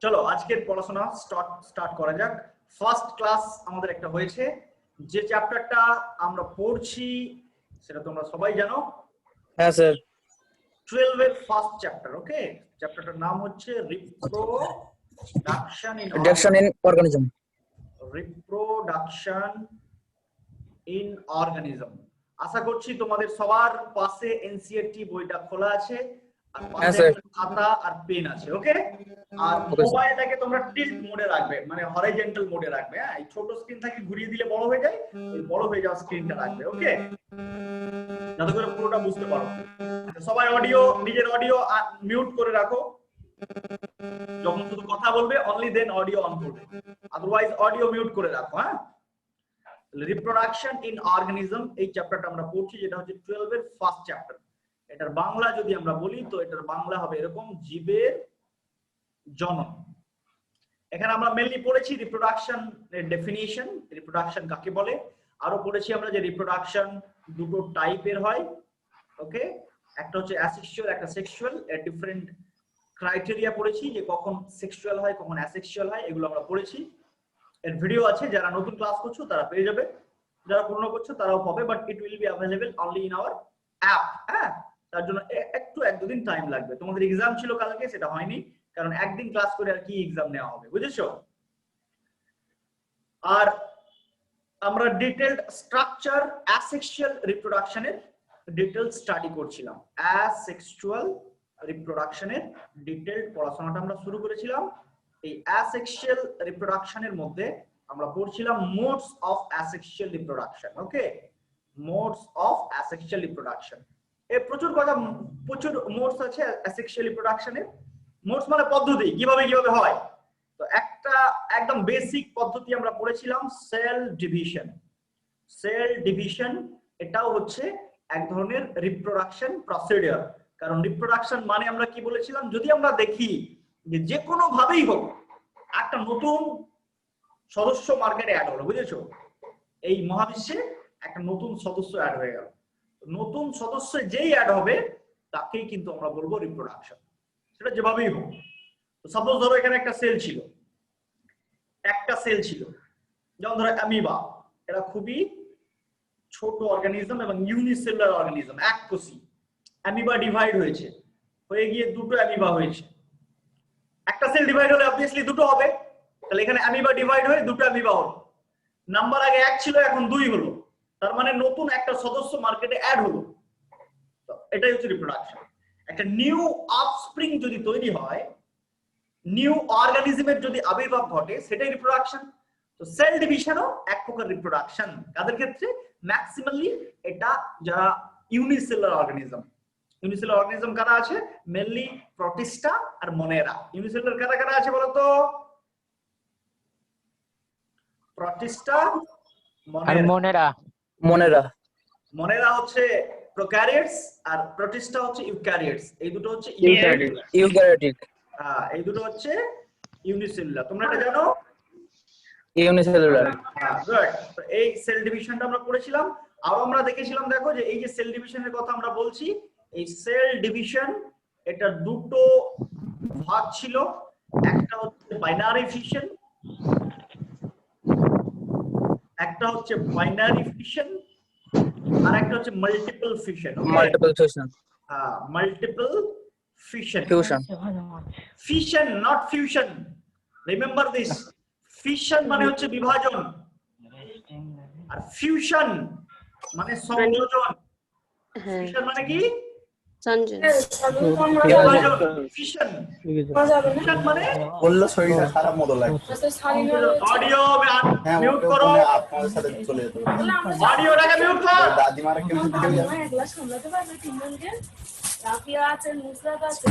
চলো আজকের পড়াশোনা স্টার্ট করা যাক। ফার্স্ট ক্লাস আমাদের একটা হয়েছে, যে চ্যাপ্টারটা আমরা পড়ছি সেটা তোমরা সবাই জানো। হ্যাঁ স্যার। 12 এর ফার্স্ট চ্যাপ্টার। ওকে, চ্যাপ্টারটার নাম হচ্ছে reproduction in organism. Reproduction in organism. আশা করছি তোমাদের সবার পাশে এনসিইআরটি বইটা খোলা আছে, আর পাশে একটা খাতা আর পেন আছে। ওকে, আর মোবাইলটাকে তোমরা টিল্ট মোডে রাখবে, মানে হরাইজন্টাল মোডে রাখবে। হ্যাঁ, এই ছোট স্ক্রিন থেকে ঘুরিয়ে দিলে বড় হয়ে যায়, এই বড় হয়ে যাওয়া স্ক্রিনটা রাখবে। ওকে, যাতে করে পুরোটা বুঝতে পারো। সবাই অডিও, নিজের অডিও মিউট করে রাখো। যখন শুধু কথা বলবে অনলি দেন অডিও অন করবে, আদারওয়াইজ অডিও মিউট করে রাখো। হ্যাঁ, রিপ্রোডাকশন ইন অর্গানিজম এই চ্যাপ্টারটা আমরা পড়ছি, যেটা হচ্ছে 12 এর ফার্স্ট চ্যাপ্টার। এটার বাংলা যদি আমরা বলি তো এটার বাংলা হবে এরকম, জীবের জনন। এখানে আমরা মেইনলি পড়েছি রিপ্রোডাকশন এর ডেফিনিশন, রিপ্রোডাকশন কাকে বলে। আরো পড়েছি আমরা যে রিপ্রোডাকশন দুটো টাইপের হয়। ওকে, একটা হচ্ছে অ্যাসেক্সুয়াল, একটা সেক্সুয়াল। এর ডিফারেন্ট ক্রাইটেরিয়া পড়েছি, যে কখন সেক্সুয়াল হয় কখন অ্যাসেক্সুয়াল হয়, এগুলো আমরা পড়েছি। এর ভিডিও আছে, যারা নতুন ক্লাস করছো তারা পেয়ে যাবে, যারা পুরনো করছো তারাও পাবে, but it will be available only in our app. হ্যাঁ, তার জন্য একটু 1-2 দিন টাইম লাগবে। তোমাদের এক্সাম ছিল কালকে, সেটা হয়নি, কারণ একদিন ক্লাস করে আর কি এক্সাম নেওয়া হবে, বুঝেছো? আর আমরা ডিটেইলড স্ট্রাকচার অ্যাসেক্সুয়াল রিপ্রোডাকশনের ডিটেইলড স্টাডি করছিলাম। অ্যাসেক্সুয়াল রিপ্রোডাকশনের ডিটেইলড পড়াশোনাটা আমরা শুরু করেছিলাম। এই অ্যাসেক্সুয়াল রিপ্রোডাকশনের মধ্যে আমরা পড়ছিলাম modes of asexual reproduction. Okay, modes of asexual reproduction. প্রচুর মোডস আছে অ্যাসেক্সুয়াল রিপ্রোডাকশনের। মোডস মানে পদ্ধতি, কিভাবে কিভাবে হয়। তো একটা একদম বেসিক পদ্ধতি আমরা পড়েছিলাম, সেল ডিভিশন। সেল ডিভিশন এটাও হচ্ছে এক ধরনের রিপ্রোডাকশন প্রসিডিউর। কারণ রিপ্রোডাকশন মানে আমরা কি বলেছিলাম, যদি আমরা দেখি যে কোনো ভাবেই হোক একটা নতুন সদস্য মার্কেটে অ্যাড হলো, বুঝেছো? এই মহাবিশ্বে একটা নতুন সদস্য অ্যাড হয়ে গেল। নতুন সদস্য যেই অ্যাড হবে তাকেই কিন্তু আমরা বলবো রিপ্রোডাকশন, সেটা যেভাবেই হোক। তো সাপোজ ধরো এখানে একটা সেল ছিল, যেমন ধরো অ্যামিবা। এটা খুবই ছোট অর্গানিজম এবং ইউনিসেলুলার অর্গানিজম, এককোষী। অ্যামিবা ডিভাইড হয়েছে, হয়ে গিয়ে দুটো অ্যামিবা হয়েছে। একটা সেল ডিভাইড হলে অবভিয়াসলি দুটো হবে, তাহলে এখানে অ্যামিবা ডিভাইড হয়ে দুটো অ্যামিবা হলো। নাম্বার আগে 1 ছিল, এখন 2 হলো, তার মানে নতুন একটা সদস্য মার্কেটে অ্যাড হলো। তো এটাই হচ্ছে রিপ্রোডাকশন। একটা নিউ অফস্প্রিং যদি তৈরি হয়, নিউ অর্গানিজমের যদি আবির্ভাব ঘটে, সেটাই রিপ্রোডাকশন। তো সেল ডিভিশনও এক প্রকার রিপ্রোডাকশন। কাদের ক্ষেত্রে? ম্যাক্সিমালি এটা যারা ইউনিসেলুলার অর্গানিজম। ইউনিসেলুলার অর্গানিজম কারা আছে? মেনলি প্রোটিস্টা আর মনেরা। ইউনিসেলুলার কারা কারা আছে বলতো? প্রোটিস্টা, মনেরা হচ্ছে প্রোক্যারিওটস, আর প্রোটিস্টা হচ্ছে ইউক্যারিওটস। এই দুটো হচ্ছে ইউক্যারিওটিক। এই দুটো হচ্ছে ইউনিসেলুলার। তোমরা এটা জানো? ইউনিসেলুলার। গুড। তো এই সেল ডিভিশনটা আমরা পড়েছিলাম। আর আমরা দেখেছিলাম, দেখো যে এই যে সেল ডিভিশনের কথা আমরা বলছি, এই সেল ডিভিশন এটা দুটো ভাগ ছিল। একটা হচ্ছে বাইনারি ফিশন, আর একটা হচ্ছে multiple fission. Multiple fission, fission not fusion. Remember this. Fission মানে হচ্ছে বিভাজন, আর ফিউশন মানে সংযোজন। ফিশন মানে কি? ফিশন মানে বললো শরীরটা খারাপ মতো লাগছে। অডিও মিউট করো, আপনার সাথে চলে যেতে হবে। অডিওটাকে মিউট কর। দাদিমারা কেউ দিতে যাবে। একলা সামলাতে পারবে তিনজনকে। রাফিয়া আছে, নুসরাত আছে।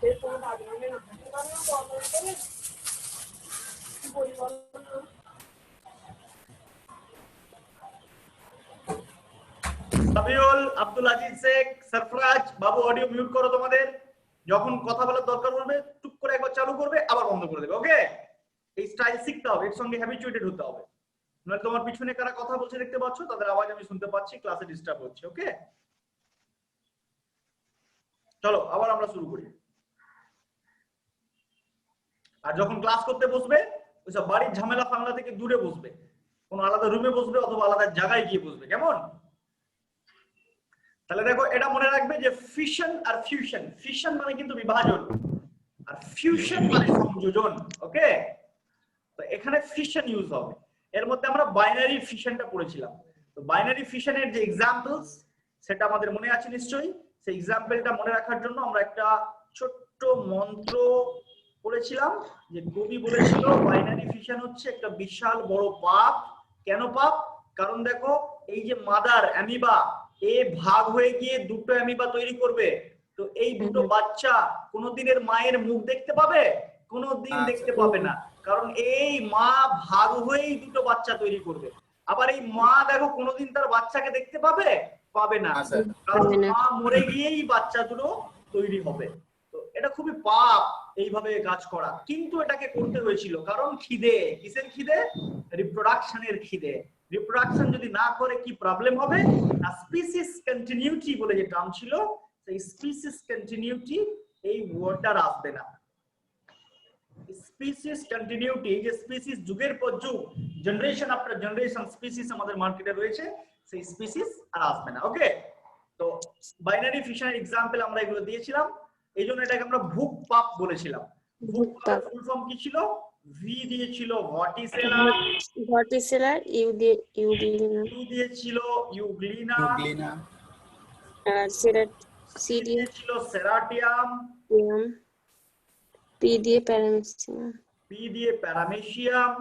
এরপর দাদিমাকে না করতে পারবে না, বন্ধ করে পরিবর্তন। সাবিউল, আব্দুল আজিজ শেখ, সরফরাজ বাবু, অডিও মিউট করো তোমাদের। যখন কথা বলার দরকার পড়বে টুক করে একবার চালু করবে, আবার বন্ধ করে দেবে। ওকে, এই স্টাইল শিখতে হবে, এর সঙ্গে হ্যাবিচুয়েটেড হতে হবে। নয়তো তোমার পিছনে কারা কথা বলছে দেখতে পাচ্ছ, তাদের আওয়াজ আমি শুনতে পাচ্ছি, ক্লাসে ডিস্টার্ব হচ্ছে। ওকে, চলো আবার আমরা শুরু করি। আর যখন ক্লাস করতে বসবে ওইসব বাড়ির ঝামেলা ফাংলা থেকে দূরে বসবে, কোনো আলাদা রুমে বসবে অথবা আলাদা জায়গায় গিয়ে বসবে, কেমন? তাহলে দেখো এটা মনে রাখবে যে ফিশন আর ফিউশন, ফিশন মানে কিন্তু বিভাজন আর ফিউশন মানে সংযোজন, ওকে? তো এখানে ফিশন ইউজ হবে। এর মধ্যে আমরা বাইনারি ফিশনটা পড়েছিলাম। তো বাইনারি ফিশনের যে এক্সাম্পলস সেটা আমাদের মনে আছে নিশ্চয়ই। সেই এক্সাম্পলটা মনে রাখার জন্য আমরা একটা ছোট্ট মন্ত্র পড়েছিলাম, যে কবি বলেছিল বাইনারি ফিশন হচ্ছে একটা বিশাল বড় পাপ। কেন পাপ? কারণ দেখো এই যে মাদার অ্যামিবা, এ ভাগ হয়ে গিয়ে দুটো অ্যামিবা তৈরি করবে। তো এই দুটো বাচ্চা কোনোদিনের মায়ের মুখ দেখতে পাবে? কোনোদিন দেখতে পাবে না, কারণ এই মা ভাগ হয়েই দুটো বাচ্চা তৈরি করবে। আবার এই মা দেখো কোনোদিন তার বাচ্চাকে দেখতে পাবে? পাবে না, কারণ মা মরে গিয়েই বাচ্চা দুটো তৈরি হবে। তো এটা খুবই পাপ এইভাবে কাজ করা, কিন্তু এটাকে করতে হয়েছিল কারণ খিদে। কিসের খিদে? রিপ্রোডাকশনের খিদে। রিপ্রোডাকশন যদি না করে কি প্রবলেম হবে? না স্পিসিস কন্টিনিউটি বলে যে টার্ম ছিল, সেই স্পিসিস কন্টিনিউটি এই ওয়ার্ডটা আসবে না। স্পিসিস কন্টিনিউটি, যে স্পিসিস যুগের পর যুগ, জেনারেশন আফটার জেনারেশন স্পিসিস আমাদের মার্কেটে রয়েছে, সেই স্পিসিস আর আসবে না, ওকে? তো বাইনারি ফিশনের এক্সাম্পল আমরা এগুলো দিয়েছিলাম, এই জন্য এটাকে আমরা ভুক পাপ বলেছিলাম। ভুক পাপ ফুল ফর্ম কি ছিল? ভি দিয়েছিল ভর্টিসেলা, ইউ দিয়েছিল ইউগ্লিনা, সি দিয়েছিল সেরাটিয়াম, পি দিয়ে প্যারামেসিয়াম, পি দিয়ে প্যারামেসিয়াম,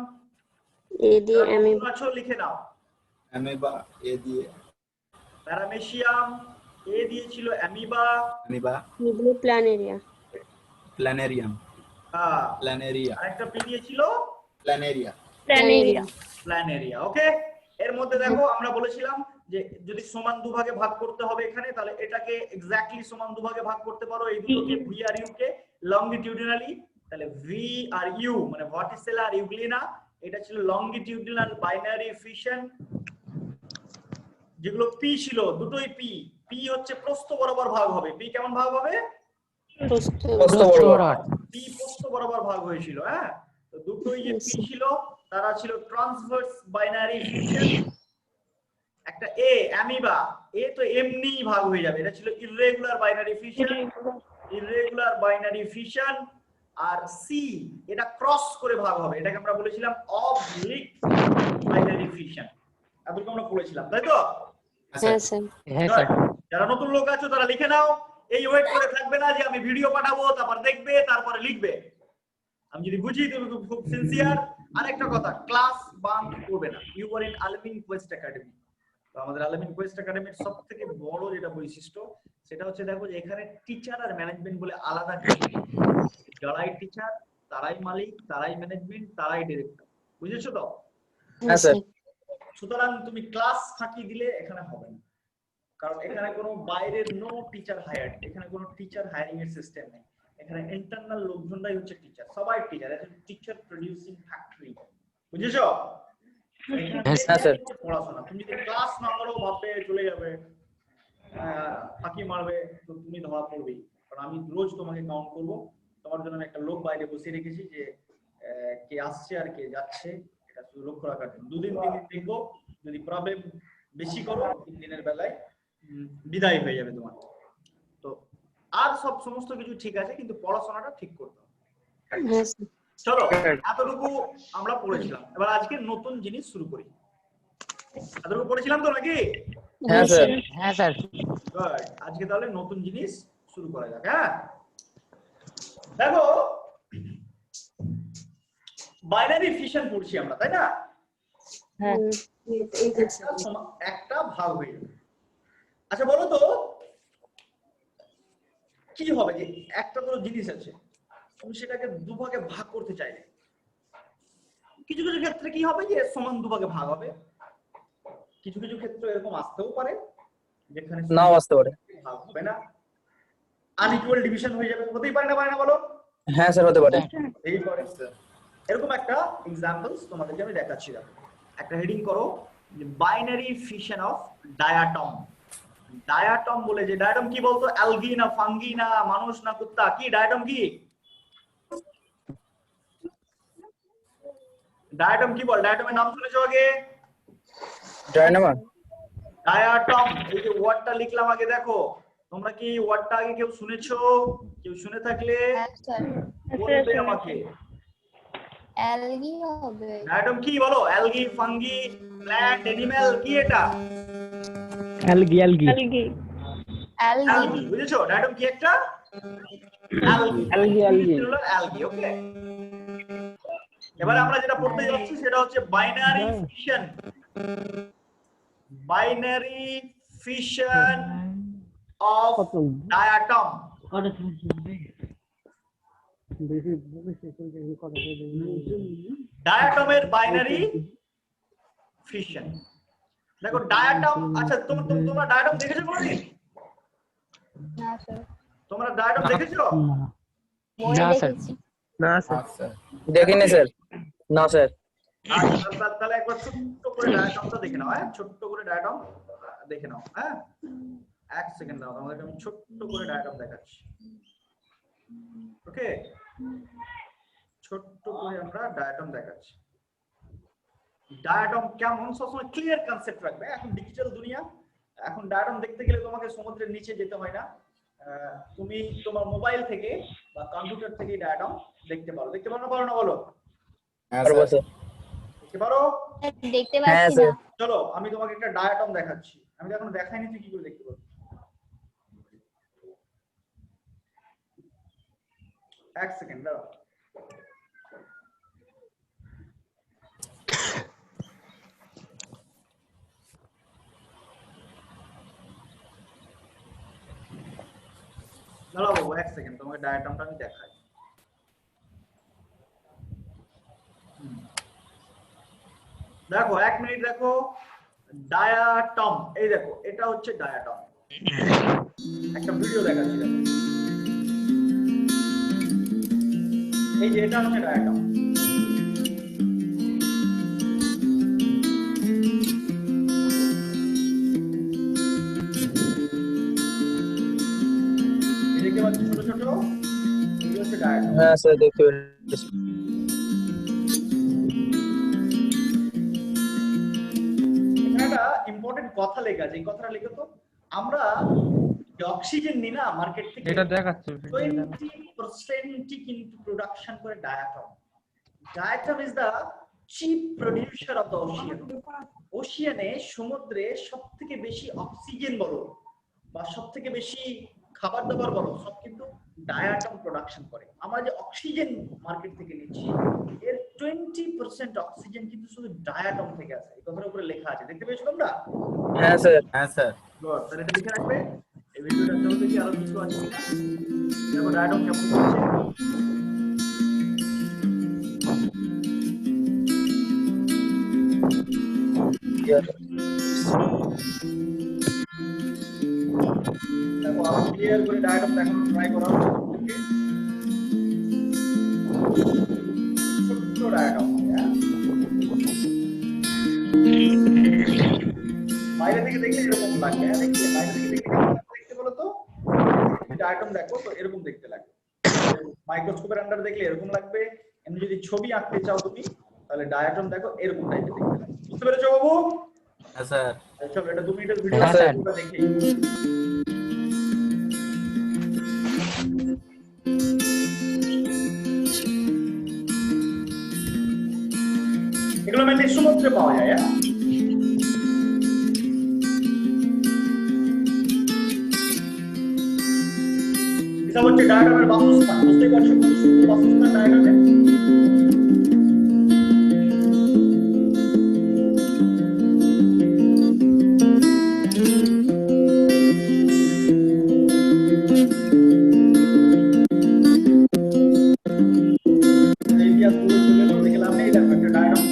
এ দিয়ে অ্যামিবা, লিখে নাও অ্যামিবা, এ দিয়ে প্যারামেসিয়াম, এ দিয়েছিল অ্যামিবা, পি দিয়ে প্ল্যানেরিয়া, প্ল্যানেরিয়াম, হ্যাঁ প্ল্যানেরিয়া, আরেকটা পি দিয়েছিল প্ল্যানেরিয়া, প্ল্যানেরিয়া, ওকে? এর মধ্যে দেখো আমরা বলেছিলাম যে যদি সমান দুভাগে ভাগ করতে হবে এখানে, তাহলে এটাকে এক্স্যাক্টলি সমান দুভাগে ভাগ করতে পারো, এই দুটোকে ভি আর ইউ কে লংগিটিউডিনালি। তাহলে ভি আর ইউ মানে ভার্টিসেলা আর ইউগ্লিনা, এটা ছিল লংগিটিউডিনাল বাইনারি ফিশন। যেগুলো পি ছিল, দুটোই পি, পি হচ্ছে প্রস্থ বরাবর ভাগ হবে। পি কেমন ভাগ হবে? পি প্রস্থ বরাবর ভাগ হয়েছিল, হ্যাঁ? তো দুটোই যে পি ছিল তারা ছিল ট্রান্সভার্স বাইনারি ফিশন। একটা এ অ্যামিবা, এ তো এমনি ভাগ হয়ে যাবে, এটা ছিল irregular binary fission, irregular binary fission. আর সি এটা ক্রস করে ভাগ হবে, এটাকে আমরা বলেছিলাম অবলিক বাইনারি ফিশন। এতটুকু আমরা পড়েছিলাম, তাই তো? হ্যাঁ স্যার। যারা নতুন লোক আছো তারা লিখে নাও, এই ওয়েট করে থাকবে না যে আমি ভিডিও পাঠাবো তারপর দেখবে তারপরে লিখবে। আমি যদি বুঝি তুমি খুব সিনসিয়ার। আরেকটা কথা, ক্লাস বাঙ্ক করবে না। ইউ আর ইন আলমিন কোয়েস্ট একাডেমি। তো আমাদের আলমিন কোয়েস্ট একাডেমির সবথেকে বড় যেটা বৈশিষ্ট্য সেটা হচ্ছে দেখো যে এখানে টিচার আর ম্যানেজমেন্ট বলে আলাদা কিছু নেই। যারাই টিচার তারাই মালিক, তারাই ম্যানেজমেন্ট, তারাই ডিরেক্টর, বুঝেছো তো? হ্যাঁ স্যার। সুতরাং তুমি ক্লাস ফাঁকি দিলে এখানে হবে না, কারণ এখানে কোনো বাইরের নো টিচার হায়ার, এখানে কোনো টিচার হায়ারিং এর সিস্টেম নেই। এখানে ইন্টারনাল লোকজনরাই হচ্ছে টিচার, সবাই টিচার, এটা টিচার প্রোডিউসিং ফ্যাক্টরি, বুঝেছো? পড়াশোনা তুমি যদি ক্লাস না করো ভাববে চলে যাবে, ফাঁকি মারবে, তো তুমি ধরা পড়বেই। কারণ আমি রোজ তোমাকে কাউন্ট করব, তোমার জন্য আমি একটা লোক বাইরে বসিয়ে রেখেছি যে কে আসছে আর কে যাচ্ছে, এটা শুধু লক্ষ্য রাখার জন্য। 2 দিন 3 দিন দেখবো, যদি প্রবলেম বেশি করো 3 দিনের বেলায় বিদায় হয়ে যাবে তোমার। তো আর সব সমস্ত কিছু ঠিক আছে, কিন্তু পড়াশোনাটা ঠিক করতে হবে। চলো এতটুকু আমরা পড়েছিলাম, এবার আজকে নতুন জিনিস শুরু করি। এতটুকু পড়েছিলাম তো নাকি? হ্যাঁ স্যার। গুড, আজকে তাহলে নতুন জিনিস শুরু করা যাক। হ্যাঁ দেখো, বাইনারি ফিশন পড়ছি আমরা, তাই না? একটা ভাগ হয়ে যাবে। আচ্ছা বলো তো কি হবে যে একটা কোনো জিনিস আছে, তুমি সেটাকে দুভাগে ভাগ করতে চাইলে কিছু কিছু ক্ষেত্রে কি হবে যে সমান দুভাগে ভাগ হবে, কিছু কিছু ক্ষেত্রে এরকম আসতেও পারে যেখানে নাও আসতে পারে, ভাগ হবে না, আনইকুয়াল ডিভিশন হয়ে যাবে। হতেই পারে না, পারে না বলো? হ্যাঁ স্যার হতে পারে। এই করে এরকম একটা এক্সাম্পলস তোমাদেরকে আমি দেখাচ্ছি। একটা হেডিং করো, binary fission of diatom. Diatom বলে যে, ডায়াটম কি বলতো? অ্যালগি না ফাঙ্গি না মানুষ না কুত্তা? কি ডায়াটম? কি ডায়াটম কি বল? ডায়াটমের নাম শুনেছো আগে? ডায়নামা। ডায়াটম, এই যে ওয়ার্ডটা লিখলাম আগে দেখো, তোমরা কি ওয়ার্ডটা আগে কেউ শুনেছো? কেউ শুনে থাকলে বলবে আমাকে। অ্যালগি হবে। ডায়াটম কি বলো? অ্যালগি, ফাঙ্গি, প্ল্যান্ট, অ্যানিমাল, কি এটা? অ্যালগি অ্যালগি অ্যালগি, বুঝেছো? ডায়াটম কি একটা? অ্যালগি। অ্যালগি হলো অ্যালগি, ওকে। এবারে আমরা যেটা পড়তে যাচ্ছি সেটা হচ্ছে binary fission. Binary fission of diatom. ডায়াটমের বাইনারি ফিশন। দেখো ডায়াটম, আচ্ছা তোমরা ডায়াটম দেখেছো কোনদিন? না স্যার। তোমরা ডায়াটম দেখেছো? বই না, স্যার। দেখেছি। না স্যার, স্যার দেখিনি স্যার। না স্যার। আচ্ছা, তাহলে একবার ছোট্ট করে ডায়াটমটা দেখে নাও। হ্যাঁ, ছোট্ট করে ডায়াটম দেখে নাও। হ্যাঁ, এক সেকেন্ড দাও, তোমাদেরকে আমি ছোট্ট করে ডায়াটম দেখাচ্ছি। ওকে, ছোট্ট করে আমরা ডায়াটম দেখাচ্ছি। ডায়াটম কেমন সবসময় ক্লিয়ার কনসেপ্ট রাখবে। এখন ডিজিটাল দুনিয়া, এখন ডায়াটম দেখতে গেলে তোমাকে সমুদ্রের নিচে যেতে হয় না। তুমি তোমার মোবাইল থেকে বা কম্পিউটার থেকে ডায়াটম দেখতে পারো। দেখতে পারো না? পারো না বলো? হ্যাঁ পারবো স্যার স্যার। দেখতে পারো? দেখতে হ্যাঁ পাচ্ছি স্যার। না। চলো আমি তোমাকে একটা ডায়াটম দেখাচ্ছি। আমি তো এখনো দেখাইনি, তুই কি করে দেখতে পারবি? এক সেকেন্ড দাঁড়াও। দাঁড়াও বাবু, এক সেকেন্ড, তোমাকে ডায়াগ্রামটা আমি দেখাই। দেখো, এক মিনিট দেখো। ডায়াটম, এই দেখো, এটা হচ্ছে ডায়াটম। একটা ভিডিও দেখাচ্ছি দেখো। এই যে এটা হচ্ছে ডায়াটম। দেখতে পাচ্ছি ছোট ছোট, এগুলো হচ্ছে ডায়াটম। হ্যাঁ স্যার, দেখতে পেরেছি। এখানে একটা ইম্পর্টেন্ট কথা লেখা আছে, এই কথাটা লিখো তো। আমরা যে অক্সিজেন নিই না মার্কেট থেকে, এটা দেখাচ্ছে 20% কিন্তু প্রোডাকশন করে diatom. Diatom is the chief producer of the ocean. ওশিয়ানে, সমুদ্রে সবথেকে বেশি অক্সিজেন বলো বা সবথেকে বেশি খাবার দাবার বলো, সব কিন্তু ডায়াটম প্রোডাকশন করে। আমরা যে অক্সিজেন মার্কেট থেকে নিচ্ছি, এর 20% অক্সিজেন কিন্তু শুধু ডায়াটম থেকে আসে। এই কথার উপরে লেখা আছে, দেখতে পেয়েছো তোমরা? হ্যাঁ স্যার। হ্যাঁ স্যার গুড, তাহলে এটা লিখে রাখবে। এই ভিডিওটার মধ্যে কি আরো কিছু আছে কিনা দেখো, ডায়াটম কেমন হচ্ছে। দেখো, আরো ক্লিয়ার করে ডায়াগ্রাম দেখানোর ট্রাই করা হচ্ছে তোমাদেরকে। ছোট্ট ডায়াগ্রাম, বাইরে থেকে দেখলে এরকম লাগবে। হ্যাঁ, দেখতে বাইরে থেকে দেখলে কেমন দেখতে বলো তো? ডায়াগ্রাম দেখো তো এরকম দেখতে লাগবে। মাইক্রোস্কোপের আন্ডার দেখলে এরকম লাগবে। এমনি যদি ছবি আঁকতে চাও তুমি, তাহলে ডায়াগ্রাম দেখো এরকম টাইপের দেখতে লাগবে। বুঝতে পেরেছো বাবু? হ্যাঁ স্যার চলো, এটা 2 মিনিটের ভিডিও হ্যাঁ, আছে, স্যার। তোমরা দেখি। এগুলো মেনলি সমুদ্রে পাওয়া যায়। হ্যাঁ, এটা হচ্ছে ডায়াগ্রামের বাসস্থান। বুঝতেই পারছো কত সুন্দর বাসস্থান ডায়াগ্রামে। ইতিহাস পুরো চলে গেল, দেখলাম এই দেখো একটা ডায়াগ্রাম।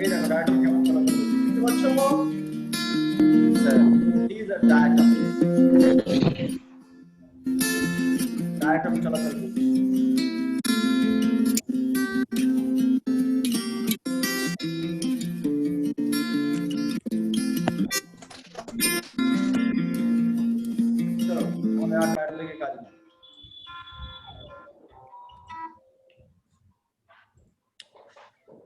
এই দেখো ডায়াগ্রাম কেমন চলাচল করছে, বুঝতে পারছো? Sir These are diagrams. Diagram চলাচল করছে। চলো, আমাদের আর টায়ার লেগে কাজ নেই।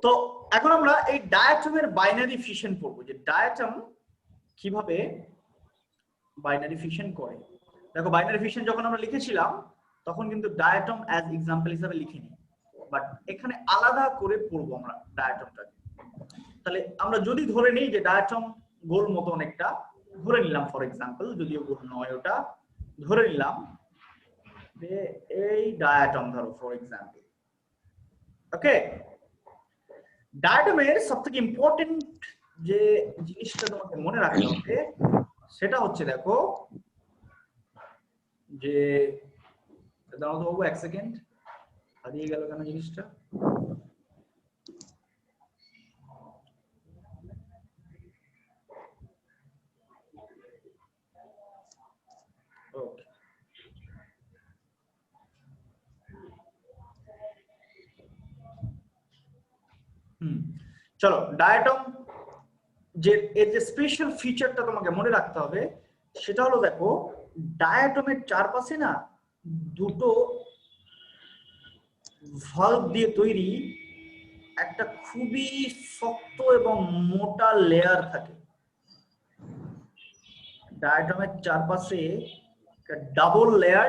তো এখন আমরা এই ডায়াটমের বাইনারি ফিশন পড়বো, যে ডায়াটম কিভাবে বাইনারি ফিশন করে। দেখো বাইনারি ফিশন যখন আমরা লিখেছিলাম তখন কিন্তু ডায়াটম অ্যাজ এক্সাম্পল হিসেবে লিখিনি, বাট এখানে আলাদা করে পড়বো আমরা ডায়াটমটাকে। তাহলে আমরা যদি ধরে নিই যে ডায়াটম গোল মতন একটা ধরে নিলাম, ফর এক্সাম্পল, যদিও গোল নয় ওটা, ধরে নিলাম যে এই ডায়াটম ধরো ফর এক্সাম্পল। ওকে, ডায়াটমের সবথেকে ইম্পর্টেন্ট যে জিনিসটা তোমাকে মনে রাখতে হবে সেটা হচ্ছে, দেখো যে দাঁড়াও তো বাবু, এক সেকেন্ড, হারিয়ে গেল কেন জিনিসটা। ওকে, চলো ডায়াটম যে এর যে স্পেশাল ফিচারটা তোমাকে মনে রাখতে হবে সেটা হলো, দেখো ডায়াটমের চারপাশে না দুটো ভালভ দিয়ে তৈরি একটা খুবই শক্ত এবং মোটা লেয়ার থাকে। ডায়াটমের চারপাশে একটা ডাবল লেয়ার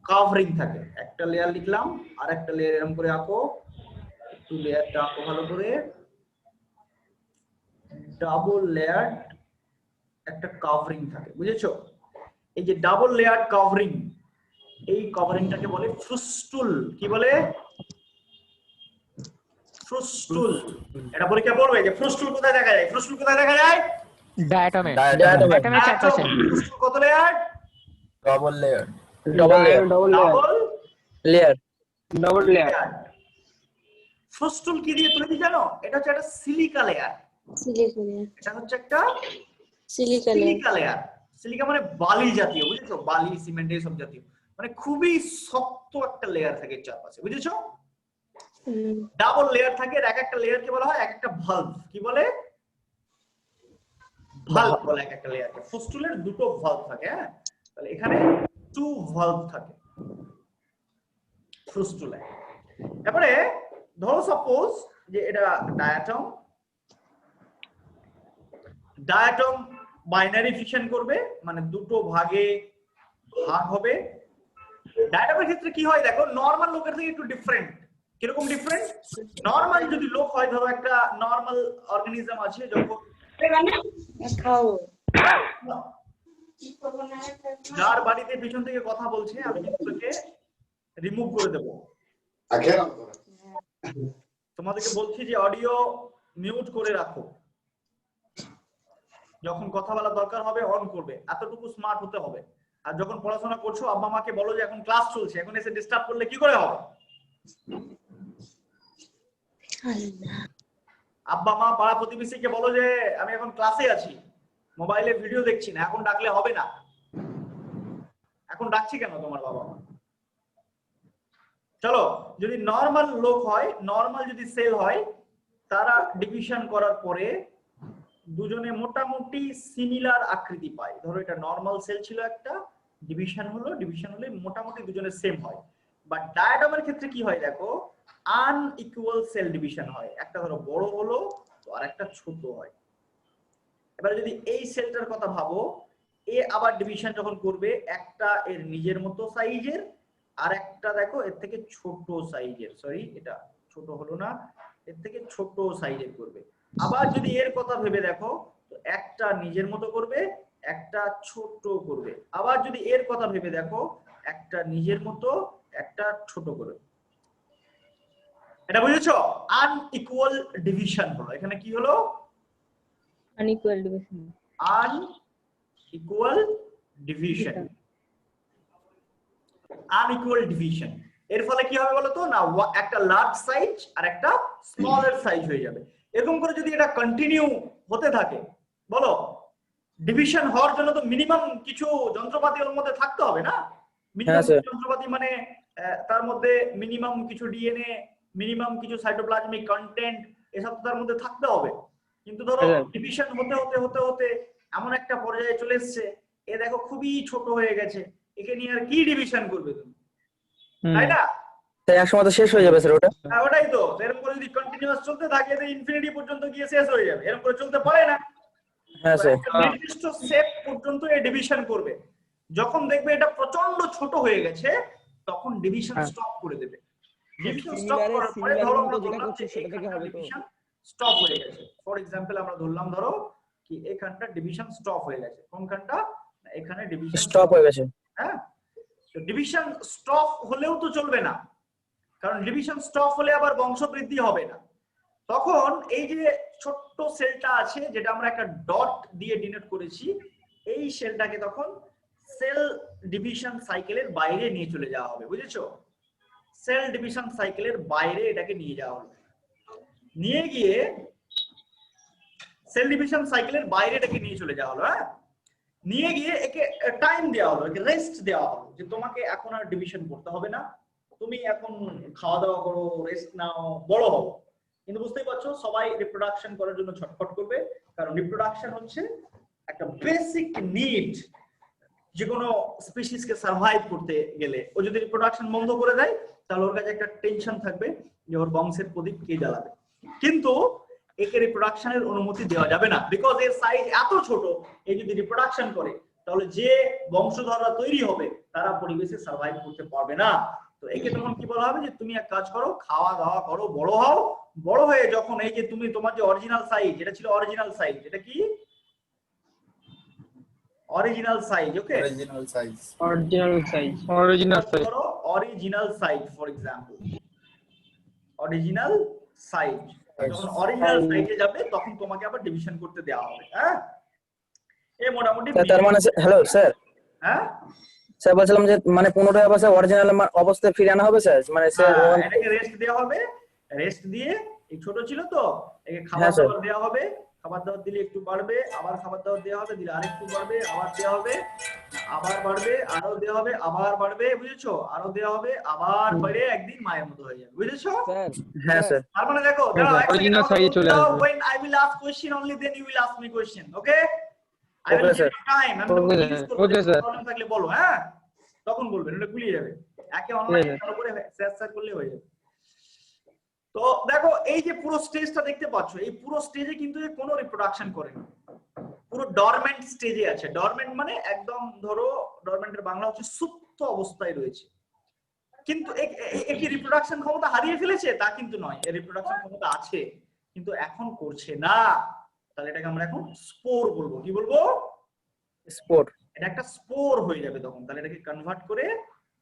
কভারিং থাকে। একটা লেয়ার লিখলাম, আর একটা লেয়ার এরকম করে আঁকো, একটু লেয়ারটা আঁকো ভালো করে। ডাবল লেয়ার একটা কভারিং থাকে, বুঝেছো? এই যে ডাবল লেয়ার কভারিং, এই কভারিংটাকে বলে ফ্রুস্টুল। কি বলে? ফ্রুস্টুল। এটা পরীক্ষা পড়বে যে ফ্রুস্টুল কোথায় দেখা যায়। ফ্রুস্টুল কোথায় দেখা যায়? ডায়াটমে ডায়াটমে ডায়াটমের চারপাশে ফ্রুস্টুল কত layer? Double layer. Double layer double layer double layer layer. Frustule কি দিয়ে তৈরি জানো? এটা হচ্ছে একটা সিলিকা লেয়ার। সিলিকা লেয়ার, এটা হচ্ছে একটা silica layer. Silica layer. Silica মানে বালি জাতীয়, বুঝেছো? বালি, সিমেন্ট এইসব জাতীয়, মানে খুবই শক্ত একটা লেয়ার থাকে চারপাশে, বুঝেছো? ডাবল লেয়ার থাকে, এক একটা লেয়ারকে বলা হয় এক একটা ভালভ। কি বলে? ভালভ বলে এক একটা লেয়ারকে। ফ্রুস্টুলের দুটো ভালভ থাকে। হ্যাঁ, তাহলে এখানে টু ভালভ থাকে ফ্রুস্টুলে। এবারে ধরো সাপোজ যে এটা ডায়াটম, ডায়াটম বাইনারি ফিশন করবে, মানে দুটো ভাগে ভাগ হবে। ডায়াটমের ক্ষেত্রে কি হয় দেখো, নরমাল লোকের থেকে একটু ডিফারেন্ট। কিরকম ডিফারেন্ট? নরমাল যদি লোক হয়, ধরো একটা নরমাল অর্গানিজম আছে, যখন যার বাড়িতে পিছন থেকে কথা বলছে, আমি কিন্তু তাকে রিমুভ করে দেব। তোমাদেরকে বলছি যে অডিও মিউট করে রাখো, যখন কথা বলা দরকার হবে অন করবে, এতটুকু স্মার্ট হতে হবে। আর যখন পড়াশোনা করছো আব্বা মাকে বলো যে এখন ক্লাস চলছে, এখন এসে ডিস্টার্ব করলে কি করে হবে? আব্বা মা পাড়া প্রতিবেশীকে বলো যে আমি এখন ক্লাসে আছি, মোবাইলে ভিডিও দেখছি না, এখন ডাকলে হবে না। এখন ডাকছি কেন তোমার বাবা মা? চলো, যদি নরমাল লোক হয়, নরমাল যদি সেল হয়, তারা ডিভিশন করার পরে দুজনে মোটামুটি সিমিলার আকৃতি পায়। ধরো এটা নরমাল সেল ছিল, একটা ডিভিশন হলো, ডিভিশন হলে মোটামুটি দুজনে সেম হয়। বাট ডায়াটমের ক্ষেত্রে কি হয় দেখো, আনইকুয়াল সেল ডিভিশন হয়। একটা ধরো বড় হলো, তো আর একটা ছোট হয়। এবার যদি এই সেলটার কথা ভাবো, এ আবার ডিভিশন যখন করবে, একটা এর নিজের মতো সাইজের, আর একটা দেখো এর থেকে ছোট সাইজের, সরি এটা ছোট হলো না, এর থেকে ছোট সাইজের করবে। আবার যদি এর কথা ভেবে দেখো, তো একটা নিজের মতো করবে, একটা ছোট করবে। আবার যদি এর কথা ভেবে দেখো, একটা নিজের মতো, একটা ছোট করবে। এটা বুঝেছো? আনইকুয়াল ডিভিশন হলো। এখানে কি হলো? Unequal division. Unequal division. Unequal division এর ফলে কি হবে বলো তো, না একটা লার্জ সাইজ আর একটা স্মলার সাইজ হয়ে যাবে। এরকম করে যদি এটা কন্টিনিউ হতে থাকে, বলো ডিভিশন হওয়ার জন্য তো মিনিমাম কিছু যন্ত্রপাতি ওর মধ্যে থাকতে হবে না? মিনিমাম যন্ত্রপাতি মানে তার মধ্যে মিনিমাম কিছু ডিএনএ, মিনিমাম কিছু সাইটোপ্লাজমিক কন্টেন্ট, এসব তার মধ্যে থাকতে হবে। কিন্তু ধরো ডিভিশন হতে হতে হতে হতে এমন একটা পর্যায়ে চলে এসছে, এ দেখো খুবই ছোট হয়ে গেছে, একে নিয়ে আর কি ডিভিশন করবে তুমি, তাই না? তাই এক সময় তো শেষ হয়ে যাবে স্যার ওটা। হ্যাঁ ওটাই তো, এরকম করে যদি কন্টিনিউয়াস চলতে থাকে তো ইনফিনিটি পর্যন্ত গিয়ে শেষ হয়ে যাবে, এরকম করে চলতে পারে না। হ্যাঁ তো স্যার। একটা নির্দিষ্ট সেট পর্যন্ত এই ডিভিশন করবে, যখন দেখবে এটা প্রচন্ড ছোট হয়ে গেছে তখন ডিভিশন স্টপ করে দেবে। ডিভিশন স্টপ করার পরে ধরো আমরা ধরলাম যে এইখানটা ডিভিশন স্টপ হয়ে গেছে, ফর এক্সাম্পল আমরা ধরলাম ধরো কি এখানটা ডিভিশন স্টপ হয়ে গেছে, কোনখানটা এখানে ডিভিশন স্টপ হয়ে গেছে। হ্যাঁ, তো ডিভিশন স্টপ হলেও তো চলবে না, কারণ ডিভিশন স্টপ হলে আবার বংশবৃদ্ধি হবে না। তখন এই যে ছোট্ট সেলটা আছে যেটা আমরা একটা ডট দিয়ে ডিনোট করেছি, এই সেলটাকে তখন সেল ডিভিশন সাইকেলের বাইরে নিয়ে চলে যাওয়া হবে, বুঝেছো? সেল ডিভিশন সাইকেলের বাইরে এটাকে নিয়ে যাওয়া হবে, নিয়ে গিয়ে সেল ডিভিশন সাইকেলের বাইরে এটাকে নিয়ে চলে যাওয়া হলো। হ্যাঁ, নিয়ে গিয়ে একে টাইম দেওয়া হলো, একে রেস্ট দেওয়া হলো, যে তোমাকে এখন আর ডিভিশন করতে হবে না, তুমি এখন খাওয়া দাওয়া করো, রেস্ট নাও, বড় হও। কিন্তু বুঝতেই পারছো সবাই রিপ্রোডাকশন করার জন্য ছটফট করবে, কারণ রিপ্রোডাকশন হচ্ছে একটা বেসিক নিড। যে কোনো স্পিসিসকে সার্ভাইভ করতে গেলে ও যদি রিপ্রোডাকশন বন্ধ করে দেয় তাহলে ওর কাছে একটা টেনশন থাকবে যে ওর বংশের প্রদীপ কে জ্বালাবে। কিন্তু একে রিপ্রোডাকশনের অনুমতি দেওয়া যাবে না, বিকজ এর সাইজ এত ছোট, এই যদি রিপ্রোডাকশন করে তাহলে যে বংশধররা তৈরি হবে তারা পরিবেশে সার্ভাইভ করতে পারবে না। তো একে তখন কি বলা হবে যে তুমি এক কাজ করো, খাওয়া দাওয়া করো, বড় হও, বড় হয়ে যখন এই যে তুমি তোমার যে অরিজিনাল সাইজ, এটা ছিল অরিজিনাল সাইজ, এটা কি অরিজিনাল সাইজ, ওকে, Original size. Original size. Original size. ধরো original size, for example original size, যখন অরিজিনাল সাইজে যাবে তখন তোমাকে আবার ডিভিশন করতে দেওয়া হবে। হ্যাঁ, এই মোটামুটি তার মানে হ্যালো স্যার, হ্যাঁ স্যার বলছিলাম যে মানে 15 আবার স্যার অরিজিনাল অবস্থায় ফিরে আনা হবে স্যার, মানে স্যার এটাকে রেস্ট দেওয়া হবে, রেস্ট দিয়ে এই ছোট ছিল তো একে খাবার হ্যাঁ, স্যার। দাবার দেওয়া হবে, খাবার দাবার দিলে একটু বাড়বে, আবার খাবার দাবার দেওয়া হবে, দিলে আরেকটু বাড়বে, আবার দেওয়া হবে, আবার বাড়বে, আরো দেওয়া হবে, আবার বাড়বে, বুঝেছো? আরো দেওয়া হবে, আবার বেড়ে একদিন মায়ের মতো হয়ে যাবে, বুঝেছো? হ্যাঁ স্যার। তার মানে দেখো Original size চলে আসবে। when I will ask question only then you will ask me question, okay? I will Okay, give sir. you time, আমি Okay, তোমাকে sir. use করবো, Okay, sir. প্রবলেম থাকলে বলো, হ্যাঁ তখন বলবেন, এটা গুলিয়ে যাবে, একে অনলাইন চালু করে শেয়ার শেয়ার করলে হয়ে যাবে। তো দেখো এই যে পুরো স্টেজটা দেখতে পাচ্ছ, এই পুরো স্টেজে কিন্তু এ কোনো রিপ্রোডাকশন করেনি, পুরো ডরমেন্ট স্টেজে আছে। ডরমেন্ট মানে একদম ধরো, ডরমেন্টের বাংলা হচ্ছে সুপ্ত অবস্থায় রয়েছে। কিন্তু এ কি রিপ্রোডাকশন ক্ষমতা হারিয়ে ফেলেছে? তা কিন্তু নয়, এর রিপ্রোডাকশন ক্ষমতা আছে কিন্তু এখন করছে না। তাহলে এটাকে আমরা এখন স্পোর বলবো। কি বলবো? স্পোর্ট। এটা একটা স্পোর হয়ে যাবে তখন, তাহলে এটাকে কনভার্ট করে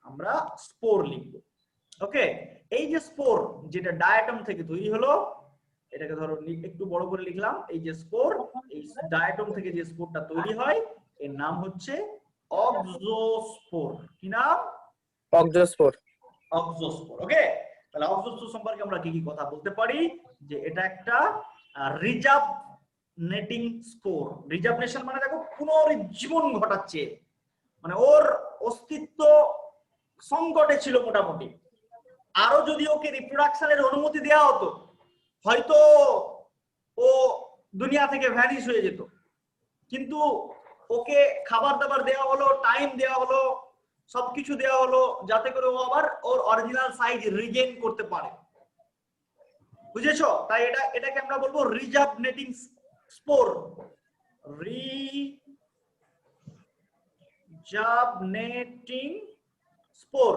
আমরা স্পোর লিখবো। ওকে, এই যে স্পোর যেটা ডায়াটম থেকে তৈরি হলো, এটাকে ধরো একটু বড় করে লিখলাম, এই যে স্পোর, এই ডায়াটম থেকে যে স্পোরটা তৈরি হয় এর নাম হচ্ছে অক্সোস্পোর। কি নাম? অক্সোস্পোর। অক্সোস্পোর। ওকে, তাহলে অক্সোস্পোর সম্পর্কে আমরা কি কি কথা বলতে পারি? যে এটা একটা রিজার্ভনেটিং স্পোর। রিজার্ভনেশন মানে দেখো পুনরুজ্জীবন ঘটাচ্ছে, মানে ওর অস্তিত্ব সংকটে ছিল মোটামুটি, আরো যদি ওকে রিপ্রোডাকশনের অনুমতি দেওয়া হতো হয়তো ও দুনিয়া থেকে ভ্যানিশ হয়ে যেত, কিন্তু ওকে খাবার দাবার দেওয়া হলো, টাইম দেওয়া হলো, সবকিছু দেওয়া হলো যাতে করে ও আবার ওর অরিজিনাল সাইজ রিগেইন করতে পারে, বুঝেছো? তাই এটাকে আমরা বলবো রিজার্ভনেটিং স্পোর। রিজার্ভনেটিং স্পোর,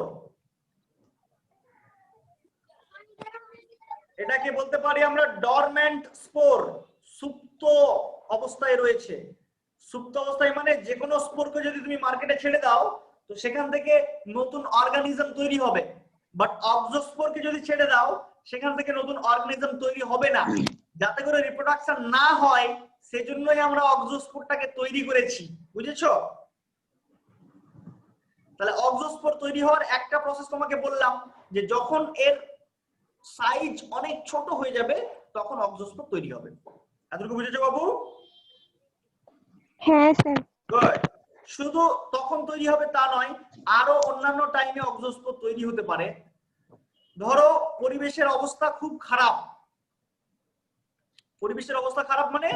এটাকে বলতে পারি আমরা ডরমেন্ট স্পোর। সুপ্ত অবস্থায় রয়েছে। সুপ্ত অবস্থায় মানে যে কোনো স্পোরকে যদি তুমি মার্কেটে ছেড়ে দাও তো সেখান থেকে নতুন অর্গানিজম তৈরি হবে, বাট অক্সোস্পোরকে যদি ছেড়ে দাও সেখান থেকে নতুন অর্গানিজম তৈরি হবে না। যাতে করে রিপ্রোডাকশন না হয় সেজন্যই আমরা অক্সোস্পোরটাকে তৈরি করেছি, বুঝেছো? তাহলে অক্সোস্পোর তৈরি হওয়ার একটা প্রসেস তোমাকে বললাম, যে যখন এর সাইজ অনেক ছোট হয়ে যাবে তখন অক্সোস্পোর তৈরি হবে। এতটুকু বুঝেছো বাবু? হ্যাঁ স্যার। গুড। শুধু তখন তৈরি হবে তা নয়, আরো অন্যান্য টাইমে অক্সোস্পোর তৈরি হতে পারে। ধরো পরিবেশের অবস্থা খুব খারাপ, পরিবেশের অবস্থা খারাপ মানে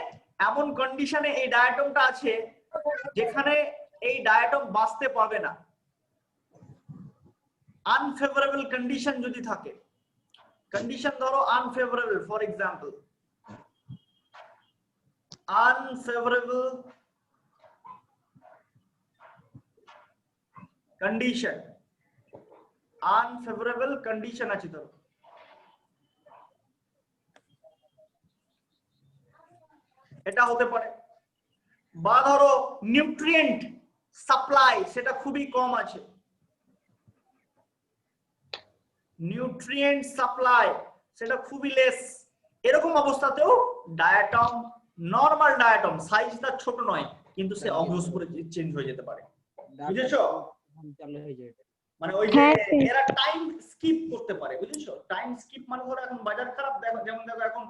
এমন কন্ডিশনে এই ডায়াটমটা আছে যেখানে এই ডায়াটম বাঁচতে পারবে না, আনফেভারেবল কন্ডিশন যদি থাকে, কন্ডিশন ধরো unfavourable, for example unfavourable condition, unfavourable condition আছে ধরো, এটা হতে পারে। বা ধরো নিউট্রিয়েন্ট সাপ্লাই সেটা খুবই কম আছে, নিউট্রিয়েন্ট সাপ্লাই সেটা খুবই লেস, এরকম অবস্থাতেও ডায়াটম, নরমাল ডায়াটম সাইজ তার ছোট নয় কিন্তু সে অবভিয়াস করে চেঞ্জ হয়ে যেতে পারে, বুঝেছো? মানে ওই যে এরা টাইম স্কিপ করতে পারে, বুঝেছো? টাইম স্কিপ মানে ধরো এখন বাজার খারাপ, দেখো যেমন দেখো এখন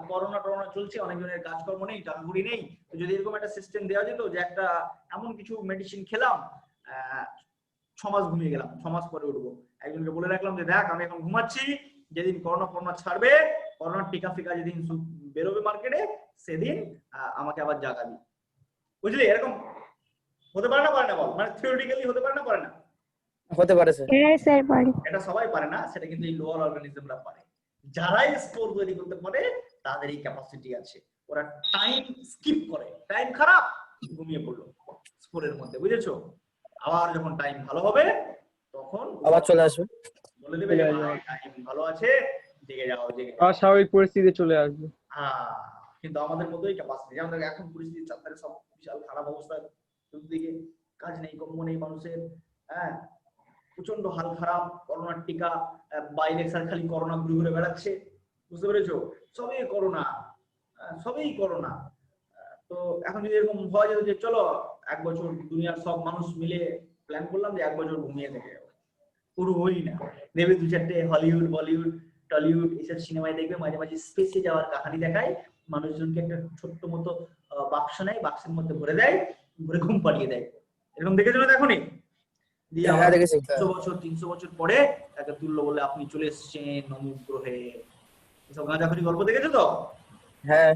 করোনা টরোনা চলছে, অনেকজনের কাজকর্ম নেই, টাকাগুড়ি নেই, তো যদি এরকম একটা সিস্টেম দেওয়া যেত যে একটা এমন কিছু মেডিসিন খেলাম 6 মাস ঘুমিয়ে গেলাম, 6 মাস পরে উঠবো, একজনকে বলে রাখলাম যে দেখ আমি এখন ঘুমাচ্ছি, যেদিন করোনা ছাড়বে, করোনার টিকা ফিকা যেদিন বেরোবে মার্কেটে সেদিন আমাকে আবার জাগাবি, বুঝলি? এরকম হতে পারে না, পারে না বল? মানে থিওরিটিক্যালি হতে পারে না, পারে না? হতে পারে স্যার। হ্যাঁ স্যার পারি। এটা সবাই পারে না, সেটা কিন্তু এই লোয়ার অর্গানিজমরা পারে। যারাই স্পোর তৈরি করতে পারে তাদের এই ক্যাপাসিটি আছে, ওরা টাইম স্কিপ করে, টাইম খারাপ ঘুমিয়ে পড়লো স্পোরের মধ্যে, বুঝেছো? আবার যখন টাইম ভালো হবে তখন আবার চলে আসবে, বলে দেবে যে টাইম ভালো আছে, জেগে যাও, জেগে যাও। আর স্বাভাবিক পরিস্থিতি চলে আসবে। কিন্তু আমাদের মধ্যে এই ক্যাপাসিটি, যেমন দেখো এখন পরিস্থিতি চাপের সব বিশাল খারাপ অবস্থা, চতুর্দিকে কাজ নেই, কর্ম নেই মানুষের, হ্যাঁ প্রচন্ড হাল খারাপ, করোনার টিকা, বাইরে খালি করোনা ঘুরে ঘুরে বেড়াচ্ছে, বুঝতে পেরেছো? সবই করোনা, সবই করোনা। তো এখন যদি এরকম হয় যে চলো 1 বছর দুনিয়ার সব মানুষ মিলে প্ল্যান করলাম যে 1 বছর ঘুমিয়ে থেকে যাবো, পুরো হই না, দেবে 2-4টে হলিউড বলিউড টলিউড এসব সিনেমায় দেখবে মাঝে মাঝে স্পেসে যাওয়ার কাহিনী দেখায়, মানুষজনকে একটা ছোট্ট মতো বাক্স নেয়, বাক্সের মধ্যে ভরে দেয়, ভরে ঘুম পাড়িয়ে দেয়, এরকম দেখেছো না? এখনই দিয়ে 200 বছর 300 বছর পরে তাকে তুললো বলে আপনি চলে এসেছেন অমুক গ্রহে, এসব গাঁজাখড়ি গল্প দেখেছো তো? হ্যাঁ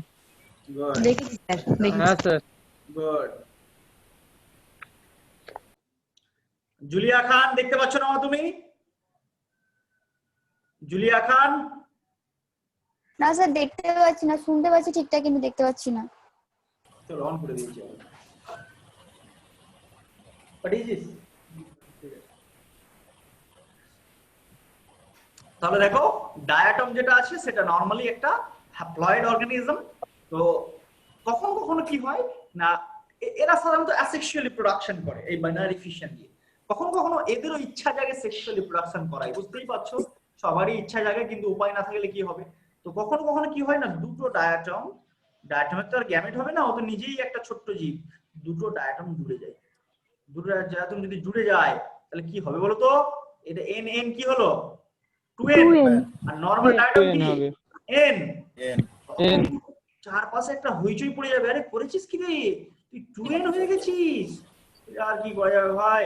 দেখেছি স্যার, হ্যাঁ স্যার। গুড। জুলিয়া খান দেখতে পাচ্ছ না তুমি? জুলিয়া খান? না স্যার দেখতে পাচ্ছি না, শুনতে পাচ্ছি ঠিকঠাক কিন্তু দেখতে পাচ্ছি না। চলো অন করে দিয়েছি। What is this? তাহলে দেখো ডায়াটম যেটা আছে সেটা নরমালি একটা হ্যাপ্লয়েড অর্গানিজম। তো কখনো কখনো কি হয় না, এরা সাধারণত অ্যাসেক্সুয়ালি প্রোডাকশন করে এই বাইনারি ফিশন দিয়ে, কখনো কখনো এদেরও ইচ্ছা জাগে সেক্সুয়ালি প্রোডাকশন করায়, বুঝতেই পারছো? সবারই ইচ্ছা জাগে কিন্তু উপায় না থাকলে কি হবে? তো কখনো কখনো কি হয় না, দুটো ডায়াটমের তো আর গ্যামেট হবে না, ও তো নিজেই একটা ছোট্ট জীব, দুটো ডায়াটম জুড়ে যায়, দুটো ডায়াটম যদি জুড়ে যায় তাহলে কি হবে বলো তো? এটা এন এন কি হলো? 2n, আর নরমাল ডায়াটম কি n, n চারপাশে একটা হইচই পড়ে যাবে, আরে করেছিস কি রে তুই 2n হয়ে গেছিস, আর কি করা যাবে ভাই?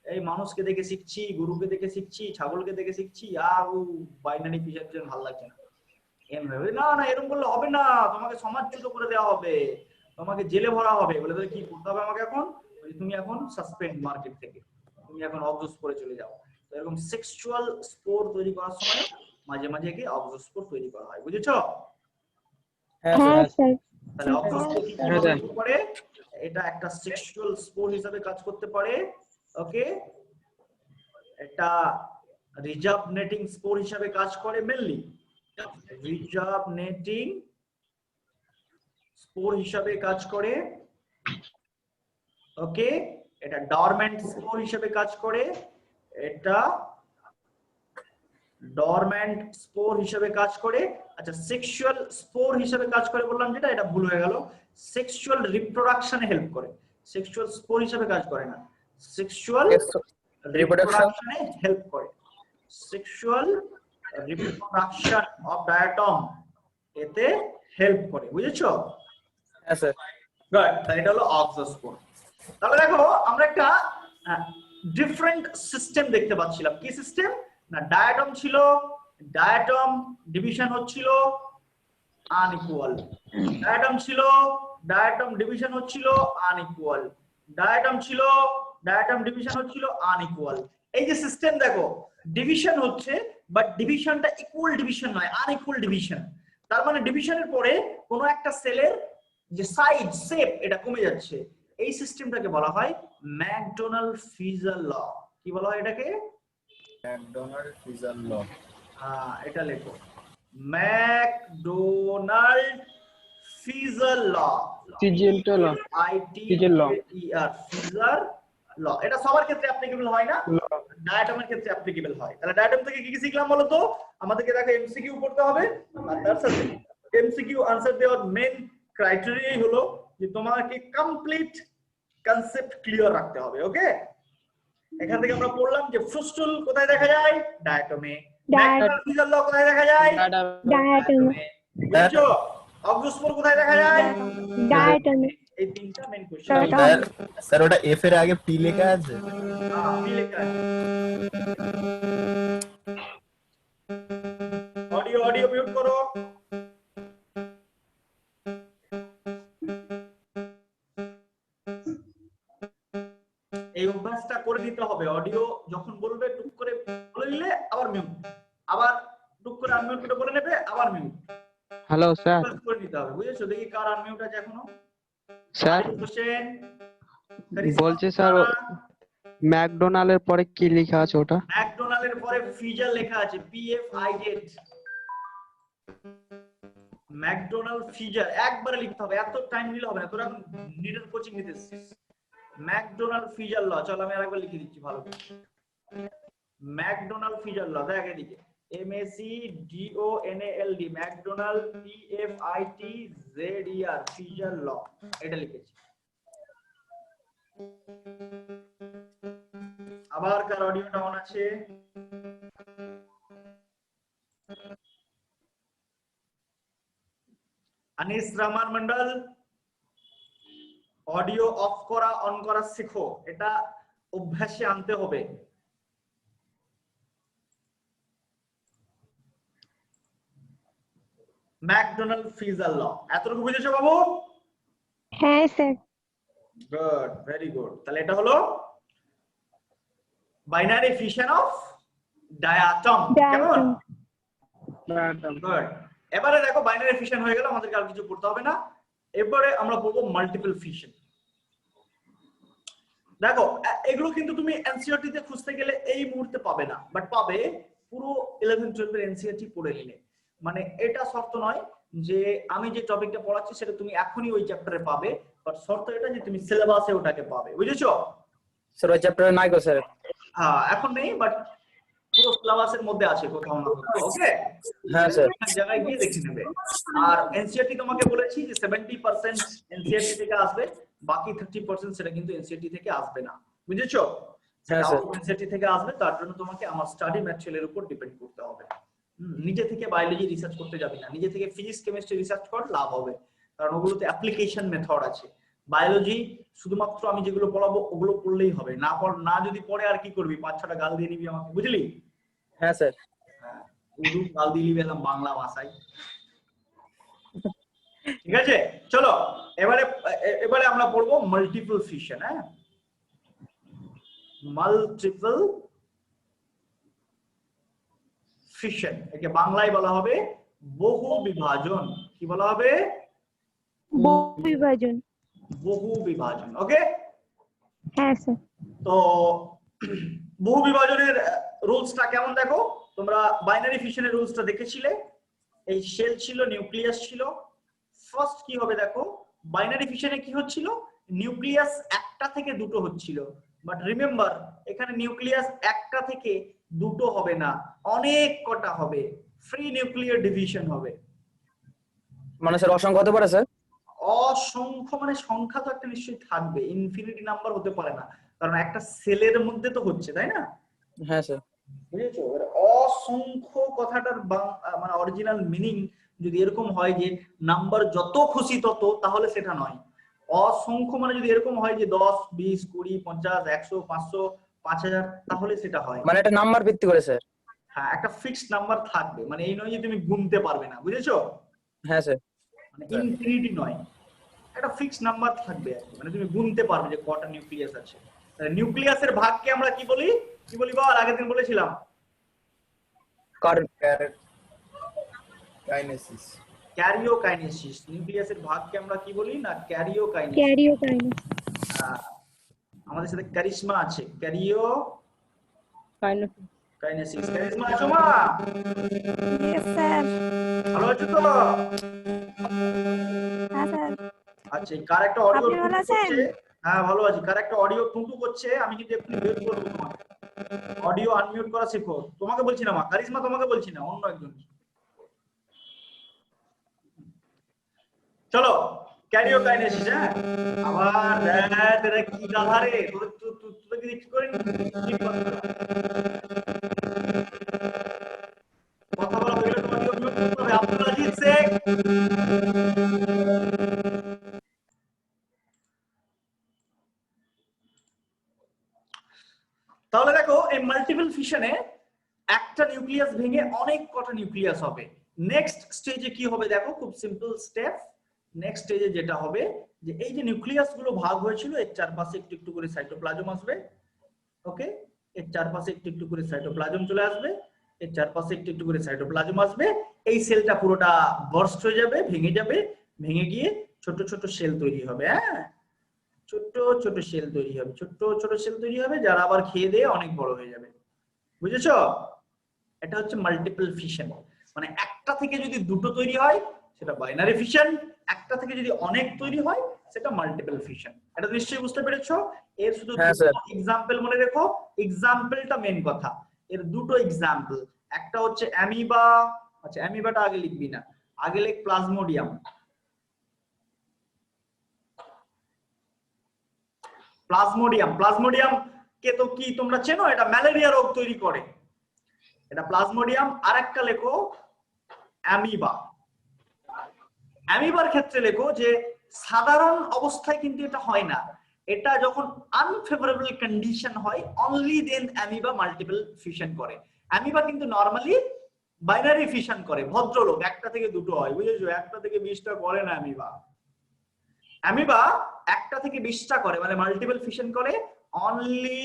এই মানুষকে দেখে শিখছি, গরুকে দেখে শিখছি, ছাগলকে দেখে শিখছি, আর ও বাইনারি ফিশন ভালো লাগছে না, n হবে না, না এরকম করলে হবে না, তোমাকে সমাজচ্যুত করে দেওয়া হবে, তোমাকে জেলে ভরা হবে, বলে তাহলে কি করতে হবে আমাকে এখন? তুমি এখন সাসপেন্ড মার্কেট থেকে, তুমি এখন অবজস করে চলে যাও। তো এরকম সেক্সুয়াল স্পোর তৈরি করার সময় মাঝে মাঝে কি অবজস স্পোর তৈরি করা হয়, বুঝেছো? হ্যাঁ স্যার। তাহলে অবজস স্পোর কি করতে পারে? এটা একটা সেক্সুয়াল স্পোর হিসেবে কাজ করতে পারে, ওকে? এটা রিজার্ভনেটিং স্পোর হিসেবে কাজ করে, মেনলি রিজার্ভনেটিং স্পোর হিসেবে কাজ করে, ওকে? এটা ডরমেন্ট স্পোর হিসেবে কাজ করে, এটা ডরমেন্ট স্পোর হিসেবে কাজ করে। আচ্ছা সেক্সুয়াল স্পোর হিসেবে কাজ করে বললাম যেটা, এটা ভুল হয়ে গেল, সেক্সুয়াল রিপ্রোডাকশনে হেল্প করে, সেক্সুয়াল স্পোর হিসেবে কাজ করে না, সেক্সুয়াল রিপ্রোডাকশনে হেল্প করে, সেক্সুয়াল রিপ্রোডাকশন অফ ডায়াটম এতে হেল্প করে, বুঝেছো? হ্যাঁ স্যার। গুড, তাহলে এটা হলো অক্সোস্পোর। তাহলে দেখো আমরা একটা ডিফারেন্ট সিস্টেম দেখতে পাচ্ছিলাম, কি সিস্টেম না? ডায়াটম ছিল, ডায়াটম ডিভিশন হচ্ছিল আনইকুয়াল, ডায়াটম ছিল, ডায়াটম ডিভিশন হচ্ছিল আনইকুয়াল, ডায়াটম ছিল, ডায়াটম ডিভিশন হচ্ছিল আনইকুয়াল। এই যে সিস্টেম দেখো, ডিভিশন হচ্ছে, বাট ডিভিশনটা ইকুয়াল ডিভিশন নয়, আনইকুয়াল ডিভিশন। তার মানে ডিভিশনের পরে কোনো একটা সেলের যে সাইজ শেপ এটা কমে যাচ্ছে। এই সিস্টেমটাকে বলা হয় ম্যাকডোনাল্ড-ফিজার ল। কি বলা হয় এটাকে? ম্যাকডোনাল্ড-ফিজার ল। এটা লেখো, ম্যাকডোনাল্ড-ফিজার ল। সিজিএলটা ল, ফিজার ল। ফিজার ল, এটা সবার ক্ষেত্রে অ্যাপ্লিকেবল হয় না, ডায়াটমের ক্ষেত্রে অ্যাপ্লিকেবল হয়। তাহলে ডায়াটম থেকে কি কি শিখলাম বলো তো? আমাদেরকে দেখো এমসিকিউ পড়তে হবে, আর তার সাথে এমসিকিউ আনসার দেওয়ার মেন ক্রাইটেরিয়াই হলো যে তোমাকে কমপ্লিট কনসেপ্ট ক্লিয়ার রাখতে হবে। ওকে, এখান থেকে আমরা পড়লাম যে ফ্রুস্টুল কোথায় দেখা যায়? ডায়াটমে। ম্যাকডোনাল্ড-ফিজার ল কোথায় দেখা যায়? ডায়াটমে। বুঝছো? অবজুসপোর কোথায় দেখা যায়? ডায়াটমে। এই তিনটা মেন কোশ্চেন। স্যার ওটা এফ এর আগে পি লেখা আছে? পি লেখা আছে। অডিও মিউট করো। এই অভ্যাসটা করে নিতে হবে। অডিও যখন বলবে টুক করে বলে নিলে আবার মিউট, আবার টুক করে আনমিউট করে বলে নেবে, আবার মিউট। Hello sir. করে নিতে হবে, বুঝেছো? দেখি কার আনমিউট আছে এখনো। স্যার হোসেন বলছি স্যার, ম্যাকডোনাল্ডের পরে কি লেখা আছে ওটা? ম্যাকডোনাল্ডের পরে ফিজার লেখা আছে, PFIZ। ম্যাকডোনাল্ড-ফিজার একবারে লিখতে হবে, এত টাইম নিলে হবে না। তোরা নিডল কোচিং নিতেছিস। ম্যাকডোনাল্ড-ফিজার ল, চল আমি আরেকবার লিখে দিচ্ছি ভালো করে। ম্যাকডোনাল্ড-ফিজার ল, দেখ এদিকে, MACDONALD, ম্যাকডোনাল্ড, PFITZER, ফিজার ল, এটা লিখেছি। আবার কার অডিওটা অন আছে? আনিস রহমান মন্ডল, অডিও অফ করা অন করা শেখো, এটা অভ্যাসে আনতে হবে। ম্যাকডোনাল্ড-ফিজার ল, এতটুকু বুঝেছো বাবু? হ্যাঁ স্যার। Good, very good. তাহলে এটা হলো বাইনারি ফিশন অফ ডায়াটম। কেমন? গুড। এবারে দেখো বাইনারি ফিশন হয়ে গেল, আমাদেরকে আর কিছু পড়তে হবে না। এবারে আমরা পড়বো মাল্টিপল ফিশন। দেখো এগুলো কিন্তু তুমি এনসিইআরটি তে খুঁজতে গেলে এই মুহূর্তে পাবে না, বাট পাবে পুরো 11-12 এর এনসিইআরটি পড়ে নিলে। মানে এটা শর্ত নয় যে আমি যে টপিকটা পড়াচ্ছি সেটা তুমি এখনই ওই চ্যাপ্টারে পাবে, বাট শর্ত এটা যে তুমি সিলেবাসে ওটাকে পাবে, বুঝেছো? স্যার ওই চ্যাপ্টারে নাই গো স্যার। হ্যাঁ এখন নেই, বাট পুরো সিলেবাসের মধ্যে আছে কোথাও না কোথাও। ওকে, হ্যাঁ স্যার। এক জায়গায় গিয়ে দেখে নেবে। আর এনসিইআরটি তোমাকে বলেছি যে 70% এনসিইআরটি থেকে আসবে, বাকি 30% সেটা কিন্তু এনসিইআরটি থেকে আসবে না, বুঝেছো? হ্যাঁ সেটা স্যার। এনসিইআরটি থেকে আসবে, তার জন্য তোমাকে আমার স্টাডি ম্যাটেরিয়ালের উপর ডিপেন্ড করতে হবে। নিজে থেকে বায়োলজি রিসার্চ করতে যাবি না, নিজে থেকে ফিজিক্স কেমিস্ট্রি রিসার্চ কর, লাভ হবে, কারণ ওগুলোতে অ্যাপ্লিকেশন মেথড আছে। বায়োলজি শুধুমাত্র আমি যেগুলো পড়াবো ওগুলো পড়লেই হবে, না যদি পড়ে আর কি করবি? 5-6টা গাল দিয়ে নিবি আমাকে, বুঝলি? হ্যাঁ স্যার। উর্দু গাল দিয়ে নিবি বাংলা ভাষায়, ঠিক আছে? চলো এবারে আমরা পড়বো মাল্টিপল ফিশন। হ্যাঁ, মাল্টিপল ফিশন, একে বাংলায় বলা হবে বহু বিভাজন। কি বলা হবে? বহু বিভাজন। বহু বিভাজন। ওকে, হ্যাঁ স্যার। তো বহু বিভাজনের রুলসটা কেমন দেখো তোমরা। বাইনারি ফিশনের রুলসটা দেখেছিলে, এই শেল ছিল, নিউক্লিয়াস ছিল। ফার্স্ট কি হবে দেখো, বাইনারি ফিশনে কি হচ্ছিল? নিউক্লিয়াস একটা থেকে দুটো হচ্ছিল, বাট রিমেম্বার এখানে নিউক্লিয়াস একটা থেকে দুটো হবে না, অনেক কটা হবে, ফ্রি নিউক্লিয়ার ডিভিশন হবে। মানে স্যার অসংখ্য হতে পারে স্যার? অসংখ্য মানে সংখ্যা তো একটা নিশ্চয়ই থাকবে, ইনফিনিটি নাম্বার হতে পারে না, কারণ একটা সেলের মধ্যে তো হচ্ছে, তাই না? হ্যাঁ স্যার। বুঝেছো? অসংখ্য কথাটার মানে অরিজিনাল মিনিং যদি এরকম হয় যে নাম্বার যত খুশি তত, তাহলে সেটা নয়। অসংখ্য মানে যদি এরকম হয় যে 10, 20, 20, 50, 100, 500, 5000, তাহলে সেটা হয়। মানে এটা নাম্বার ভিত্তি করে স্যার? হ্যাঁ, একটা ফিক্সড নাম্বার থাকবে, মানে এই নয় যে তুমি গুনতে পারবে না, বুঝেছো? হ্যাঁ স্যার। মানে ইনফিনিটি নয়, একটা ফিক্সড নাম্বার থাকবে আর কি, মানে তুমি গুনতে পারবে যে কটা নিউক্লিয়াস আছে। নিউক্লিয়াসের ভাগকে আমরা কি বলি? কি বলি বল, আগের দিন বলেছিলাম। কাইনেসিস। ক্যারিওকাইনেসিস। নিউক্লিয়াসের ভাগকে আমরা কি বলি না, ক্যারিওকাইনেসিস। ক্যারিওকাইনেস। আমাদের সাথে কারিশমা আছে, ক্যারিওকাইনেসিস। কারিশমা আছো মা? Yes sir. ভালো আছো তো? হ্যাঁ স্যার। আচ্ছা, কার একটা অডিও আপনি ভালো আছেন? করছে? হ্যাঁ ভালো আছি। কার একটা অডিও টুটু করছে, আমি কিন্তু এক্ষুনি বের করব তোমাকে। অডিও আনমিউট করা শেখো। তোমাকে বলছি না মা, কারিশমা তোমাকে বলছি না, অন্য একজন। চলো, ক্যারিওকাইনেসিস। হ্যাঁ, আবার এরা কি গাধা রে, তোদের কি ঠিক করে কথা বলা হয়ে গেলে তোমাকে অডিও মিউট করতে হবে। আব্দুল আজিজ শেখ। তাহলে দেখো, এই মাল্টিপল ফিশনে একটা নিউক্লিয়াস ভেঙে অনেক কটা নিউক্লিয়াস হবে। নেক্সট স্টেজে কি হবে দেখো, খুব সিম্পল স্টেপ। নেক্সট স্টেজে যেটা হবে যে এই যে নিউক্লিয়াস গুলো ভাগ হয়েছিল, এর চারপাশে একটু একটু করে সাইটোপ্লাজম আসবে। ওকে, এর চারপাশে একটু একটু করে সাইটোপ্লাজম চলে আসবে, এর চারপাশে একটু একটু করে সাইটোপ্লাজম আসবে। এই সেলটা পুরোটা বার্স্ট হয়ে যাবে, ভেঙে যাবে, ভেঙে গিয়ে ছোট ছোট সেল তৈরি হবে। হ্যাঁ, ছোট ছোট সেল তৈরি হবে, ছোট ছোট সেল তৈরি হবে, যারা আবার খেয়ে দিয়ে অনেক বড় হয়ে যাবে। বুঝেছো? এটা হচ্ছে মাল্টিপল ফিশন। মানে একটা থেকে যদি দুটো তৈরি হয় সেটা বাইনারি ফিশন, একটা থেকে যদি অনেক তৈরি হয় সেটা মাল্টিপল ফিশন। এটা নিশ্চয়ই বুঝতে পেরেছো? এর শুধু এক্সাম্পল মনে রেখো, এক্সাম্পলটা মেন কথা। এর দুটো এক্সাম্পল, একটা হচ্ছে অ্যামিবা। আচ্ছা, অ্যামিবাটা আগে লিখবি না, আগে লিখ প্লাজমোডিয়াম। প্লাজমোডিয়াম, প্লাজমোডিয়াম কে তো কি তোমরা চেনো? এটা ম্যালেরিয়া রোগ তৈরি করে, এটা প্লাজমোডিয়াম। আর একটা লেখো অ্যামিবা। অ্যামিবার ক্ষেত্রে লেখো যে সাধারণ অবস্থায় কিন্তু এটা হয় না, এটা যখন আনফেভারেবল কন্ডিশন হয় only then amoeba multiple fission করে। অ্যামিবা কিন্তু নরমালি বাইনারি ফিশন করে, ভদ্রলোক, একটা থেকে দুটো হয়। বুঝেছো? একটা থেকে 20টা করে না অ্যামিবা। অ্যামিবা একটা থেকে 20টা করে, মানে মাল্টিপল ফিশন করে only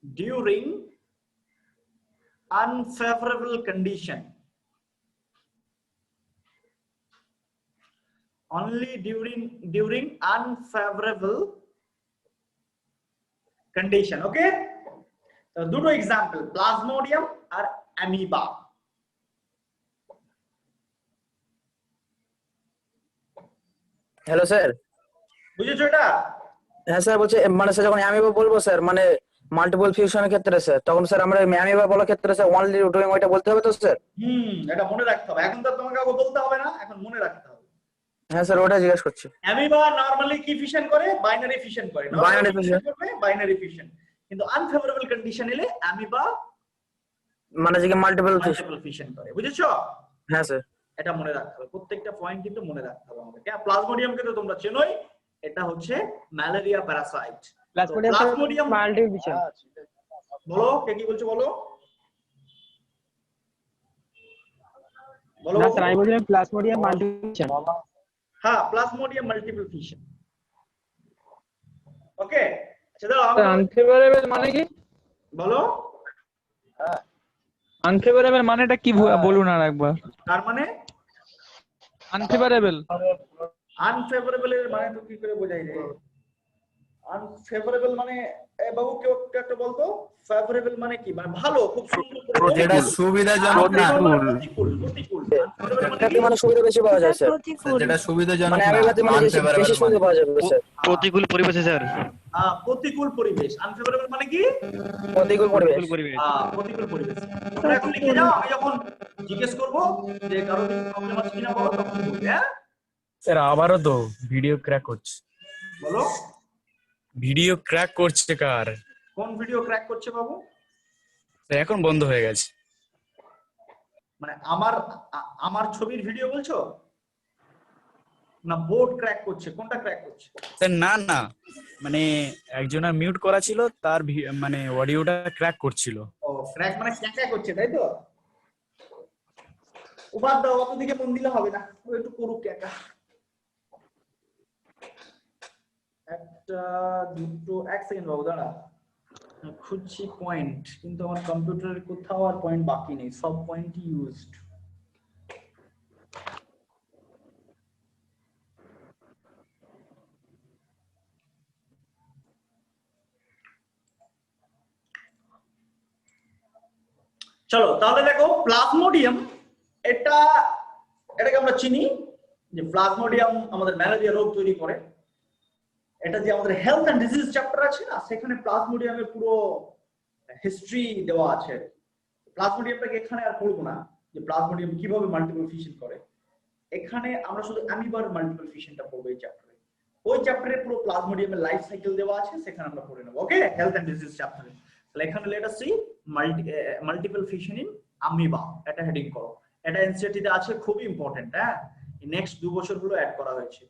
during unfavorable condition, only during unfavorable condition. Okay, তো দুটো এক্সাম্পল, প্লাজমোডিয়াম আর অ্যামিবা। Hello sir. বুঝেছো এটা? হ্যাঁ স্যার, বলছি মানে স্যার যখন অ্যামিবা বলবো স্যার, মানে মাল্টিপল ফিউশনের ক্ষেত্রে স্যার, তখন স্যার আমরা অ্যামিবা বলার ক্ষেত্রে স্যার অনলি ডুইং ওইটা বলতে হবে তো স্যার? এটা মনে রাখতে হবে, এখন তো তোমাকে কাউকে বলতে হবে না, এখন মনে রাখতে হবে। হ্যাঁ স্যার, ওটা জিজ্ঞেস করছি। অ্যামিবা নরমালি কি ফিশন করে? বাইনারি ফিশন করে। বাইনারি ফিশন করবে, বাইনারি ফিশন। কিন্তু আনফেভারেবল কন্ডিশন এলে অ্যামিবা মানে যে মাল্টিপল ফিশন করে। বুঝেছো? হ্যাঁ স্যার। এটা মনে রাখতে হবে, প্রত্যেকটা পয়েন্ট কিন্তু মনে রাখতে হবে আমাদেরকে। প্লাজমোডিয়ামকে তো তোমরা চেনোই, এটা হচ্ছে malaria Parasite. Plasmodium multiple fission. বলো, কে কি বলছো বলো? বলো। না স্যার, আমি বলছিলাম প্লাজমোডিয়াম মাল্টিপল ফিশন। হ্যাঁ, প্লাজমোডিয়াম মাল্টিপল ফিশন। ওকে, আচ্ছা দাও। আনফেভারেবল মানে কি? বলো। আনফেভারেবল মানেটা কি বলুন আর একবার। তার মানে আনফেভারেবল, আনফেভারেবল এর মানে তো কি করে বোঝাই রে? আনফেভারেবল মানে বাবু কেউ একটা বলতো, ফেভারেবল মানে কি? মানে ভালো, খুব সুন্দর করে, যেটা সুবিধাজনক না, প্রতিকূল। প্রতিকূল মানে সুবিধা বেশি পাওয়া যায় স্যার। যেটা সুবিধাজনক মানে না, অ্যামিবাতে মানে বেশি সুবিধা পাওয়া যাবে স্যার। প্রতিকূল পরিবেশে স্যার। প্রতিকূল পরিবেশ। আনফেভারেবল মানে কি? প্রতিকূল পরিবেশ। প্রতিকূল পরিবেশ। তোমরা এখন লিখে যাও, আমি যখন জিজ্ঞেস করব যে কারো কিছু প্রবলেম আছে কিনা বলো, তখন বলবে। হ্যাঁ স্যার, আবারও তো ভিডিও ক্র্যাক হচ্ছে। বলো। ভিডিও ক্র্যাক করছে কার? কোন ভিডিও ক্র্যাক করছে বাবু? স্যার এখন বন্ধ হয়ে গেছে। মানে আমার ছবির ভিডিও বলছো না বোর্ড ক্র্যাক করছে? কোনটা ক্র্যাক করছে? স্যার না না, মানে একজনের মিউট করা ছিল, তার মানে অডিওটা ক্র্যাক করছিল। ও, ক্র্যাক মানে ক্র্যাক করছে, তাই তো? বাদ দাও, অত দিকে মন দিলে হবে না, ও একটু করুক একা। একটা দুটো এক সেকেন্ড বাবু দাঁড়া, খুঁজছি পয়েন্ট, কিন্তু আমার কম্পিউটারের কোথাও আর পয়েন্ট বাকি নেই, সব পয়েন্টই ইউজড। চলো তাহলে দেখো প্লাজমোডিয়াম, এটাকে আমরা চিনি যে প্লাজমোডিয়াম আমাদের ম্যালেরিয়া রোগ তৈরি করে। এটা যে আমাদের হেলথ এন্ড ডিজিজ চ্যাপ্টার আছে না, সেখানে প্লাজমোডিয়ামের পুরো হিস্ট্রি দেওয়া আছে। প্লাজমোডিয়ামটাকে এখানে আর পড়বো না যে প্লাজমোডিয়াম কিভাবে মাল্টিপল ফিশন করে, এখানে আমরা শুধু অ্যামিবার মাল্টিপল ফিশনটা পড়বো এই চ্যাপ্টারে। ওই চ্যাপ্টারে পুরো প্লাজমোডিয়ামের লাইফ সাইকেল দেওয়া আছে, সেখানে আমরা পড়ে নেবো। ওকে, হেলথ এন্ড ডিজিজ চ্যাপ্টারে। তাহলে এখানে let us see multiple fission in amoeba, এটা হেডিং করো। এটা এনসিইআরটি তে আছে, খুবই ইম্পর্টেন্ট। হ্যাঁ, নেক্সট 2 বছর হলো অ্যাড করা হয়েছে,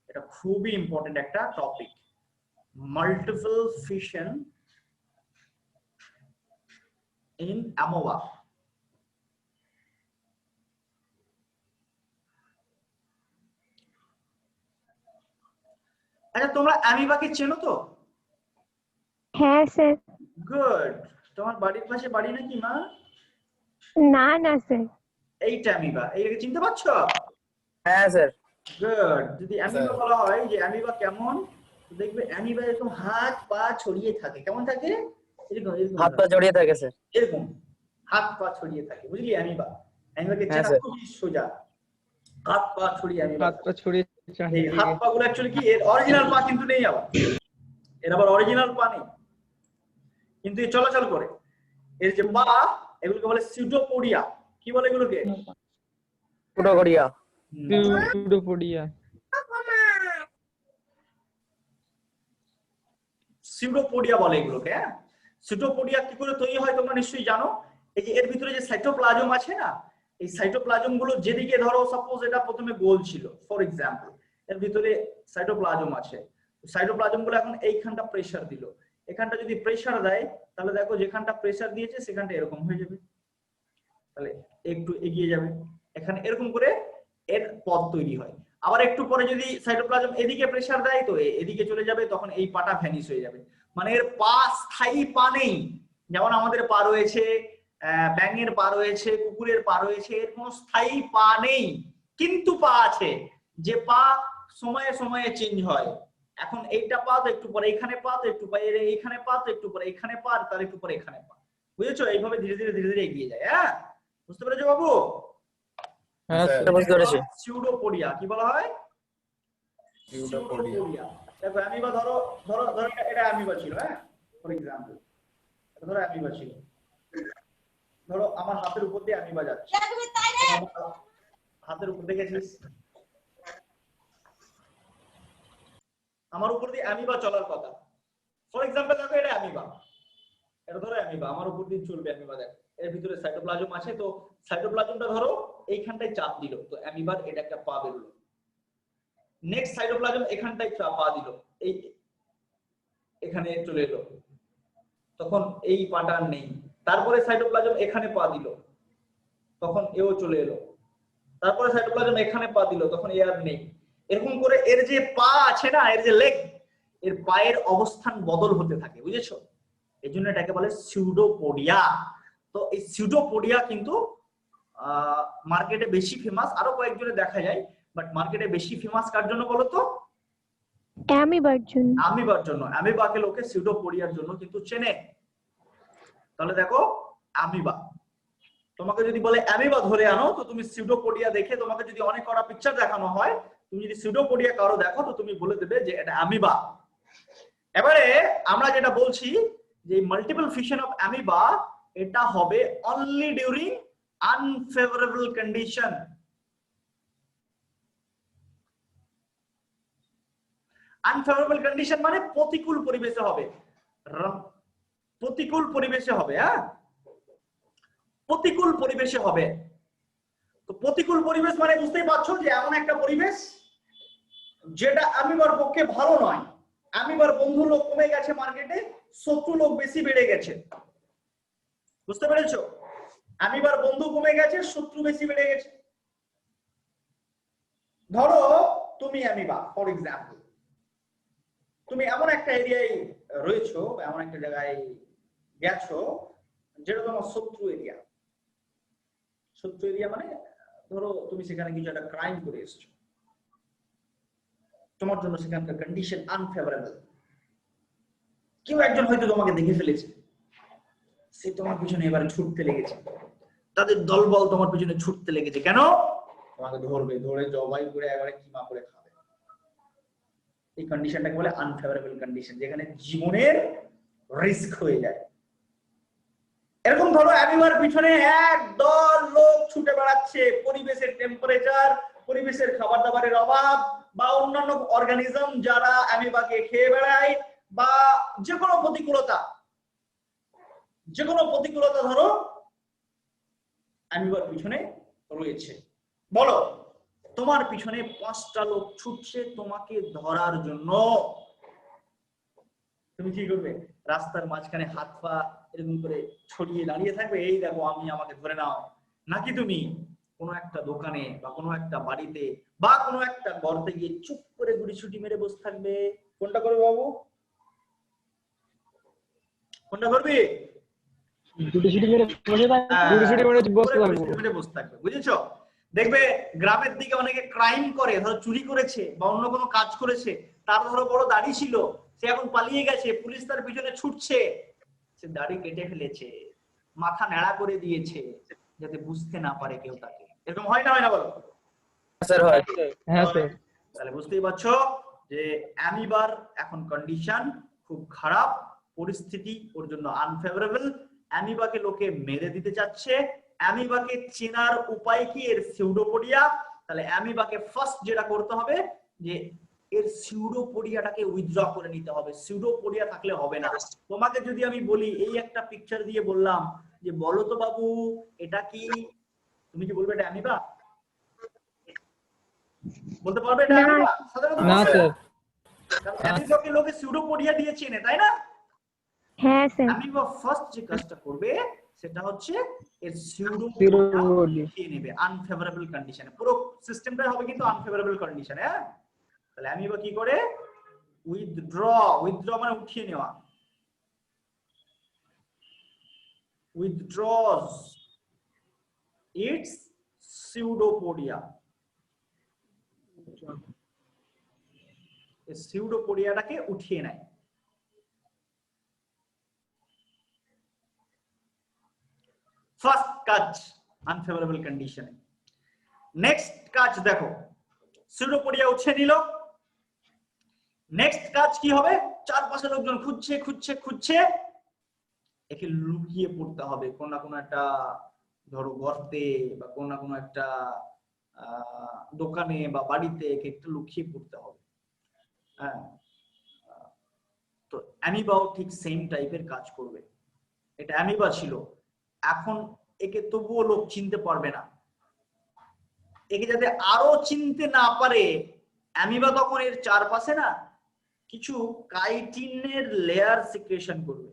এটা খুবই ইম্পর্টেন্ট একটা টপিক, মাল্টিপল ফিশন ইন অ্যামোবা। আচ্ছা, তোমরা অ্যামিবাকে চেনো তো? হ্যাঁ স্যার। গুড। তোমার বাড়ির পাশে বাড়ি নাকি মা? না না স্যার। এইটা অ্যামিবা, এইটাকে চিনতে পারছো? হ্যাঁ স্যার। গুড। যদি অ্যামিবা বলা হয় যে অ্যামিবা কেমন, দেখবে অ্যামিবা এরকম হাত পা ছড়িয়ে থাকে। কেমন থাকে? এরকম এরকম হাত পা জড়িয়ে থাকে স্যার। এরকম হাত পা ছড়িয়ে থাকে, বুঝলি? অ্যামিবাকে হ্যাঁ, চেনা স্যার। খুবই সোজা, হাত পা ছড়িয়ে অ্যামিবা। হাত পা ছড়িয়ে এই হাত পা গুলো অ্যাকচুয়ালি কি, এর অরিজিনাল পা কিন্তু নেই, এর আবার অরিজিনাল পা নেই, কিন্তু এ চলাচল করে। এর যে পা, এগুলোকে বলে সিউডোপোডিয়া। কি বলে এগুলোকে? পুরোগড়িয়া। সুডোপোডিয়া। সিউডোপোডিয়া বলে এগুলোকে। হ্যাঁ, সিউডোপোডিয়া কি করে তৈরি হয় তোমরা নিশ্চয়ই জানো। এই যে এর ভিতরে যে সাইটোপ্লাজম আছে না, এই সাইটোপ্লাজম গুলো যেদিকে, ধরো সাপোজ এটা প্রথমে গোল ছিল, ফর এক্সাম্পল, এর ভিতরে সাইটোপ্লাজম আছে, সাইটোপ্লাজম গুলো এখন এইখানটা প্রেসার দিল, এখানটা যদি প্রেসার দেয়, তাহলে দেখো যেখানটা প্রেসার দিয়েছে সেখানটা এরকম হয়ে যাবে, তাহলে একটু এগিয়ে যাবে, এখানে এরকম করে এর পথ তৈরি হয়। আবার একটু পরে যদি সাইটোপ্লাজম এদিকে প্রেসার দেয়, তো এদিকে চলে যাবে, তখন এই পাটা ভ্যানিশ হয়ে যাবে। মানে এর পা, স্থায়ী পা নেই। যেমন আমাদের পা রয়েছে, ব্যাঙের পা রয়েছে, কুকুরের পা রয়েছে, এর কোনো স্থায়ী পা নেই, কিন্তু পা আছে, যে পা সময়ে সময়ে চেঞ্জ হয়। এখন এইটা পা, তো একটু পরে এখানে পা, তো একটু পরে এইখানে পা, তো একটু পরে এখানে পা, আর তার একটু পরে এখানে পা। বুঝেছো? এইভাবে ধীরে ধীরে ধীরে ধীরে এগিয়ে যায়। হ্যাঁ, বুঝতে পেরেছো বাবু? হ্যাঁ স্যার। বুঝতে পেরেছি। সিউডোপোডিয়া কি বলা হয়? সিউডোপোডিয়া। দেখো অ্যামিবা, ধরো ধরো ধরো এটা অ্যামিবা ছিল। হ্যাঁ, ফর এক্সাম্পল ধরো অ্যামিবা ছিল, ধরো আমার হাতের উপর দিয়ে অ্যামিবা যাচ্ছে, হাতের উপর দেখেছিস, আমার উপর দিয়ে অ্যামিবা চলার কথা। ফর এক্সাম্পল দেখো এটা অ্যামিবা, এটা ধরো অ্যামিবা, আমার উপর দিয়ে চলবে অ্যামিবা। দেখো এর ভিতরে সাইটোপ্লাজম আছে, তো সাইটোপ্লাজমটা ধরো এইখানটায় চাপ দিল, তো অ্যামিবার এটা একটা পা বেরোলো। নেক্সট সাইটোপ্লাজম এখানটায় পা দিল, এই এখানে চলে এলো, তখন এই পাটা নেই। তারপরে সাইটোপ্লাজম এখানে পা দিল, তখন এও চলে এলো। তারপরে সাইটোপ্লাজম এখানে পা দিল, তখন এ আর নেই। এরকম করে এর যে পা আছে না, এর যে লেগ, এর পায়ের অবস্থান বদল হতে থাকে, বুঝেছো? এই জন্য এটাকে বলে সিউডোপোডিয়া। তো এই সিউডোপোডিয়া কিন্তু মার্কেটে বেশি ফেমাস, আরো কয়েকজনে দেখা যায়, বাট মার্কেটে বেশি ফেমাস কার জন্য বলো তো? অ্যামিবার জন্য। অ্যামিবার জন্য। অ্যামিবাকে লোকে সিউডোপোডিয়ার জন্য কিন্তু চেনে। তাহলে দেখো অ্যামিবা, তোমাকে যদি বলে অ্যামিবা ধরে আনো, তো তুমি সিউডোপোডিয়া দেখে, তোমাকে যদি অনেক কটা পিকচার দেখানো হয়, তুমি যদি সিউডোপোডিয়া কারো দেখো, তো তুমি বলে দেবে যে এটা অ্যামিবা। এবারে আমরা যেটা বলছি যে মাল্টিপল ফিশন অফ অ্যামিবা, এটা হবে only during unfavourable condition. Unfavourable condition মানে প্রতিকূল পরিবেশে হবে, প্রতিকূল পরিবেশে হবে। হ্যাঁ, প্রতিকূল পরিবেশে হবে। তো প্রতিকূল পরিবেশ মানে বুঝতেই পারছো যে এমন একটা পরিবেশ যেটা অ্যামিবার পক্ষে ভালো নয়। অ্যামিবার বন্ধু লোক কমে গেছে মার্কেটে, শত্রু লোক বেশি বেড়ে গেছে। বুঝতে পেরেছো? অ্যামিবার বন্ধু কমে গেছে, শত্রু বেশি বেড়ে গেছে। ধরো তুমি অ্যামিবা, ফর এক্সাম্পল, তুমি এমন একটা এরিয়ায় রয়েছো, এমন একটা জায়গায় গেছো যেটা তোমার শত্রু এরিয়া। শত্রু এরিয়া মানে ধরো তুমি সেখানে কিছু একটা ক্রাইম করে এসছো, তোমার জন্য সেখানকার কন্ডিশন আনফেভারেবল। কেউ একজন হয়তো তোমাকে দেখে ফেলেছে, সে তোমার পিছনে এবারে ছুটতে লেগেছে, তাদের দলবল তোমার পিছনে ছুটতে লেগেছে। কেন? তোমাকে ধরবে, ধরে জবাই করে এবারে কিমা করে খাবে। এই কন্ডিশনটাকে বলে আনফেভারেবল কন্ডিশন, যেখানে জীবনের রিস্ক হয়ে যায়। এরকম ধরো অ্যামিবার পিছনে একদল লোক ছুটে বেড়াচ্ছে, পরিবেশের টেম্পারেচার, পরিবেশের খাবার দাবারের অভাব, বা অন্যান্য অর্গানিজম যারা অ্যামিবাকে খেয়ে বেড়ায়, বা যে কোনো প্রতিকূলতা ধরো অ্যামিবার পিছনে রয়েছে। বলো, তোমার পিছনে 5টা লোক ছুটছে তোমাকে ধরার জন্য, তুমি কি করবে? রাস্তার মাঝখানে হাত পা এরকম করে ছড়িয়ে দাঁড়িয়ে থাকবে, এই দেখো আমি, আমাকে ধরে নাও? নাকি তুমি কোনো একটা দোকানে বা কোনো একটা বাড়িতে বা কোনো একটা গর্তে গিয়ে চুপ করে গুড়িছুটি মেরে বসে থাকবে? কোনটা করবে বাবু? কোনটা করবে? গুটিসুটি মেরে বসে থাকবে, গুটিসুটি মেরে বসে থাকবো। গুড়িছুটি মেরে বসে থাকবে, বুঝেছো? দেখবে গ্রামের দিকে অনেকে ক্রাইম করে, ধরো চুরি করেছে বা অন্য কোনো কাজ করেছে, তার ধরো বড় দাড়ি ছিল, সে এখন পালিয়ে গেছে, পুলিশ তার পিছনে ছুটছে, সে দাড়ি কেটে ফেলেছে, মাথা ন্যাড়া করে দিয়েছে যাতে বুঝতে না পারে কেউ তাকে। এরকম হয় না, হয় না বলো? স্যার হয়। হ্যাঁ স্যার। তাহলে বুঝতেই পারছো যে অ্যামিবার এখন কন্ডিশন খুব খারাপ, পরিস্থিতি ওর জন্য আনফেভারেবল। অ্যামিবাকে লোকে মেরে দিতে চাচ্ছে। অ্যামিবাকে চেনার উপায় কি? এর সিউডোপোডিয়া। তাহলে অ্যামিবাকে ফার্স্ট যেটা করতে হবে যে এর সিউডোপোডিয়াটাকে উইথড্র করে নিতে হবে। সিউডোপোডিয়া থাকলে হবে না। তোমাকে যদি আমি বলি, এই একটা পিকচার দিয়ে বললাম যে বলো তো বাবু এটা কি, তুমি কি বলবে এটা অ্যামিবা? বলতে পারবে এটা অ্যামিবা? সাধারণত না স্যার। কারণ অ্যামিবাকে লোকে সিউডোপোডিয়া দিয়ে চেনে, তাই না? হ্যাঁ স্যার। অ্যামিবা ফার্স্ট যে কাজটা করবে সেটা হচ্ছে এর সিউডোপোডিয়া। সিউডোপোডিয়া নেবে আনফেভারেবল কন্ডিশনে। পুরো সিস্টেমটা হবে কিন্তু আনফেভারেবল কন্ডিশনে। হ্যাঁ, তাহলে অ্যামিবা কি করে? উইথড্র। উইথড্র মানে উঠিয়ে নেওয়া। withdraws its pseudopodia। এই pseudopodia-টাকে উঠিয়ে নেয়। ফার্স্ট কাজ আনফেভারেবল কন্ডিশনে। নেক্সট কাজ দেখো, pseudopodia উঠিয়ে নিল, নেক্সট কাজ কি হবে? চারপাশে লোকজন খুঁজছে খুঁজছে খুঁজছে, একে লুকিয়ে পড়তে হবে কোন না কোন একটা ধরো গর্তে বা কোন না কোন একটা দোকানে বা বাড়িতে একে একটু লুকিয়ে পড়তে হবে। হ্যাঁ, তো অ্যামিবাও ঠিক সেম টাইপের কাজ করবে। এটা অ্যামিবা ছিল, এখন একে তবুও লোক চিনতে পারবে না। একে যাতে আরো চিনতে না পারে, অ্যামিবা তখন এর চারপাশে না কিছু কাইটিনের লেয়ার সিক্রেশন করবে।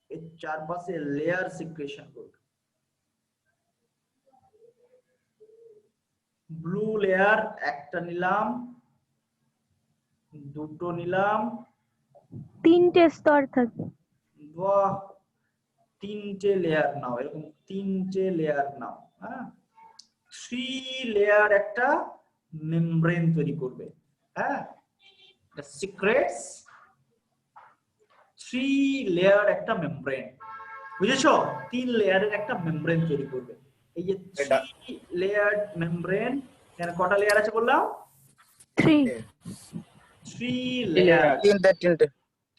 এর চারপাশে লেয়ার সিক্রেশন করবে। ব্লু লেয়ার একটা নিলাম, দুটো নিলাম, 3টে স্তর থাকে। বাহ, 3টে লেয়ার নাও, এরকম 3টে লেয়ার নাও। হ্যাঁ, 3 লেয়ার একটা মেমব্রেন তৈরি করবে। হ্যাঁ, সিক্রেটস 3 লেয়ার একটা মেমব্রেন, বুঝেছো? 3 লেয়ারের একটা মেমব্রেন তৈরি করবে। এই যে 3 লেয়ার মেমব্রেন, এখানে কটা লেয়ার আছে বললাম? 3 লেয়ার, তিনটে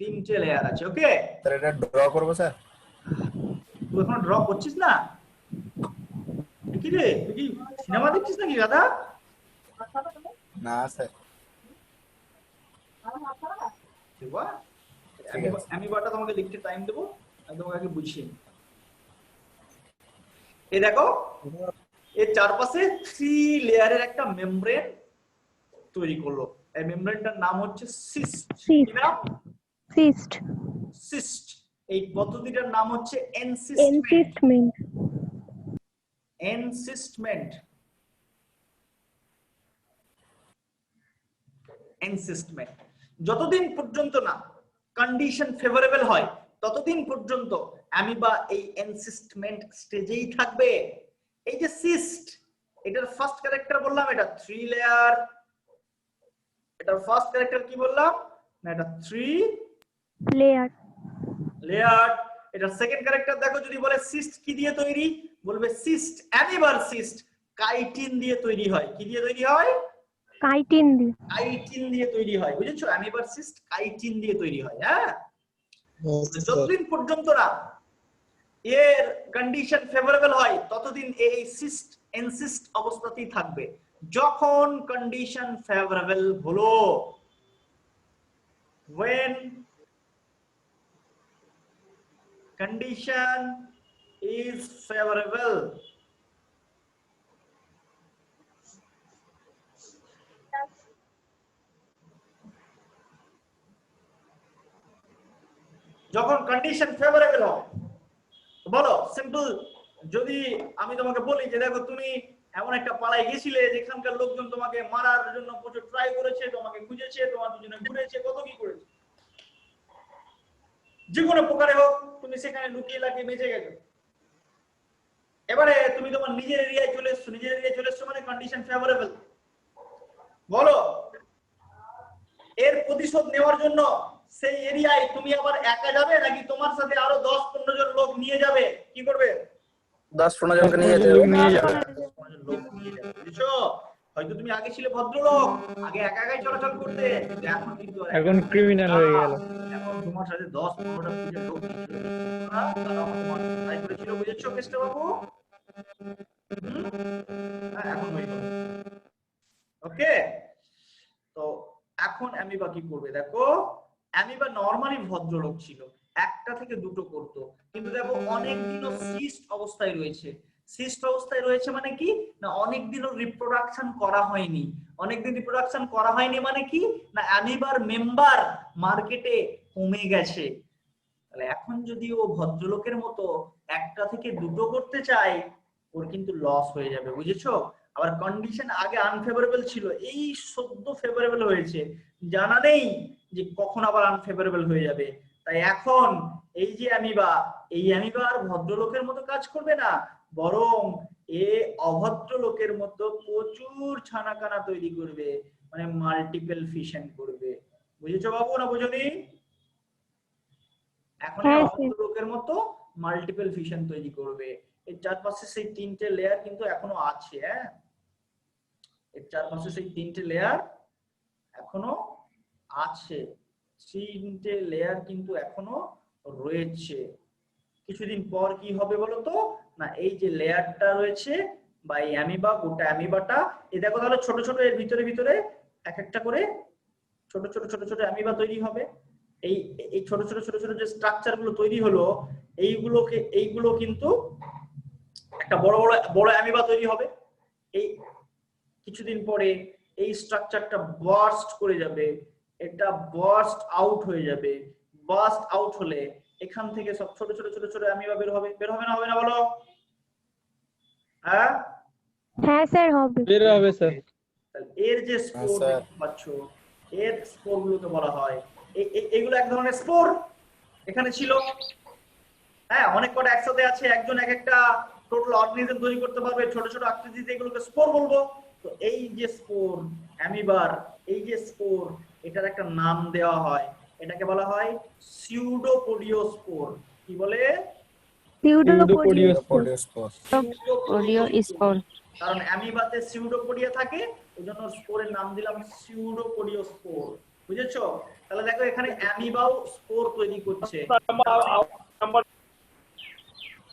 3টে লেয়ার আছে। ওকে, তাহলে এটা ড্র করবো স্যার? তুই এখন ড্র করছিস না? কি রে, তুই কি সিনেমা দেখছিস নাকি দাদা? না স্যার। অ্যামিবাটা তোমাকে লিখতে টাইম দেবো, আমি তোমাকে আগে বুঝিয়ে নিই। এই দেখো, এর চারপাশে 3 লেয়ারের একটা মেমব্রেন তৈরি করলো। এই মেমব্রেনটার নাম হচ্ছে সিস্ট। কি নাম? সিস্ট। সিস্ট। এই পদ্ধতিটার নাম হচ্ছে এনসিস্টমেন্ট। এনসিস্টমেন্ট। এনসিস্টমেন্ট। এনসিস্টমেন্ট। যতদিন পর্যন্ত না কন্ডিশন ফেভারেবল হয় ততদিন পর্যন্ত অ্যামিবা এই এনসিস্টমেন্ট স্টেজেই থাকবে। এই যে সিস্ট, এটার ফার্স্ট ক্যারেক্টার বললাম এটা 3 লেয়ার, এটার ফার্স্ট ক্যারেক্টার কি বললাম না এটা 3 লেয়ার। লেয়ার। এটার সেকেন্ড ক্যারেক্টার দেখো, যদি বলে সিস্ট কি দিয়ে তৈরি, বলবে সিস্ট অ্যামিবার সিস্ট কাইটিন দিয়ে তৈরি হয়। কি দিয়ে তৈরি হয়? কাইটিন দিয়ে। কাইটিন দিয়ে তৈরি হয়, বুঝেছো? অ্যামিবার সিস্ট কাইটিন দিয়ে তৈরি হয়। হ্যাঁ, যতদিন পর্যন্ত না এর কন্ডিশন ফেভারেবল হয় ততদিন এই সিস্ট এনসিস্ট অবস্থাতেই থাকবে। যখন কন্ডিশন ফেভারেবল হলো, when condition is favorable, যখন কন্ডিশন ফেভারেবল হবে, বলো সিম্পল, যদি আমি তোমাকে বলি যে দেখো তুমি এমন একটা পাড়ায় গেছিলে যেখানকার লোকজন তোমাকে মারার জন্য প্রচুর ট্রাই করেছে, তোমাকে খুঁজেছে, তোমার দুজনে ঘুরেছে, কত কি করেছে, যে কোনো প্রকারে হোক তুমি সেখানে লুকিয়ে লাগিয়ে বেঁচে গেছো। এবারে তুমি তোমার নিজের এরিয়ায় চলে এসছো, নিজের এরিয়ায় চলে এসছো মানে কন্ডিশন ফেভারেবল। বলো এর প্রতিশোধ নেওয়ার জন্য সেই এরিয়ায় তুমি আবার একা যাবে নাকি তোমার সাথে আরো 10-15 জন লোক নিয়ে যাবে? কি করবে? 10-15 জনকে নিয়ে যেতে হবে। লোক নিয়ে যাবে, বুঝছো? হয়তো তুমি আগে ছিলে ভদ্রলোক, আগে একা একাই চলাচল করতে, কিন্তু এখন কিন্তু এখন ক্রিমিনাল হয়ে গেল। এখন তোমার সাথে 10-15টা পুলিশের লোক নিয়ে চলে এসেছে। তারা তোমার ট্রাই করেছিল, বুঝেছো কেসটা বাবু? হ্যাঁ, এখন হয়ে গেল। ওকে, তো এখন অ্যামিবা কি করবে দেখো। অ্যামিবা নরমালি ভদ্রলোক ছিল, একটা থেকে দুটো করতো, কিন্তু দেখো অনেক দিনও সিস্ট অবস্থায় রয়েছে। সিস্ট অবস্থায় রয়েছে মানে কি না অনেক দিনও রিপ্রোডাকশন করা হয়নি। অনেকদিন রিপ্রোডাকশন করা হয়নি মানে কি না অ্যামিবার মেম্বার মার্কেটে কমে গেছে। তাহলে এখন যদি ও ভদ্রলোকের মতো একটা থেকে দুটো করতে চায় ওর কিন্তু লস হয়ে যাবে, বুঝেছো? আবার কন্ডিশন আগে আনফেভারেবল ছিল, এই সদ্য ফেভারেবল হয়েছে, জানা নেই যে কখন আবার আনফেভারেবল হয়ে যাবে। তাই এখন এই যে অ্যামিবা, এই অ্যামিবা আর ভদ্রলোকের মতো কাজ করবে না, বরং এ অভদ্র লোকের মতো প্রচুর ছানাকানা তৈরি করবে, মানে মাল্টিপল ফিশন করবে। বুঝেছো বাবু না বুঝনি? এখন হ্যাঁ, অভদ্র লোকের মতো মাল্টিপল ফিশন তৈরি করবে। এর চারপাশে সেই 3টে লেয়ার কিন্তু এখনো আছে। হ্যাঁ, এর চারপাশে সেই 3টে লেয়ার এখনো আছে, 3টে লেয়ার কিন্তু এখনো রয়েছে। কিছুদিন পর কি হবে বলতো না এই যে লেয়ারটা রয়েছে বা এই অ্যামিবা, গোটা অ্যামিবাটা, এই দেখো তাহলে ছোট ছোট এর ভিতরে ভিতরে এক একটা করে ছোট ছোট ছোট ছোট অ্যামিবা তৈরি হবে। এই এই ছোট ছোট ছোট ছোট যে স্ট্রাকচার গুলো তৈরি হলো, এইগুলো কিন্তু একটা বড় বড় বড় অ্যামিবা তৈরি হবে। এই কিছুদিন পরে এই স্ট্রাকচারটা বার্স্ট করে যাবে, এটা বার্স্ট আউট হয়ে যাবে। বার্স্ট আউট হলে এখান থেকে সব ছোট ছোট ছোট ছোট অ্যামিবা বের হবে। বের হবে না হবে না বলো? হ্যাঁ হ্যাঁ স্যার হবে। বের হবে স্যার। এর যে স্পোর স্যার। দেখতে পাচ্ছ, এর স্পোর গুলোকে বলা হয়, এগুলো এক ধরনের স্পোর এখানে ছিল। হ্যাঁ, অনেক কটা একসাথে আছে, একজন এক একটা টোটাল অর্গানিজম তৈরি করতে পারবে ছোট ছোট আকৃতিতে, এগুলোকে স্পোর বলবো। তো এই যে স্পোর অ্যামিবার, এই যে স্পোর, এটার একটা নাম দেওয়া হয়, এটাকে বলা হয় সিউডোপোডিওস্পোর। কি বলে? পোডিওস্পোর। কারণ অ্যামিবাতে সিউডোপোডিয়া থাকে, ওইজন্য স্পোরের নাম দিলাম সিউডোপোডিওস্পোর। বুঝেছো? তাহলে দেখো এখানে অ্যামিবাও স্পোর তৈরি করছে,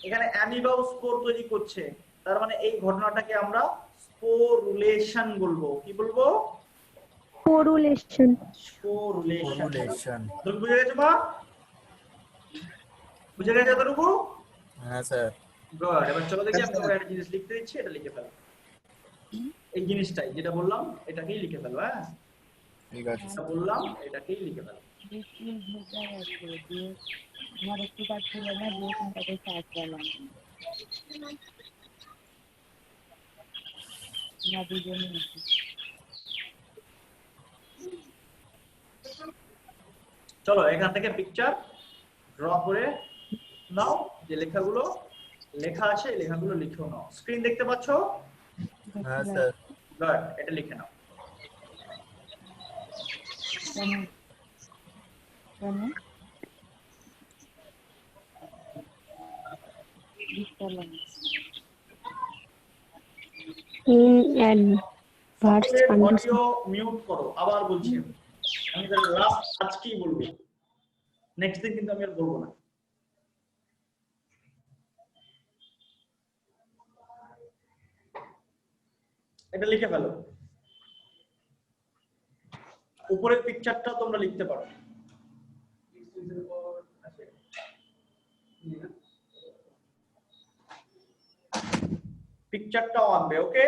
এখানে অ্যামিবাও স্পোর তৈরি করছে। তার মানে এই ঘটনাটাকে আমরা স্পোরুলেশন বলবো। কি বলবো? স্পোরুলেশন। স্পোরুলেশন। তুমি বুঝে গেছো মা? বুঝে গেছো এতটুকু? হ্যাঁ স্যার। গুড। এবার চলো দেখি আমি তোমাকে একটা জিনিস লিখতে দিচ্ছি, এটা লিখে ফেলো। এই জিনিসটাই যেটা বললাম এটাকেই লিখে ফেলো। হ্যাঁ, ঠিক আছে এটা বললাম এটাকেই লিখে ফেলো। দুজনে চলো এখান থেকে পিকচার ড্র করে নাও, যে লেখাগুলো লেখা আছে এই লেখাগুলো লিখেও নাও। স্ক্রিন দেখতে পাচ্ছো? হ্যাঁ স্যার। গুড, এটা লিখে নাও। in adverse condition. Audio mute করো, আবার বলছি আমি তাহলে লাস্ট আজকেই বলবো, নেক্সট দিন কিন্তু আমি আর বলবো না। এটা লিখে ফেলো, উপরের পিকচারটা তোমরা লিখতে পারো। পিকচারটাও আনবে, ওকে?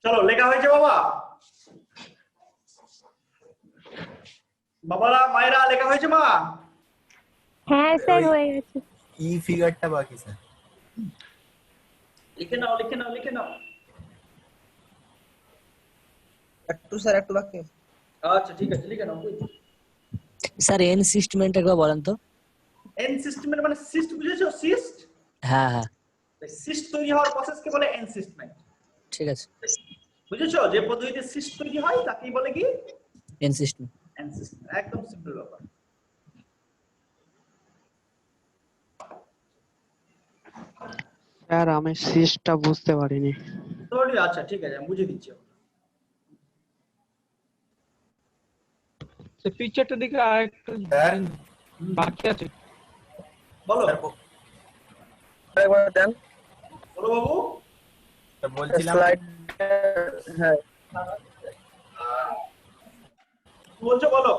চলো লেখা হয়েছে বাবা, বাবারা মায়েরা লেখা হয়েছে মা? হ্যাঁ স্যার হয়ে গেছে। ই ফিগারটা বাকি স্যার। লিখে নাও লিখে নাও লিখে নাও। একটু স্যার একটু বাকি। আচ্ছা ঠিক আছে লিখে নাও। স্যার এন সিস্টেমেন্ট একবার বলেন তো। এন সিস্টেমের মানে সিস্ট বুঝেছো? সিস্ট, হ্যাঁ হ্যাঁ সিস্ট তৈরি হওয়ার প্রসেসকে বলে এন সিস্টেমেন্ট। ঠিক আছে। বুঝেছো? যে পদ্ধতিতে সিস্ট তৈরি হয় তাকেই বলে কি? N system. N system. একদম সিম্পল ব্যাপার। স্যার আমি সিস্টটা বুঝতে পারিনি। সরি, আচ্ছা ঠিক আছে আমি বুঝিয়ে দিচ্ছি। পিকচারটা দিকে আরেকটু স্যার বাকি আছে। বলো একবার দেন বলো বাবু। বলছিলাম স্লাইড। হ্যাঁ বলছো বলো।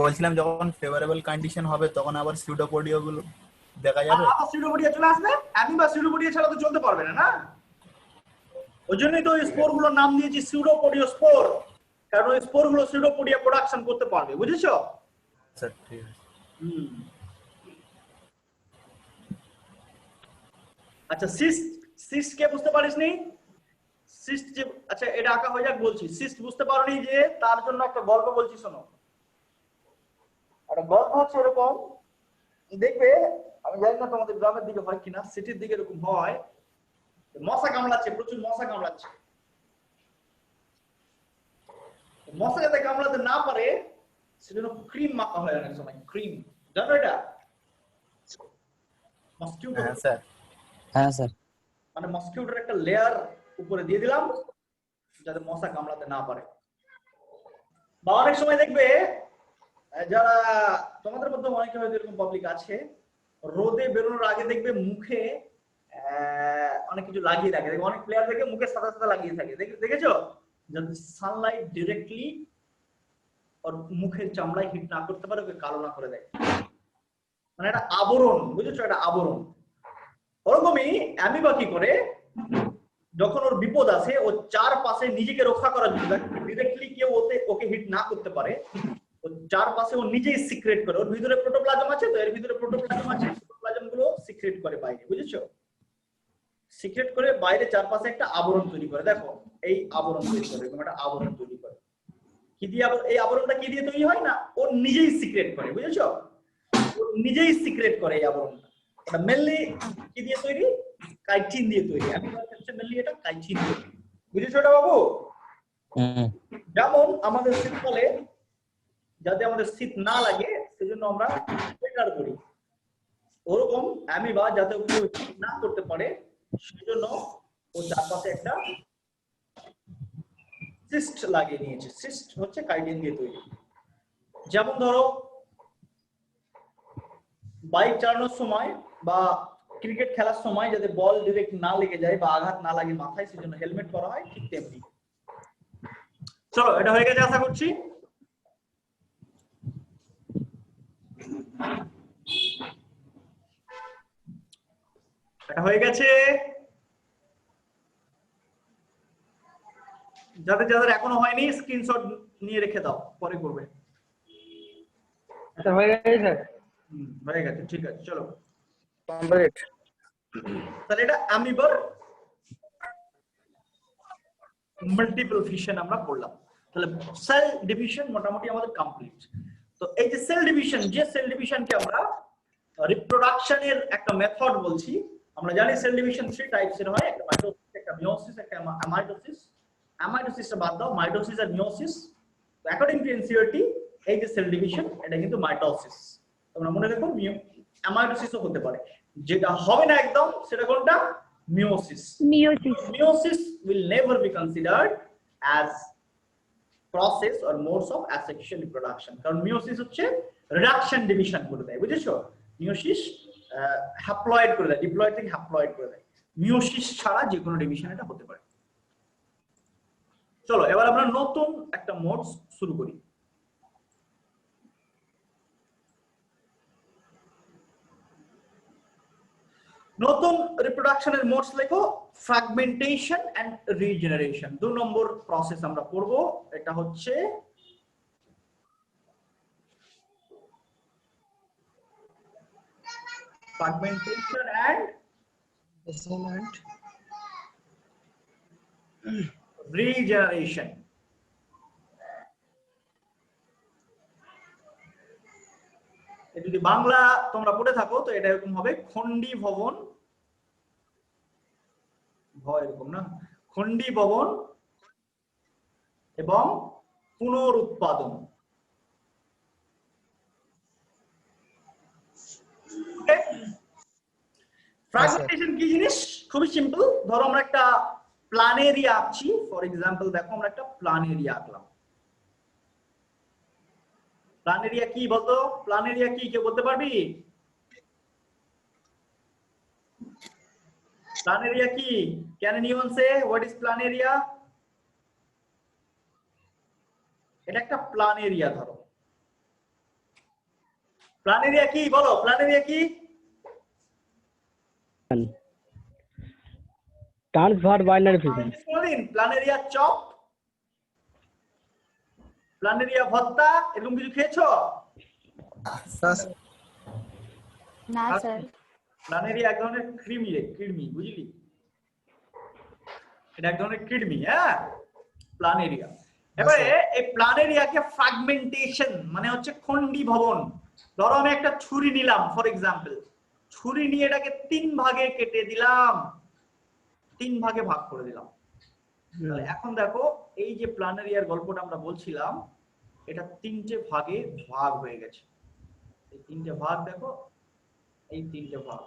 বলছিলাম যখন ফেভারেবল কন্ডিশন হবে তখন আবার সিউডোপোডিয়া গুলো দেখা যাবে। আবার সিউডোপোডিয়া চলে আসবে। অ্যামিবা সিউডোপোডিয়া ছাড়া তো চলতে পারবে না, না? ওই জন্যই তো স্পোর গুলোর নাম দিয়েছি সিউডোপোডিয়া স্পোর, কারণ ওই স্পোর গুলো সিউডোপোডিয়া প্রোডাকশন করতে পারবে। বুঝেছো? স্যার ঠিক আছে। আচ্ছা সিস্ট, সিস্ট কে বুঝতে পারিসনি? সিস্ট যে, আচ্ছা এটা আঁকা হয়ে যাক বলছি। সিস্ট বুঝতে পারোনি যে তার জন্য একটা গল্প বলছি শোনো। একটা গল্প হচ্ছে এরকম, দেখবে আমি জানি না তোমাদের গ্রামের দিকে হয় কিনা, সিটির দিকে এরকম হয়, মশা কামড়াচ্ছে, প্রচুর মশা কামড়াচ্ছে। মশা যাতে কামড়াতে না পারে সেজন্য ক্রিম মাখা হয় অনেক সময়। ক্রিম জানো এটা? মসকিউটো, হ্যাঁ স্যার। হ্যাঁ স্যার। মানে মসকিউটোর একটা লেয়ার উপরে দিয়ে দিলাম যাতে মশা কামড়াতে না পারে। বা অনেক সময় দেখবে যারা তোমাদের মধ্যে অনেকে হয়তো এরকম পাবলিক আছে, রোদে বেরোনোর আগে দেখবে মুখে অনেক কিছু লাগিয়ে রাখে। দেখবে অনেক প্লেয়ার দেখে মুখে সাদা সাদা লাগিয়ে থাকে, দেখেছো? যাতে সানলাইট ডিরেক্টলি ওর মুখের চামড়ায় হিট না করতে পারে, ওকে কালো না করে দেয়। মানে একটা আবরণ, বুঝেছো? একটা আবরণ। ওরকমই অ্যামিবা কি করে, যখন ওর বিপদ আসে ও চারপাশে নিজেকে রক্ষা করার জন্য ডিরেক্টলি কেউ ওকে হিট না করতে পারে, ও চারপাশে ও নিজেই সিক্রেট করে। ওর ভিতরে প্রোটোপ্লাজম আছে, তো এর ভিতরে প্রোটোপ্লাজম আছে, প্রোটোপ্লাজম গুলো সিক্রেট করে বাইরে। বুঝেছো? সিক্রেট করে বাইরে চারপাশে একটা আবরণ তৈরি করে। দেখো এই আবরণ তৈরি করে, এরকম একটা আবরণ তৈরি করে। কি দিয়ে এই আবরণটা কি দিয়ে তৈরি হয় না, ও নিজেই সিক্রেট করে। বুঝেছো? ও নিজেই সিক্রেট করে এই আবরণটা। এটা মেনলি কি দিয়ে তৈরি? কাইটিন দিয়ে তৈরি। আমি বলছি মেনলি এটা কাইটিন দিয়ে। বুঝেছো এটা বাবু? যেমন আমাদের শীতকালে যাতে আমাদের শীত না লাগে সেজন্য আমরা সোয়েটার পরি, ওরকম অ্যামিবা যাতে কেউ হিট না করতে পারে সেজন্য ও চারপাশে একটা সিস্ট লাগিয়ে নিয়েছে। সিস্ট হচ্ছে কাইটিন দিয়ে তৈরি। যেমন ধরো বাইক চালানোর সময় বা ক্রিকেট খেলার সময় যাতে বল ডিরেক্ট না লেগে যায় বা আঘাত না লাগে মাথায়, সেজন্য হেলমেট করা হয়, ঠিক তেমনি। চলো এটা হয়ে গেছে আশা করছি। এটা হয়ে গেছে। যাদের যাদের এখনো হয়নি স্ক্রিনশট নিয়ে রেখে দাও, পরে করবে। আচ্ছা হয়ে গেছে স্যার। হয়ে গেছে, ঠিক আছে চলো। কমপ্লিট। তাহলে এটা অ্যামিবার মাল্টিপল ফিশন আমরা করলাম। তাহলে সেল ডিভিশন মোটামুটি আমাদের কমপ্লিট। তো এই যে সেল ডিভিশন, যে সেল ডিভিশনকে আমরা রিপ্রোডাকশনের একটা মেথড বলছি, আমরা জানি সেল ডিভিশন 3 টাইপসের হয়, একটা মাইটোসিস, একটা মিয়োসিস, একটা অ্যামাইটোসিস। অ্যামাইটোসিসটা বাদ দাও, মাইটোসিস আর মিয়োসিস। তো অ্যাকর্ডিং টু এনসিইআরটি এই যে সেল ডিভিশন এটা কিন্তু মাইটোসিস। তোমরা মনে রাখো অ্যামাইটোসিসও হতে পারে, যেটা হবে না একদম সেটা কোনটা? Meiosis. Meiosis will never be considered as process or modes of asexual reproduction, কারণ মিয়োসিস হচ্ছে রিডাকশন ডিভিশন করে দেয়। বুঝেছো? মিয়োসিস হ্যাপ্লয়েড করে দেয়, ডিপ্লয়েড থেকে হ্যাপ্লয়েড করে দেয়। মিয়োসিস ছাড়া যে কোনো ডিভিশন এটা হতে পারে। চলো এবার আমরা নতুন একটা মোড শুরু করি। নতুন রিপ্রোডাকশনের মোডস লেখো fragmentation and regeneration. 2 number process আমরা পড়ব, এটা হচ্ছে fragmentation and regeneration। যদি বাংলা তোমরা পড়ে থাকো তো এটা এরকম হবে খণ্ডী ভবন, এরকম না, খণ্ডী ভবন এবং পুনরুৎপাদন। ফ্র্যাগমেন্টেশন কি জিনিস? খুবই সিম্পল। ধরো আমরা একটা প্ল্যান এরিয়া আঁকছি, ফর এক্সাম্পল দেখো আমরা একটা প্ল্যান এরিয়া আঁকলাম। প্ল্যান এরিয়া কি বলতো? প্ল্যান এরিয়া কি কেউ বলতে পারবি? প্ল্যান এরিয়া কি? Can anyone say what is planaria? এটা একটা প্ল্যান এরিয়া। ধরো প্ল্যান এরিয়া কি বলো? প্ল্যান এরিয়া কি? Transverse binary fission. Planaria chop, planaria bharta, এরকম কিছু খেয়েছো? না স্যার। প্ল্যান এরিয়া এক ধরনের কৃমি, বুঝলি? এটা এক ধরনের কৃমি, হ্যাঁ, প্ল্যান এরিয়া। এবারে এই প্ল্যান এরিয়াকে ফ্র্যাগমেন্টেশন মানে হচ্ছে খণ্ডী ভবন। ধরো আমি একটা ছুরি নিলাম, ফর এক্সাম্পল ছুরি নিয়ে এটাকে 3 ভাগে কেটে দিলাম, 3 ভাগে ভাগ করে দিলাম। তাহলে এখন দেখো এই যে প্ল্যান এরিয়ার গল্পটা আমরা বলছিলাম, এটা 3টে ভাগে ভাগ হয়ে গেছে। এই 3টে ভাগ দেখো, এই 3টে ভাগ।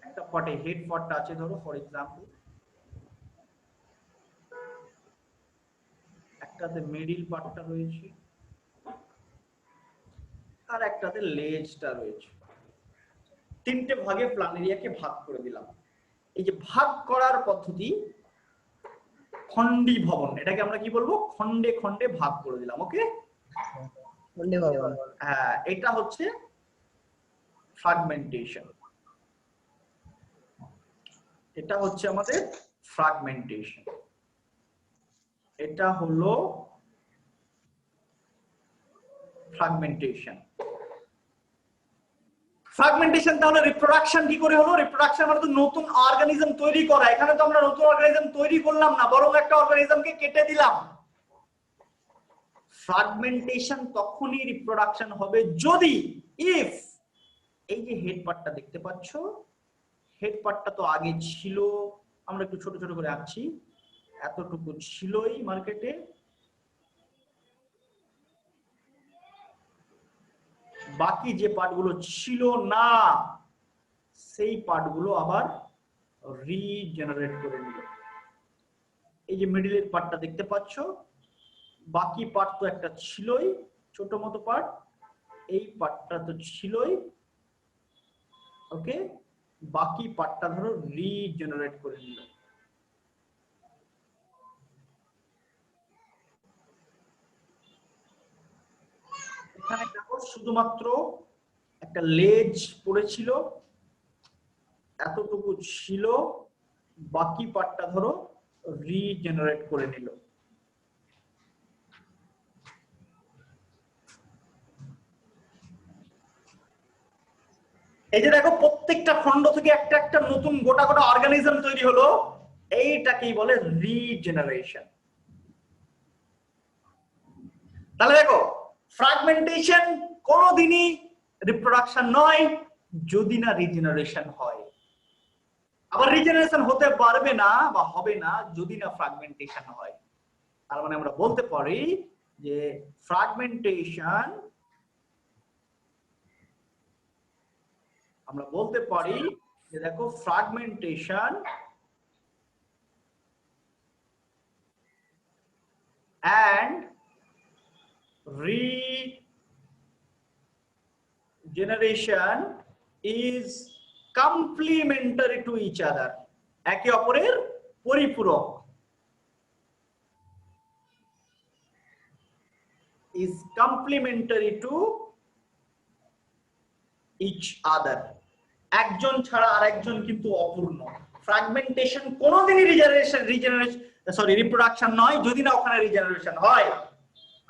একটা পার্টে হেড পার্টটা আছে ধরো, ফর এক্সাম্পল একটাতে মিডল পার্টটা রয়েছে আর একটাতে লেজটা রয়েছে। 3টে ভাগে প্ল্যান এরিয়াকে ভাগ করে দিলাম। এই যে ভাগ করার পদ্ধতি খণ্ডী ভবন, এটাকে আমরা কি বলবো? খণ্ডে খণ্ডে ভাগ করে দিলাম। ওকে, খণ্ডী ভবন, হ্যাঁ, এটা হচ্ছে ফ্র্যাগমেন্টেশন। এটা হচ্ছে আমাদের ফ্র্যাগমেন্টেশন। এটা হলো ফ্র্যাগমেন্টেশন। ফ্র্যাগমেন্টেশন তাহলে রিপ্রোডাকশন কি করে হলো? রিপ্রোডাকশন মানে তো নতুন অর্গানিজম তৈরি করা। এখানে তো আমরা নতুন অর্গানিজম তৈরি করলাম না, বরং একটা অর্গানিজমকে কেটে দিলাম। ফ্র্যাগমেন্টেশন তখনই রিপ্রোডাকশন হবে যদি ইফ এই যে হেড পার্টটা দেখতে পাচ্ছ, হেড পার্টটা তো আগে ছিল, আমরা একটু ছোট ছোট করে আঁকছি, এতটুকু ছিলই মার্কেটে, বাকি যে পার্টগুলো ছিল না সেই পার্টগুলো আবার রিজেনারেট করে নিল। এই যে মিডলের পার্টটা দেখতে পাচ্ছ, বাকি পার্ট তো একটা ছিলই, ছোট মতো পার্ট, এই পার্টটা তো ছিলই, ওকে, বাকি পার্টটা ধরো রিজেনারেট করে নিল। এখানে দেখো শুধুমাত্র একটা লেজ পড়েছিল, এতটুকু ছিল, বাকি পার্টটা ধরো রিজেনারেট করে নিল। এই যে দেখো প্রত্যেকটা খণ্ড থেকে একটা একটা নতুন গোটা গোটা অর্গানিজম তৈরি হলো, এইটাকেই বলে রিজেনারেশন। তাহলে দেখো ফ্র্যাগমেন্টেশন কোনোদিনই রিপ্রোডাকশন নয় যদি না রিজেনারেশন হয়, আবার রিজেনারেশন হতে পারবে না বা হবে না যদি না ফ্র্যাগমেন্টেশন হয়। তার মানে আমরা বলতে পারি যে ফ্র্যাগমেন্টেশন, আমরা বলতে পারি যে দেখো fragmentation and regeneration is complementary to each other, একে অপরের পরিপূরক। is complementary to each other. একজন ছাড়া আরেকজন কিন্তু অপূর্ণ। ফ্র্যাগমেন্টেশন কোনোদিনই রিপ্রোডাকশন নয় যদি না ওখানে রিজেনারেশন হয়,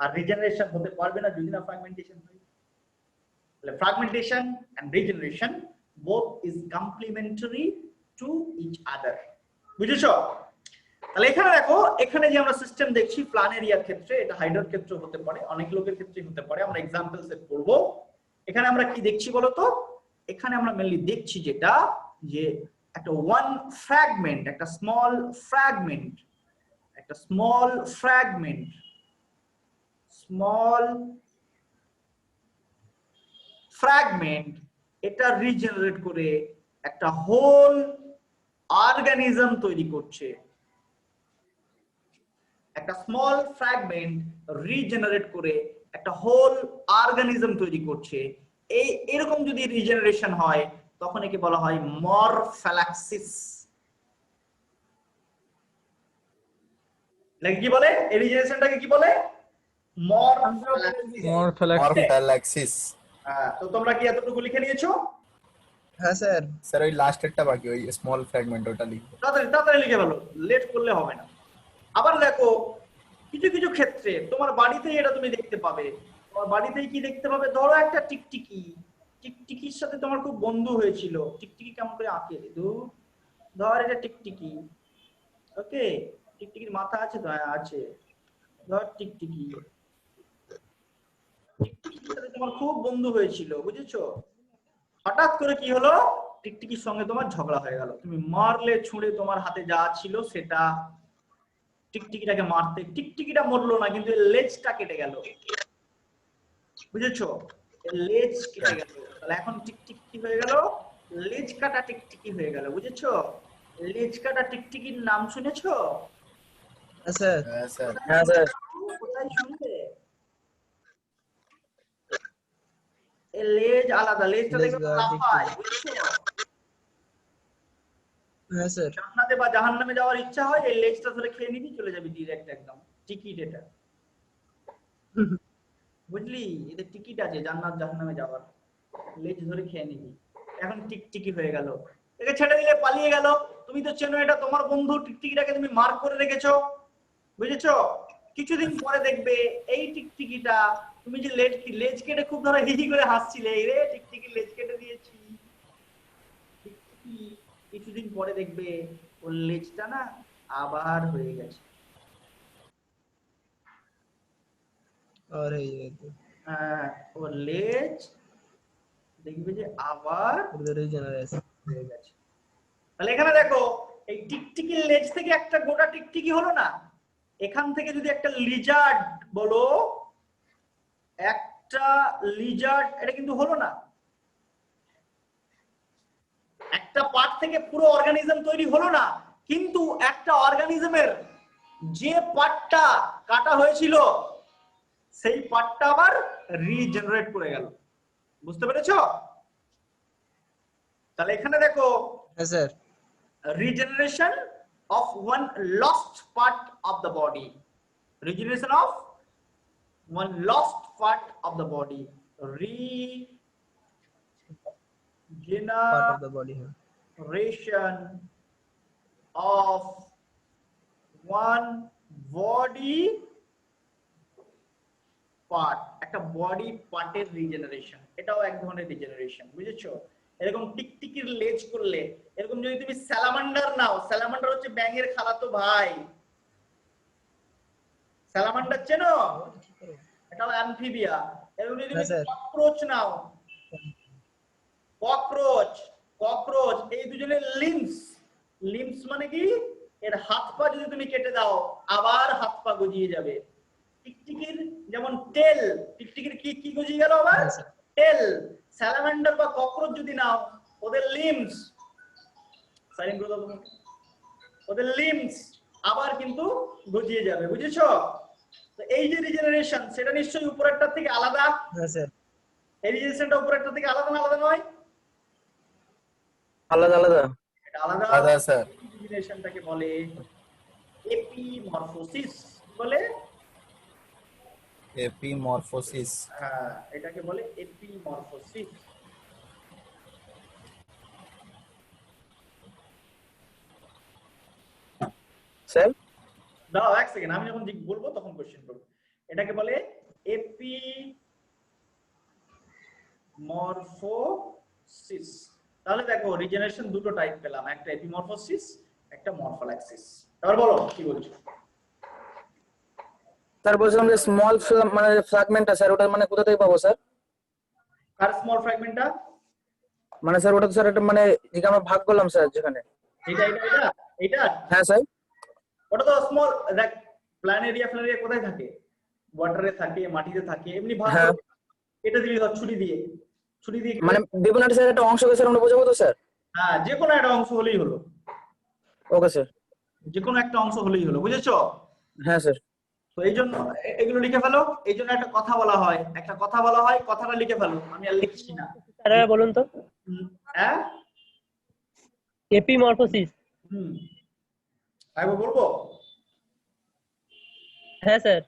আর রিজেনারেশন হতে পারবে না যদি না ফ্র্যাগমেন্টেশন হয়। তাহলে fragmentation and regeneration both is complementary to each other. বুঝেছো? তাহলে এখানে দেখো, এখানে যে আমরা সিস্টেম দেখছি প্ল্যানেরিয়ার ক্ষেত্রে, এটা হাইড্রার ক্ষেত্রে হতে পারে, অনেক লোকের ক্ষেত্রে হতে পারে, আমরা এক্সাম্পলসে পড়বো। এখানে আমরা কি দেখছি বলতো? এখানে আমরা মেইনলি দেখছি যেটা, যে একটা ওয়ান ফ্র্যাগমেন্ট, একটা স্মল ফ্র্যাগমেন্ট এটা রিজেনারেট করে একটা হোল অর্গানিজম তৈরি করছে। একটা স্মল ফ্র্যাগমেন্ট রিজেনারেট করে একটা হোল অর্গানিজম তৈরি করছে। এরকম যদি রিজেনারেশন হয় তখন একে বলা হয় মরফ্যালাক্সিস। নাকি কি বলে? এই রিজেনারেশনটাকে কি বলে? মরফ্যালাক্সিস। হ্যাঁ, তো তোমরা কি এতটুকু লিখে নিয়েছো? হ্যাঁ স্যার। স্যার ওই লাস্টেরটা বাকি, ওই স্মল ফ্র্যাগমেন্ট ওটা লিখো। তাড়াতাড়ি লিখে ফেলো, লেট করলে হবে না। আবার দেখো, কিছু কিছু ক্ষেত্রে তোমার বাড়িতেই এটা তুমি দেখতে পাবে। তোমার বাড়িতেই কি দেখতে পাবে? ধরো একটা টিকটিকির সাথে তোমার খুব বন্ধু হয়েছিল। টিকটিকি কেমন করে আঁকে? ধর এটা টিকটিকি, ওকে, টিকটিকির মাথা আছে তো? হ্যাঁ আছে। ধর টিকটিকির সাথে তোমার খুব বন্ধু হয়েছিল, বুঝেছো? হঠাৎ করে কি হলো? টিকটিকির সঙ্গে তোমার ঝগড়া হয়ে গেল। তুমি মারলে ছুঁড়ে, তোমার হাতে যা ছিল সেটা টিকটিকিটাকে মারতে, টিকটিকিটা মরলো না, কিন্তু লেজটা কেটে গেল, বুঝেছো? লেজ কেটে গেল। তাহলে এখন টিকটিকি কি হয়ে গেল? লেজ কাটা টিকটিকি হয়ে গেল, বুঝেছো? লেজ কাটা টিকটিকির নাম শুনেছো? স্যার। হ্যাঁ স্যার। কোথায় শুনবে? লেজ আলাদা, লেজটা দেখবে লাফায়, বুঝছো? হ্যাঁ স্যার। জান্নাতে বা জাহান্নামে যাওয়ার ইচ্ছা হয়, এই লেজটা ধরে খেয়ে নিবি, চলে যাবি ডিরেক্ট, একদম টিকিট এটা। বুঝলি? এদের টিকিট আছে জান্নাত জাহান্নামে যাওয়ার, লেজ ধরে খেয়ে নিবি। এখন টিকটিকি হয়ে গেল, একে ছেড়ে দিলে পালিয়ে গেল। তুমি তো চেনো এটা তোমার বন্ধু, টিকটিকিটাকে তুমি মার্ক করে রেখেছো, বুঝেছো? কিছুদিন পরে দেখবে এই টিকটিকিটা, তুমি যে লেজ কেটে খুব ধরো হিহি করে হাসছিলে, এই রে টিকটিকি লেজ কেটে দিয়েছি, কিছুদিন পরে দেখবে ওর লেজটা না আবার হয়ে গেছে। ওর লেজ দেখবে যে আবার হয়ে গেছে। তাহলে এখানে দেখো, এই টিকটিকির লেজ থেকে একটা গোটা টিকটিকি হলো না। এখান থেকে যদি একটা লিজার্ড বলো, একটা লিজার্ড, এটা কিন্তু হলো না। একটা পার্ট থেকে পুরো অর্গানিজম তৈরি হলো না, কিন্তু একটা অর্গানিজমের যে পার্টটা কাটা হয়েছিল সেই পার্টটা আবার রিজেনারেট করে গেল। বুঝতে পেরেছো? তাহলে এখানে দেখো, হ্যাঁ sir. regeneration of one lost part of the body, regeneration of one lost part of the body, regeneration of one body part, একটা বডি পার্টের রিজেনারেশন, এটাও এক ধরনের রিজেনারেশন, বুঝেছো? এরকম টিকটিকির লেজ করলে, এরকম যদি তুমি স্যালামান্ডার নাও, স্যালামান্ডার হচ্ছে ব্যাঙের খালাতো ভাই। স্যালামান্ডার চেনো? এটাও অ্যামফিবিয়া। এরকম যদি তুমি ককরোচ নাও, ককরোচ এই দুজনের লিম্স মানে কি? এর হাত পা যদি তুমি কেটে দাও আবার হাত পা গজিয়ে যাবে। টিকটিকির যেমন টেল, টিকটিকির কি গজিয়ে গেল আবার? টেল। স্যালামান্ডার বা ককরোচ যদি নাও, ওদের লিম্স আবার কিন্তু গজিয়ে যাবে, বুঝেছো? তো এই যে রিজেনারেশন, সেটা নিশ্চয়ই উপরেরটার থেকে আলাদা। হ্যাঁ স্যার। এই রিজেনারেশনটা উপরেরটার থেকে আলাদা না আলাদা নয়? আলাদা আলাদা। এটা আলাদা। আলাদা স্যার। রিজেনারেশনটাকে বলে এপিমরফোসিস। বলে এপিমরফোসিস। হ্যাঁ, এটাকে বলে এপিমরফোসিস। স্যার দাঁড়াও এক সেকেন্ড, আমি যখন বলবো তখন কোশ্চেন করবো। এটাকে বলে এপিমরফোসিস। তাহলে দেখো রিজেনারেশন দুটো টাইপ পেলাম, একটা এপিমরফোসিস, একটা মরফোলাইসিস। তারপর বলো কি বলছো? স্যার বলছিলাম যে স্মল মানে ফ্র্যাগমেন্টটা স্যার ওটা মানে কোথা থেকে পাবো স্যার? আর স্মল ফ্র্যাগমেন্টটা মানে স্যার ওটা তো স্যার একটা মানে যেটা আমরা ভাগ করলাম স্যার যেখানে। এটা এটা এটা এটা হ্যাঁ স্যার। ওটা তো স্মল, দেখ প্ল্যানেরিয়া কোথায় থাকে? ওয়াটারে থাকে, মাটিতে থাকে, এমনি ভাগ হ্যাঁ। করে এটা দিবি ধর ছুরি দিয়ে মানে বিভিন্ন স্যার একটা অংশকে স্যার আমরা বোঝাবো তো স্যার? হ্যাঁ, যে কোনো একটা অংশ হলেই হলো, ওকে স্যার। যে কোনো একটা অংশ হলেই হলো, বুঝেছো? হ্যাঁ স্যার। তো এই জন্য এগুলো লিখে ফেলো। এই জন্য একটা কথা বলা হয়, কথাটা লিখে ফেলো, আমি আর লিখছি না। স্যার বলুন তো হ্যাঁ এপিমরফোসিস। একবার বলবো? হ্যাঁ স্যার।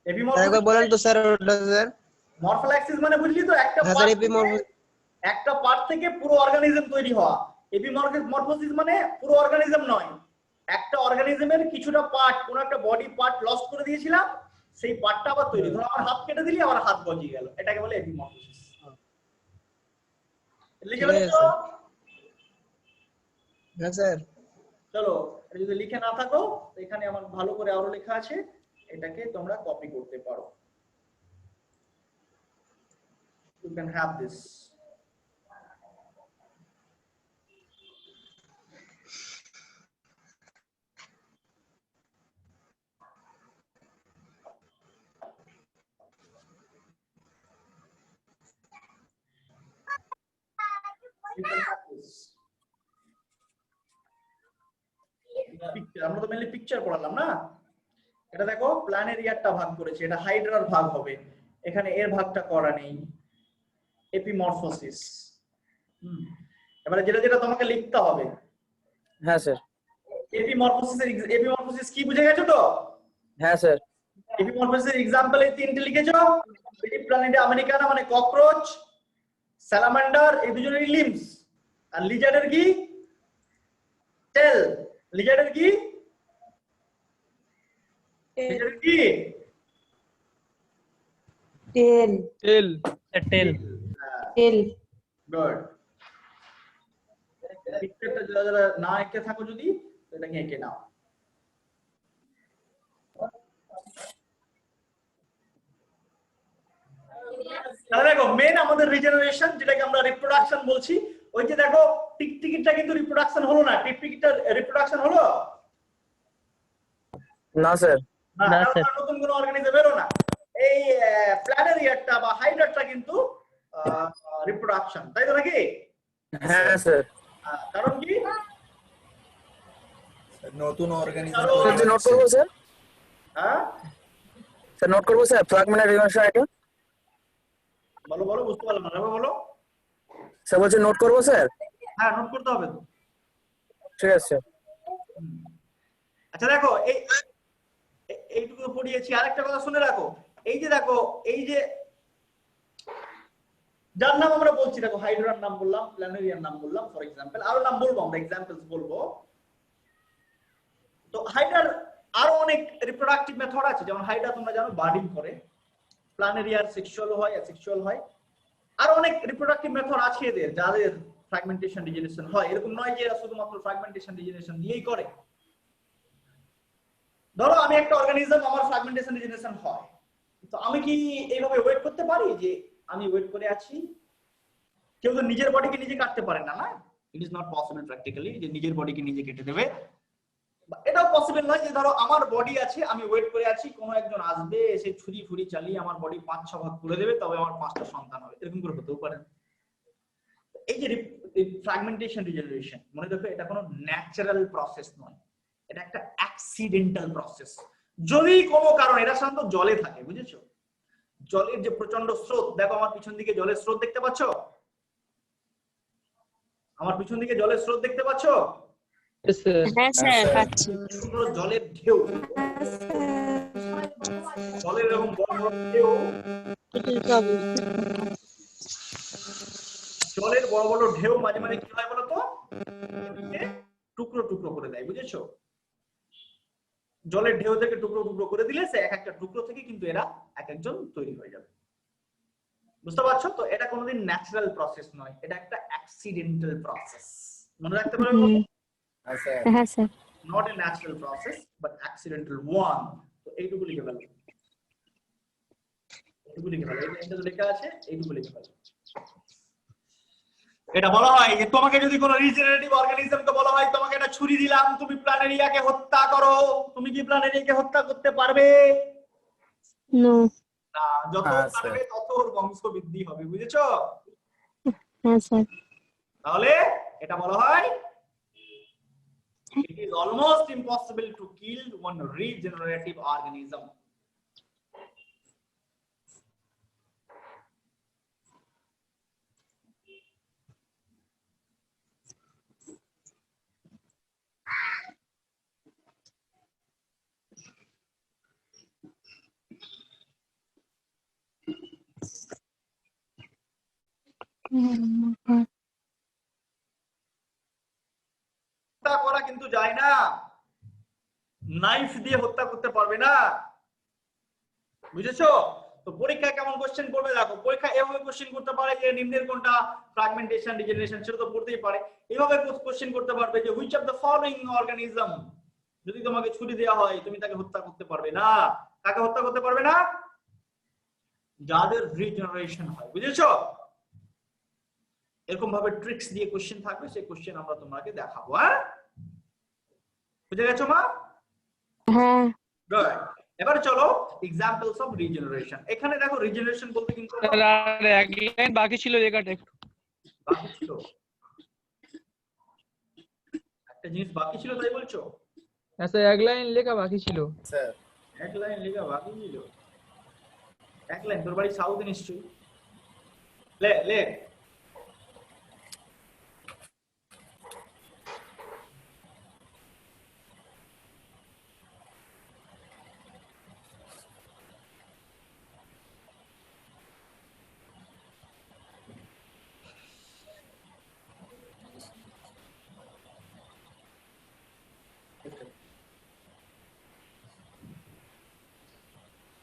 এপিমরফোসিস বলেন তো স্যার ওটা স্যার। মরফোলাইসিস মানে বুঝলি তো, একটা পার্ট থেকে পুরো অর্গানিজম তৈরি হওয়া। এপিমরফোসিস মানে পুরো অর্গানিজম নয়, একটা অর্গানিজমের কিছুটা পার্ট, কোন একটা বডি পার্ট লস করে দিয়েছিলাম, সেই পার্টটা আবার তৈরি। ধরো আমার হাত কেটে দিলি, আমার হাত গজিয়ে গেল, এটাকে বলে এপিমরফোসিস। লিখে ফেলেছো? হ্যাঁ স্যার। চলো, এটা যদি লিখে না থাকো তো এখানে আমার ভালো করে আরো লেখা আছে, এটাকে তোমরা কপি করতে পারো। You can have this. You can have this. আমরা তো মেনলি পিকচার পড়ালাম না। এটা দেখো প্ল্যানেরিয়ারটা ভাগ করেছে, এটা হাইড্রার ভাগ হবে, এখানে এর ভাগটা করা নেই, এপিমরফোসিস। এবারে যেটা যেটা তোমাকে লিখতে হবে। হ্যাঁ স্যার। এপিমরফোসিস কি বুঝে গেছো তো? হ্যাঁ স্যার। এপিমরফোসিসের এক্সাম্পল এই তিনটে লিখেছো। প্ল্যানেরিয়া আমেরিকানা মানে ককরোচ, স্যালামান্ডার, এই দুজনেরই লিম্বস। আর লিজার্ডের কি? টেল। লিজার্ডের কি? লিজার্ডের কি? টেল টেল টেল টেল গুড। পিকচারটা যারা যারা না এঁকে থাকো যদি, এটাকে এঁকে নাও। তাহলে দেখো মেন আমাদের রিজেনারেশন, যেটাকে আমরা রিপ্রোডাকশন বলছি, ওই যে দেখো টিকটিকিটা কিন্তু রিপ্রোডাকশন হলো না। টিকটিকিটা রিপ্রোডাকশন হলো না স্যার। না, কারণ নতুন কোনো অর্গানিজম এলো না। এই প্ল্যানেরিয়ারটা বা হাইড্রারটা কিন্তু রিপ্রোডাকশন, তাই তো নাকি? হ্যাঁ স্যার। কারণ কি? নতুন অর্গানিজম নোট করবো স্যার? হ্যাঁ স্যার নোট করবো স্যার ফ্র্যাগমেন্ট রিজেনারেশন এটা? বলো বলো, বুঝতে পারলাম না, বলো। স্যার বলছে নোট করবো স্যার? হ্যাঁ নোট করতে হবে তো। ঠিক আছে স্যার। আচ্ছা দেখো এইটুকু পড়িয়েছি, আরেকটা কথা শুনে রাখো। এই যে দেখো, এই যে যার নাম আমরা বলছি, দেখো হাইড্রার নাম বললাম, প্ল্যানেরিয়ার নাম বললাম, ফর এক্সাম্পল আরো নাম বলবো, আমরা এক্সাম্পলস বলবো। তো হাইড্রার আরো অনেক রিপ্রোডাক্টিভ মেথড আছে, যেমন হাইড্রা তোমরা জানো বার্ডিং করে, প্ল্যানেরিয়ার সেক্সুয়াল হয়, অ্যাসেক্সুয়াল হয়। আরো অনেক রিপ্রোডাক্টিভ মেথড আছে এদের, যাদের ফ্র্যাগমেন্টেশন রিজেনারেশন হয়। এরকম নয় যে এরা শুধুমাত্র ফ্র্যাগমেন্টেশন রিজেনারেশন দিয়েই করে। ধরো আমি একটা অর্গানিজম, আমার ফ্র্যাগমেন্টেশন রিজেনারেশন হয়, তো আমি কি এইভাবে ওয়েট করতে পারি যে আমি ওয়েট করে আছি? কেউ তো নিজের বডিকে নিজে কাটতে পারে না, না? It is not possible practically যে নিজের বডিকে নিজে কেটে দেবে। এটাও পসিবল নয় যে ধরো আমার বডি আছে, আমি ওয়েট করে আছি কোনো একজন আসবে, এসে ছুরি ফুরি চালিয়ে আমার বডি 5-6 ভাগ করে দেবে, তবে আমার 5টা সন্তান হবে। এরকম করে হতেও পারে। এই যে ফ্র্যাগমেন্টেশন রিজেনারেশন, মনে রাখো এটা কোনো ন্যাচারাল প্রসেস নয়, এটা একটা অ্যাক্সিডেন্টাল প্রসেস। যদি কোনো কারণে, এটা সাধারণত জলে থাকে, বুঝেছো? জলের যে প্রচন্ড স্রোত, দেখো আমার পিছন দিকে জলের স্রোত দেখতে পাচ্ছ? আমার পিছন দিকে জলের স্রোত দেখতে পাচ্ছ? হ্যাঁ স্যার পাচ্ছি। জলের ঢেউ, জলের এরকম বড় বড় ঢেউ, জলের বড় বড় ঢেউ মাঝে মাঝে কি হয় বলতো, টুকরো টুকরো করে দেয়, বুঝেছো? জলের ঢেউ থেকে টুকরো টুকরো করে দিলে সে এক একটা টুকরো থেকে কিন্তু এরা এক একজন তৈরি হয়ে যাবে। বুঝতে পারছো তো? এটা কোনোদিন ন্যাচারাল প্রসেস নয়, এটা একটা অ্যাক্সিডেন্টাল প্রসেস। মনে রাখতে পারবে? হ্যাঁ sir. Not a natural process but accidental one. তো এইটুকু লিখে ফেলো, এইটুকু লিখে ফেলো, এটা লেখা আছে, এইটুকু লিখে ফেলো। এটা বলা হয় যে তোমাকে যদি কোনো রিজেনারেটিভ অর্গানিজমকে বলা হয় তোমাকে একটা ছুরি দিলাম, তুমি প্ল্যানেরিয়াকে হত্যা করো, তুমি কি প্ল্যানেরিয়াকে হত্যা করতে পারবে? নো। না, যত পারবে তত ওর বংশ বৃদ্ধি হবে, বুঝেছো? হ্যাঁ স্যার। তাহলে এটা বলা হয় it is almost impossible to kill one regenerative organism. হত্যা করা কিন্তু যায় না, নাইফ দিয়ে হত্যা করতে পারবে না, বুঝেছো? তো পরীক্ষায় কেমন কোশ্চেন করবে দেখো, পরীক্ষা এভাবে কোশ্চেন করতে পারে যে নিম্নের কোনটা ফ্র্যাগমেন্টেশন রিজেনারেশন, সেটা তো পড়তেই পারে। এভাবে কোশ্চেন করতে পারবে যে which of the following organism, যদি তোমাকে ছুরি দেওয়া হয় তুমি তাকে হত্যা করতে পারবে না। কাকে হত্যা করতে পারবে না? যাদের রিজেনারেশন হয়, বুঝেছো? এরকম ভাবে ট্রিক্স দিয়ে কোশ্চেন থাকবে, সেই কোশ্চেন আমরা তোমাকে দেখাবো। হ্যাঁ, বুঝে গেছো মা? হ্যাঁ। গুড। এবার চলো এক্সাম্পলস অফ রিজেনারেশন। এখানে দেখো রিজেনারেশন বলতে কিন্তু আর এক লাইন বাকি ছিল লেখাটা একটু বাকি ছিল, একটা জিনিস বাকি ছিল তাই বলছো? হ্যাঁ স্যার, এক লাইন লেখা বাকি ছিল স্যার। এক লাইন লেখা বাকি ছিল? এক লাইন? তোর বাড়ি সাউথে নিশ্চয়ই, লে লে।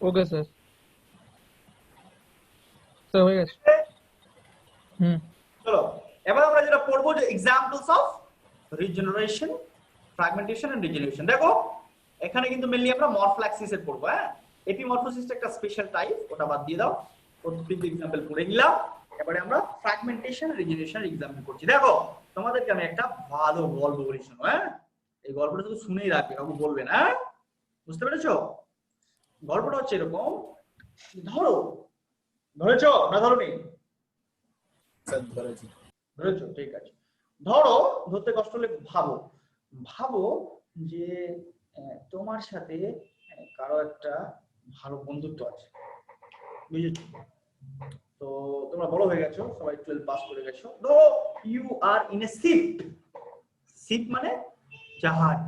Okay sir. স্যার হয়ে গেছে। চলো এবার আমরা যেটা পড়বো যে examples of regeneration, fragmentation and regeneration. দেখো এখানে কিন্তু মেইনলি আমরা মরফ্ল্যাক্সিস এর পড়বো। হ্যাঁ, এপিমরফোসিস একটা স্পেশাল টাইপ, ওটা বাদ দিয়ে দাও, প্রত্যেকটা এক্সাম্পল পড়ে নিলাম। এবারে আমরা ফ্র্যাগমেন্টেশন রিজেনারেশন এক্সাম্পল করছি। দেখো তোমাদেরকে আমি একটা ভালো গল্প বলি, শোনো। হ্যাঁ, এই গল্পটা শুধু শুনেই রাখবে, কাউকে বলবে না। বুঝতে পেরেছো? গল্পটা হচ্ছে এরকম, ধরো, ধরেছো না ধরোনি? স্যার ধরেছি। ধরেছো, ঠিক আছে। ধরো, ধরতে কষ্ট হলে ভাবো, ভাবো যে তোমার সাথে কারো একটা ভালো বন্ধুত্ব আছে, বুঝেছো? তো তোমরা বড় হয়ে গেছো, সবাই 12 পাস করে গেছো। ধরো you are in a ship, ship মানে জাহাজ।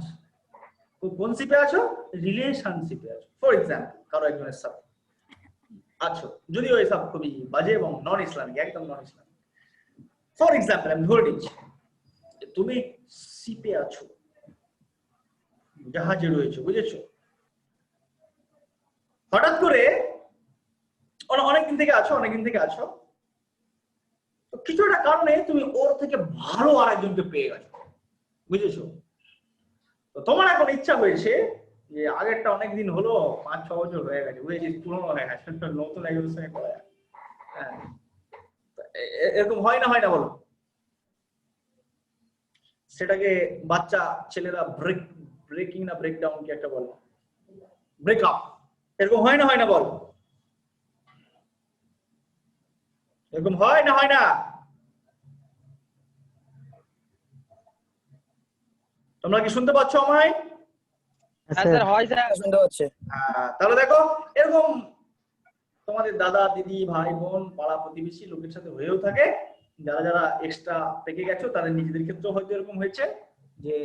তো কোন শিপে আছো? রিলেশনশিপে আছো। ফর এক্সাম্পল কারো একজনের সাথে আছো, যদিও এসব খুবই বাজে এবং নন ইসলামিক, একদম নন ইসলামিক। ফর এক্সাম্পল আমি ধরে নিচ্ছি তুমি শিপে আছো, জাহাজে রয়েছে, বুঝেছো? হঠাৎ করে অনেকদিন থেকে আছো, তো কিছু একটা কারণে তুমি ওর থেকে ভালো আরেকজনকে পেয়ে গেছো, বুঝেছো? তো তোমার এখন ইচ্ছা হয়েছে যে আগেরটা অনেকদিন হলো, 5-6 বছর হয়ে গেছে, বুঝেছিস, পুরনো হয়ে গেছে, নতুন একজনের সঙ্গে করা যায়। হ্যাঁ, এরকম হয় না বলো? সেটাকে বাচ্চা ছেলেরা ব্রেকিং না ব্রেকডাউন কি একটা বলে, ব্রেকআপ। এরকম হয় না বল? এরকম হয় না? তোমরা কি শুনতে পাচ্ছ আমায়? হ্যাঁ স্যার, হয় স্যার, শুনতে পাচ্ছি। তাহলে দেখো এরকম তোমাদের দাদা দিদি ভাই বোন পাড়া প্রতিবেশী লোকের সাথে হয়েও থাকে, যারা এক্সট্রা পেকে গেছো তাদের নিজেদের ক্ষেত্রেও হয়তো এরকম হয়েছে যে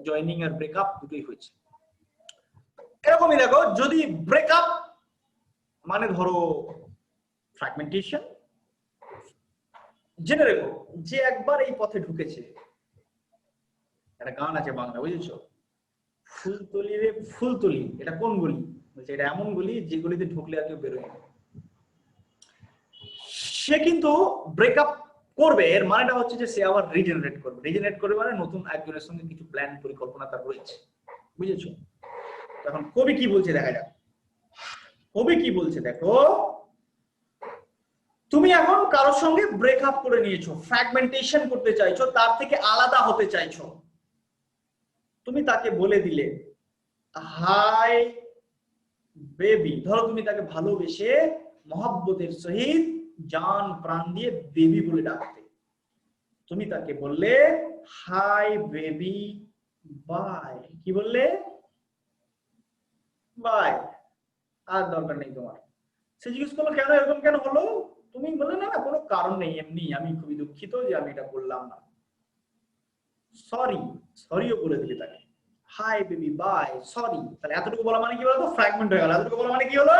জয়েনিং আর ব্রেকআপ দুটোই হয়েছে। এরকমই দেখো, যদি ব্রেকআপ মানে ধরো ফ্র্যাগমেন্টেশন, জেনে রেখো যে একবার এই পথে ঢুকেছে, একটা গান আছে বাংলা, বুঝেছো? ফুলতলি রে ফুলতলি, এটা কোন গলি? বলছে এটা এমন গলি যে গলিতে ঢুকলে আর কেউ বেরোয় না। সে কিন্তু ব্রেকআপ করবে, এর মানেটা হচ্ছে যে সে আবার রিজেনারেট করবে। রিজেনারেট করবে মানে নতুন একজনের সঙ্গে কিছু প্ল্যান পরিকল্পনা তার রয়েছে, বুঝেছো? তখন কবি কি বলছে দেখা যাক। কবি কি বলছে দেখো, তুমি এখন কারোর সঙ্গে ব্রেকআপ করে নিয়েছো, ফ্র্যাগমেন্টেশন করতে চাইছো, তার থেকে আলাদা হতে চাইছো। তুমি তাকে বলে দিলে হাই বেবি, ধরো তুমি তাকে ভালোবেসে মহব্বতের সহিত জান প্রাণ দিয়ে বেবি বলে ডাকতে। তুমি তাকে বললে হাই বেবি বাই, কি বললে? বাই, আর দরকার নেই তোমার। সে জিজ্ঞেস করলো কেন, এরকম কেন হলো? তুমি বললে না কোনো কারণ নেই, এমনি আমি খুবই দুঃখিত যে আমি এটা বললাম না। সরি, সরিও বলে দিলে তাকে, হাই বেবি বাই সরি। তাহলে এতটুকু বলা মানে কি বলতো? ফ্র্যাগমেন্ট হয়ে গেল। এতটুকু বলা মানে কি হলো?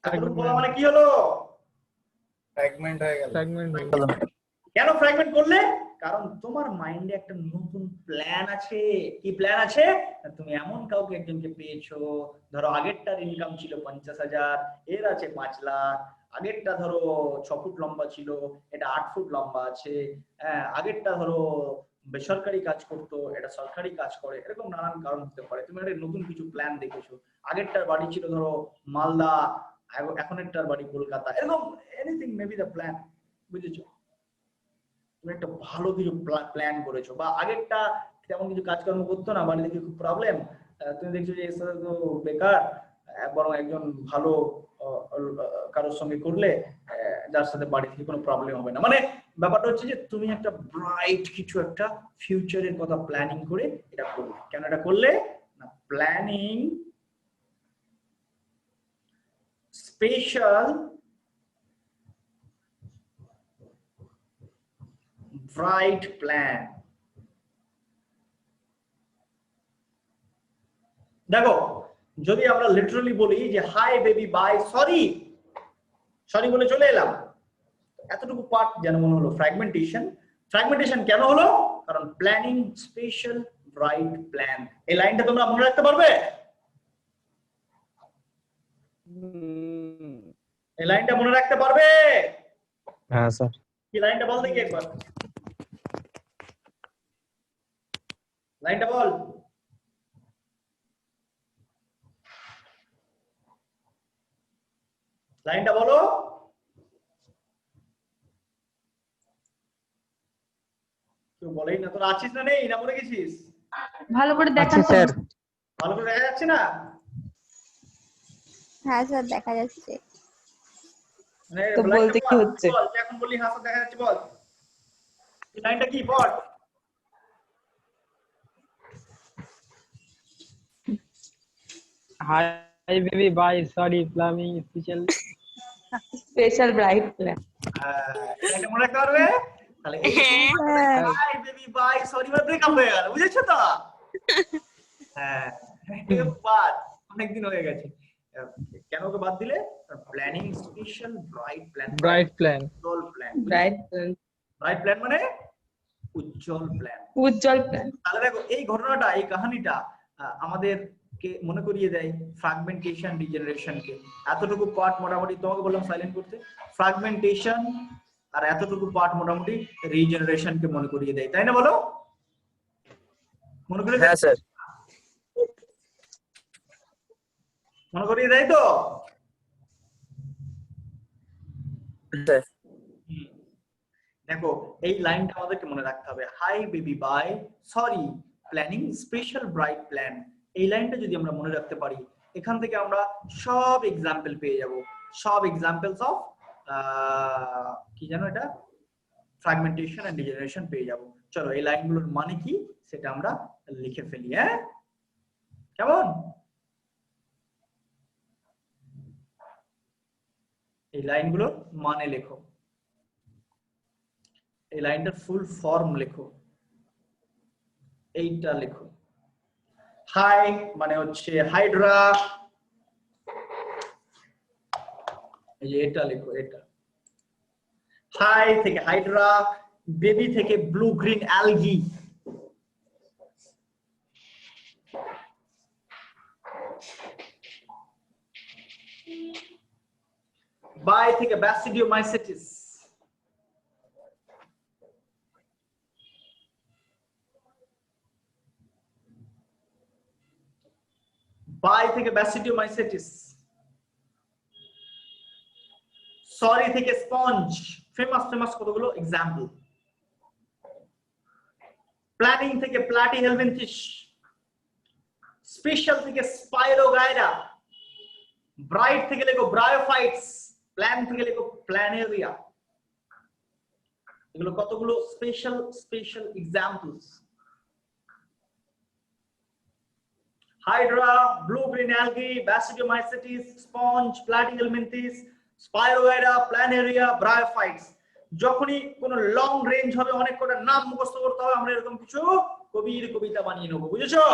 এতটুকু বলা মানে কি হলো? ফ্র্যাগমেন্ট হয়ে গেল। কেন ফ্র্যাগমেন্ট করলে? কারণ তোমার মাইন্ডে একটা নতুন প্ল্যান আছে। কি প্ল্যান আছে? তুমি এমন কাউকে একজনকে পেয়েছো, ধরো আগেরটার ইনকাম ছিল 50,000, এর আছে 5 লাখ। আগেরটা ধরো 6 ফুট লম্বা ছিল, এটা 8 ফুট লম্বা আছে। হ্যাঁ, আগেরটা ধরো বেসরকারি কাজ করতো, এটা সরকারি কাজ করে। এরকম নানান কারণ হতে পারে। তুমি একটা নতুন কিছু প্ল্যান দেখেছো। আগেরটার বাড়ি ছিল ধরো মালদা, এখনেরটার বাড়ি কলকাতা। এরকম এনিথিং মেবি দ্য প্ল্যান, বুঝেছো? তুমি একটা ভালো কিছু প্ল্যান করেছো, বা আগেরটা তেমন কিছু কাজকর্ম করতো না, বাড়ি থেকে খুব প্রবলেম, তুমি দেখছো যে এর সাথে তো বেকার, বরং একজন ভালো কারোর সঙ্গে করলে যার সাথে বাড়ি থেকে কোনো প্রবলেম হবে না। মানে ব্যাপারটা হচ্ছে যে তুমি একটা ব্রাইট কিছু একটা ফিউচারের কথা প্ল্যানিং করে এটা করলে। কেন এটা করলে? না, প্ল্যানিং স্পেশাল bright plan। দেখো, যদি আমরা লিটারালি বলি যে high baby bye sorry, sorry বলে চলে এলাম, এতটুকু পার্ট যেন মনে হলো ফ্র্যাগমেন্টেশন। ফ্র্যাগমেন্টেশন কেন হলো? কারণ প্ল্যানিং স্পেশাল ব্রাইট প্ল্যান। এই লাইনটা তোমরা মনে রাখতে পারবে? এই লাইনটা মনে রাখতে পারবে? হ্যাঁ স্যার। কি লাইনটা বল দেখি একবার, লাইনটা বল। লাইনটা বলো। কেউ বলেই না। তোরা আছিস না নেই, না মরে গেছিস? ভালো করে আচ্ছা স্যার। ভালো করে দেখা যাচ্ছে না? হ্যাঁ স্যার দেখা যাচ্ছে। তো বলতে কি হচ্ছে? এখন বললি হ্যাঁ স্যার দেখা যাচ্ছে, বল লাইনটা কি বল। Hi baby bye sorry planning special bright plan. লাইনটা মনে রাখতে পারবে? তাহলে হাই বেবি বাই সরি মানে ব্রেকআপ হয়ে গেল, বুঝেছো তো? হ্যাঁ, বাদ অনেকদিন হয়ে গেছে। কেন ওকে বাদ দিলে? Planning special bright plan. Bright plan. উজ্জ্বল plan. Bright plan. Bright plan মানে উজ্জ্বল প্ল্যান। উজ্জ্বল প্ল্যান। তাহলে দেখো এই ঘটনাটা, এই কাহিনীটা আমাদেরকে মনে করিয়ে দেয় ফ্র্যাগমেন্টেশন রিজেনারেশনকে। এতটুকু পার্ট মোটামুটি তোমাকে বললাম সাইলেন্ট করতে, ফ্র্যাগমেন্টেশন আর এতটুকু পার্ট মোটামুটি রিজেনারেশনকে মনে করিয়ে দেয়, তাই না বলো? মনে করিয়ে দেয়? হ্যাঁ স্যার। মনে করিয়ে দেয় তো? দেখো এই লাইনটা আমাদেরকে মনে রাখতে হবে, high baby bye sorry planning special bright plan. এই লাইনটা যদি আমরা মনে রাখতে পারি, এখান থেকে আমরা সব এক্সাম্পল পেয়ে যাব, সব এক্সাম্পলস অফ কি জানো এটা, ফ্র্যাগমেন্টেশন এন্ড ডিজেনারেশন পেয়ে যাব। চলো এই লাইনগুলোর মানে কি সেটা আমরা লিখে ফেলি। হ্যাঁ, কেমন? এই লাইনগুলোর মানে লেখো, এই লাইনটার ফুল ফর্ম লেখো, এইটা লেখো। হাই মানে হচ্ছে হাইড্রা, এই যে এটা লেখো, এটা হাই থেকে হাইড্রা, বেবি থেকে ব্লু গ্রিন অ্যালগি, বাই থেকে ব্যাসিডিওমাইসিটিস, বাই থেকে ব্যাসিডিওমাইসিটিস, সরি থেকে স্পঞ্জ, ফেমাস ফেমাস কতগুলো এক্সাম্পল। প্ল্যানিং থেকে প্লাটিহেলমিনথিস, স্পেশাল থেকে স্পাইরোগাইরা, ব্রাইট থেকে লেখো ব্রায়োফাইটস, প্ল্যান থেকে লেখো প্ল্যানেরিয়া। এগুলো কতগুলো special special examples. Hydra, blue green algae, basidiomycetes, sponge, platyhelminthes, spirogyra, planaria, bryophytes. যখনই কোনো লং রেঞ্জ হবে, অনেক কটা নাম মুখস্থ করতে হবে, আমরা এরকম কিছু কবির কবিতা বানিয়ে নেবো, বুঝেছো?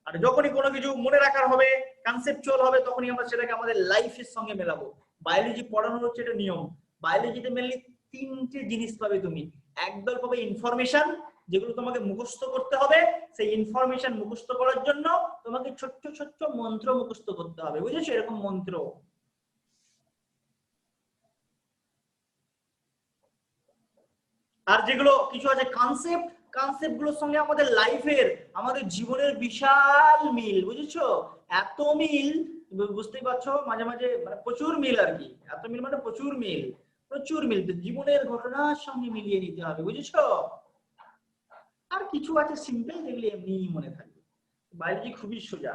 আর যখনই কোনো কিছু মনে রাখার হবে, কনসেপচুয়াল হবে, তখনই আমরা সেটাকে আমাদের লাইফের সঙ্গে মেলাবো। বায়োলজি পড়ানোর হচ্ছে এটা নিয়ম। বায়োলজিতে মেনলি তিনটে জিনিস পাবে তুমি। একদল পাবে ইনফরমেশন, যেগুলো তোমাকে মুখস্থ করতে হবে। সেই ইনফরমেশন মুখস্থ করার জন্য তোমাকে ছোট্ট ছোট্ট মন্ত্র মুখস্থ করতে হবে, বুঝেছো? এরকম মন্ত্র। আর যেগুলো কিছু আছে কনসেপ্ট, কনসেপ্ট গুলোর সঙ্গে আমাদের লাইফের, আমাদের জীবনের বিশাল মিল, বুঝেছো? এত মিল, বুঝতেই পারছো, মাঝে মাঝে মানে প্রচুর মিল আর কি। এত মিল মানে প্রচুর মিল, প্রচুর মিল, জীবনের ঘটনার সঙ্গে মিলিয়ে নিতে হবে, বুঝেছো? আর কিছু আছে সিম্পল, যেগুলো এমনিই মনে থাকবে। বায়োলজি খুবই সোজা।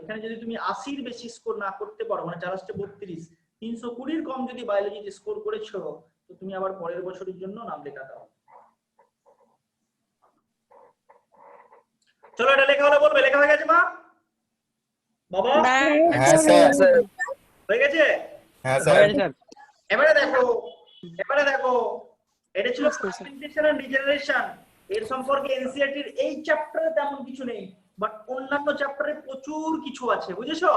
এখানে যদি তুমি 80-র বেশি স্কোর না করতে পারো, মানে 432, 320-র কম যদি বায়োলজিতে স্কোর করেছো, তো তুমি আবার পরের বছরের জন্য নাম লেখাতে হবে। চলো এটা লেখা হলে বলবে। লেখা হয়ে গেছে মা বাবা? হ্যাঁ স্যার। হয়ে গেছে? হ্যাঁ স্যার। এবারে দেখো এটা ছিল ফ্র্যাগমেন্টেশন এন্ড রিজেনারেশন। এর সম্পর্কে এনসিইআরটির এই চ্যাপ্টারে তেমন কিছু নেই, বাট অন্যান্য চ্যাপ্টারে প্রচুর কিছু আছে, বুঝেছো?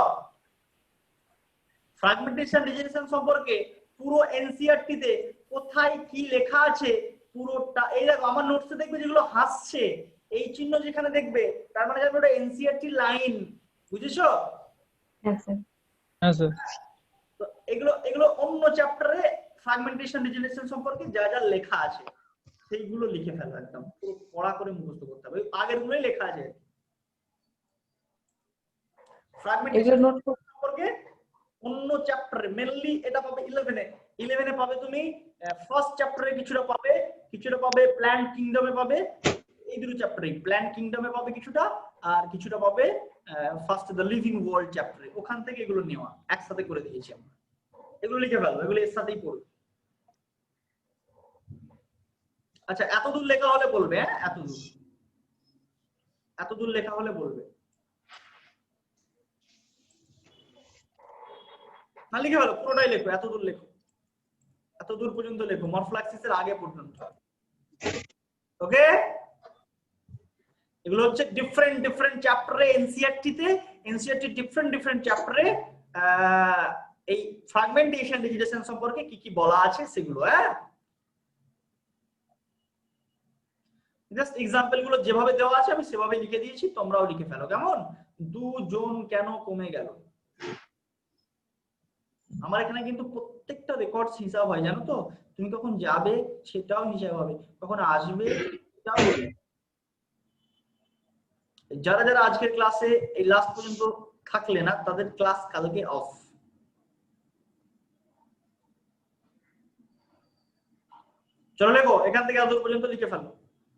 ফ্র্যাগমেন্টেশন রিজেনারেশন সম্পর্কে পুরো এনসিইআরটিতে কোথায় কি লেখা আছে পুরোটা। এই দেখো আমার নোটসে দেখবে যেগুলো হাসছে, এই চিহ্ন যেখানে দেখবে, তার মানে জানো ওটা এনসিইআরটি লাইন, বুঝেছো? হ্যাঁ স্যার। হ্যাঁ স্যার। তো এগুলো এগুলো অন্য চ্যাপ্টারে ফ্র্যাগমেন্টেশন রিজেনারেশন সম্পর্কে যা যা লেখা আছে সেইগুলো লিখে ফেলো, একদম পুরো পড়া করে মুখস্থ করতে হবে। আগের গুলোই লেখা আছে। ফ্র্যাগমেন্টেশন সম্পর্কে অন্য চ্যাপ্টারে মেনলি এটা পাবে 11-এ পাবে তুমি। ফার্স্ট চ্যাপ্টারে কিছুটা পাবে প্ল্যান্ট কিংডমে পাবে। এই দুটো চ্যাপ্টারে প্ল্যান্ট কিংডমে পাবে কিছুটা, আর কিছুটা পাবে ফার্স্ট দ্য লিভিং ওয়ার্ল্ড চ্যাপ্টারে। ওখান থেকে এগুলো নেওয়া, একসাথে করে দিয়েছি আমরা। এগুলো লিখে ফেলো, এগুলো এর সাথেই পড়বে। আচ্ছা এতদূর লেখা হলে বলবে, হ্যাঁ এতদূর লেখা হলে বলবে। না লিখে ফেলো, পুরোটাই লেখো, এতদূর লেখো, এতদূর পর্যন্ত লেখো, মরফ্লাক্সিসের আগে পর্যন্ত। ওকে, এগুলো হচ্ছে ডিফারেন্ট ডিফারেন্ট চ্যাপ্টারে এনসিইআরটি ডিফারেন্ট চ্যাপ্টারে এই ফ্র্যাগমেন্টেশন রিজেনারেশন সম্পর্কে কি কি বলা আছে সেগুলো। হ্যাঁ, জাস্ট এক্সাম্পল গুলো যেভাবে দেওয়া আছে আমি সেভাবে লিখে দিয়েছি, তোমরাও লিখে ফেলো। কেমন? 2 জন কেন কমে গেল? আমার এখানে কিন্তু প্রত্যেকটা রেকর্ডস হিসাব হয়, জানো তো? তুমি কখন যাবে সেটাও হিসাব হবে, কখন আসবে সেটাও হবে। যারা যারা আজকের ক্লাসে এই লাস্ট পর্যন্ত থাকলে না, তাদের ক্লাস কালকে অফ। চলো লেখো, এখান থেকে এত পর্যন্ত লিখে ফেলো।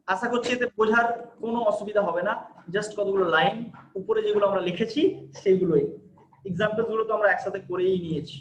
আশা করছি এতে বোঝার কোনো অসুবিধা হবে না। জাস্ট কতগুলো লাইন, উপরে যেগুলো আমরা লিখেছি সেইগুলোই। এক্সাম্পল গুলো তো আমরা একসাথে করেই নিয়েছি।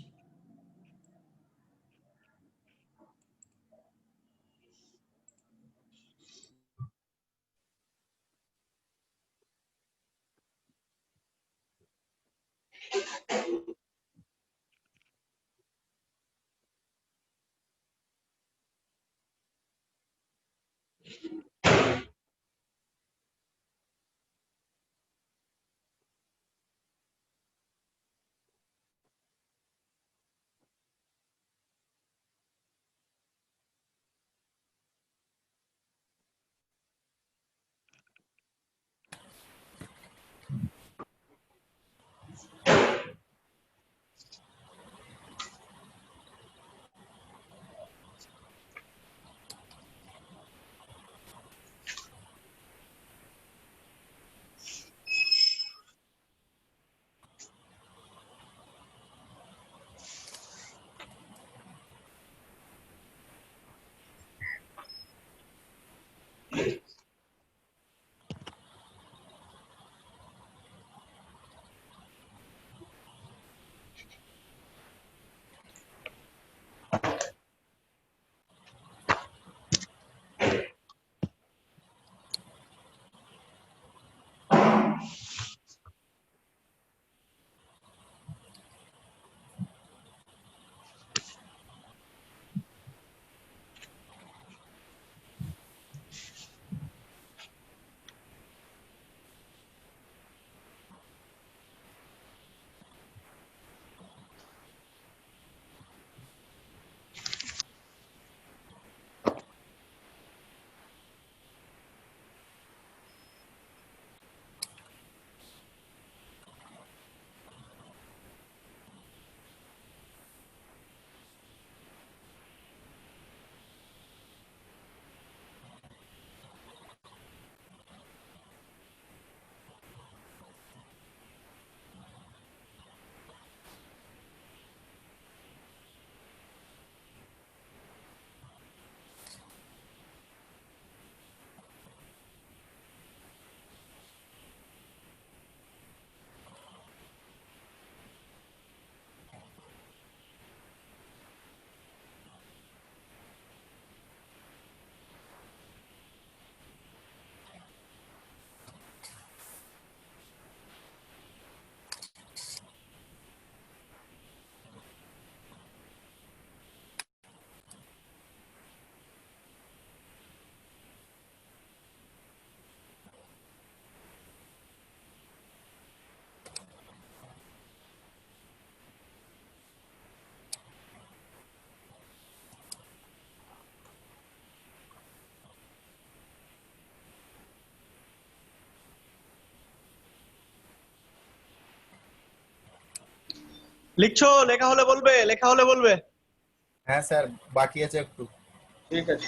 লিখছো? লেখা হলে বলবে, লেখা হলে বলবে। হ্যাঁ স্যার, বাকি আছে একটু। ঠিক আছে।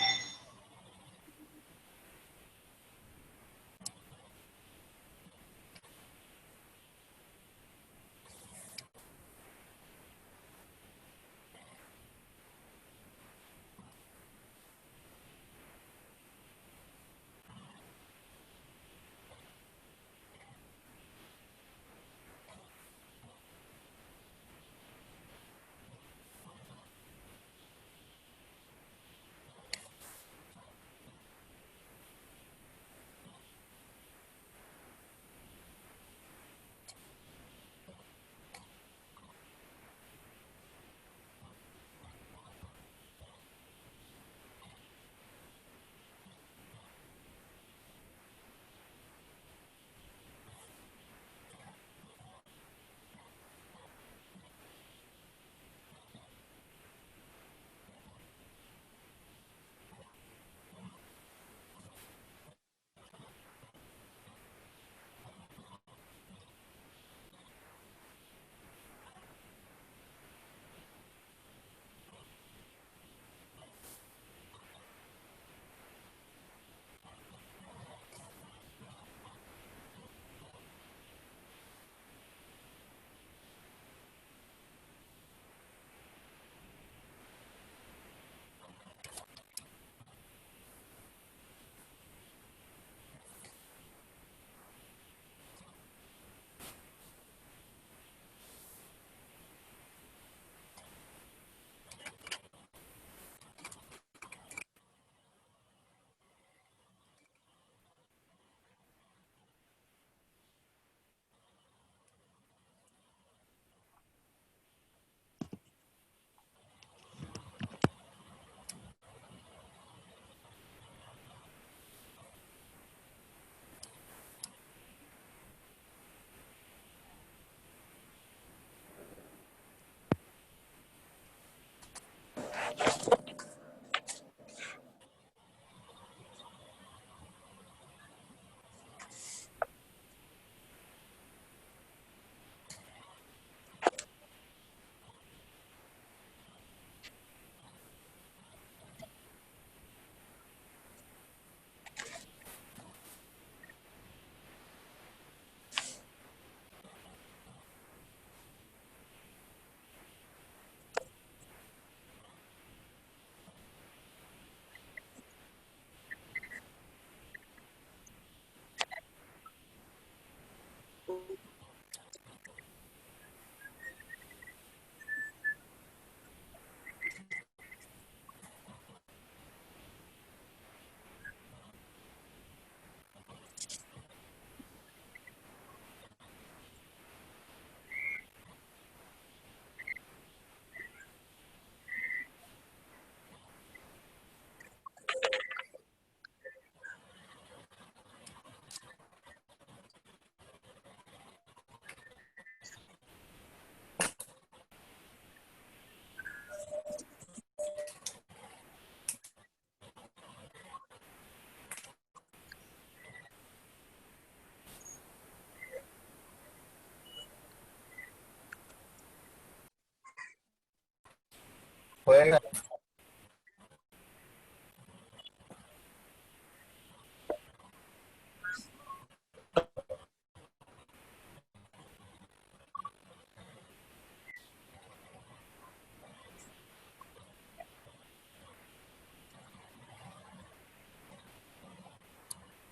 হয়ে গেল?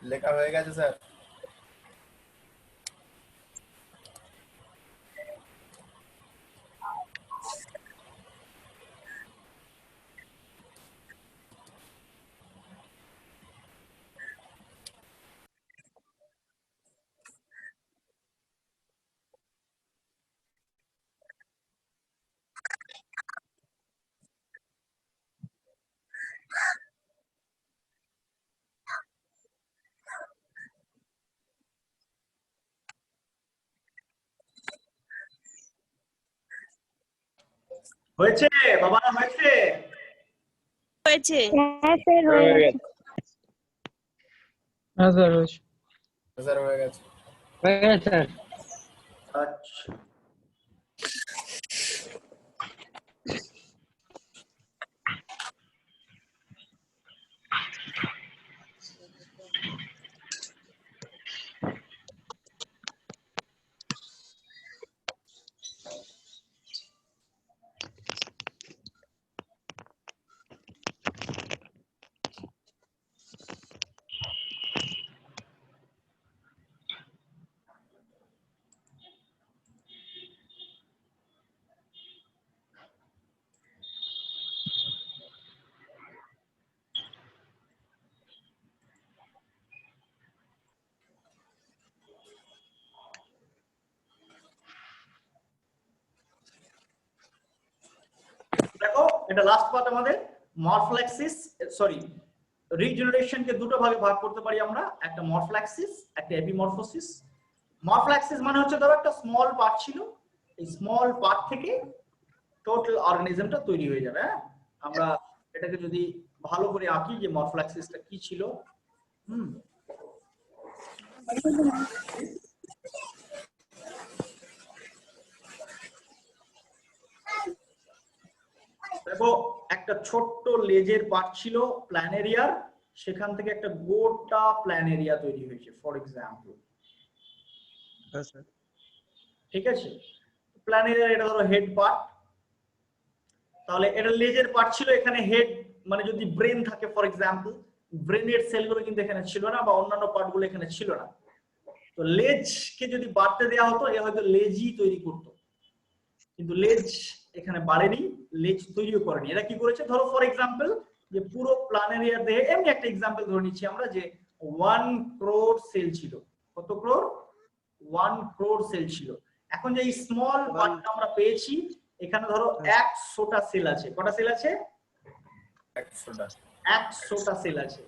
লেখা হয়ে গেছে স্যার। হয়েছে বাবা, হয়েছে? হয়েছে। হ্যাঁ স্যার হয়ে গেছে। হ্যাঁ স্যার হয়েছে। স্যার হয়ে গেছে। হয়ে গেছে স্যার। আচ্ছা এটা লাস্ট পার্ট আমাদের মরফ্ল্যাক্সিস, সরি রিজেনারেশনকে দুটো ভাগে ভাগ করতে পারি আমরা, একটা মরফ্ল্যাক্সিস একটা এপিমরফোসিস। মরফ্ল্যাক্সিস মানে হচ্ছে ধরো একটা স্মল পার্ট ছিল, এই স্মল পার্ট থেকে টোটাল অর্গানিজমটা তৈরি হয়ে যাবে। হ্যাঁ, আমরা এটাকে যদি ভালো করে আঁকি যে মরফ্ল্যাক্সিসটা কি ছিল। দেখো একটা ছোট্ট লেজের পার্ট ছিল প্ল্যানেরিয়ার, সেখান থেকে একটা গোটা প্ল্যানেরিয়া তৈরি হয়েছে ফর এক্সাম্পল। ঠিক আছে, প্ল্যানেরিয়ার এটা ধরো হেড পার্ট, তাহলে এটা লেজের পার্ট ছিল, এখানে হেড মানে যদি ব্রেন থাকে ফর এক্সাম্পল, ব্রেনের সেলগুলো কিন্তু এখানে ছিল না বা অন্যান্য পার্টগুলো এখানে ছিল না। তো লেজকে যদি বাড়তে দেওয়া হতো এ হয়তো লেজই তৈরি করতো, কিন্তু লেজ এখানে বাড়েনি, লেজ তৈরিও করেনি। এরা কি করেছে, ধরো ফর এক্সাম্পল যে পুরো প্ল্যানেরিয়ার দেহে, এমনি একটা এক্সাম্পল ধরে নিচ্ছি আমরা যে 1 crore সেল ছিল। কত ক্রোর? 1 crore সেল ছিল। এখন যে এই স্মল পার্টটা আমরা পেয়েছি, এখানে ধরো 100টা সেল আছে। কটা সেল আছে? 100টা সেল আছে।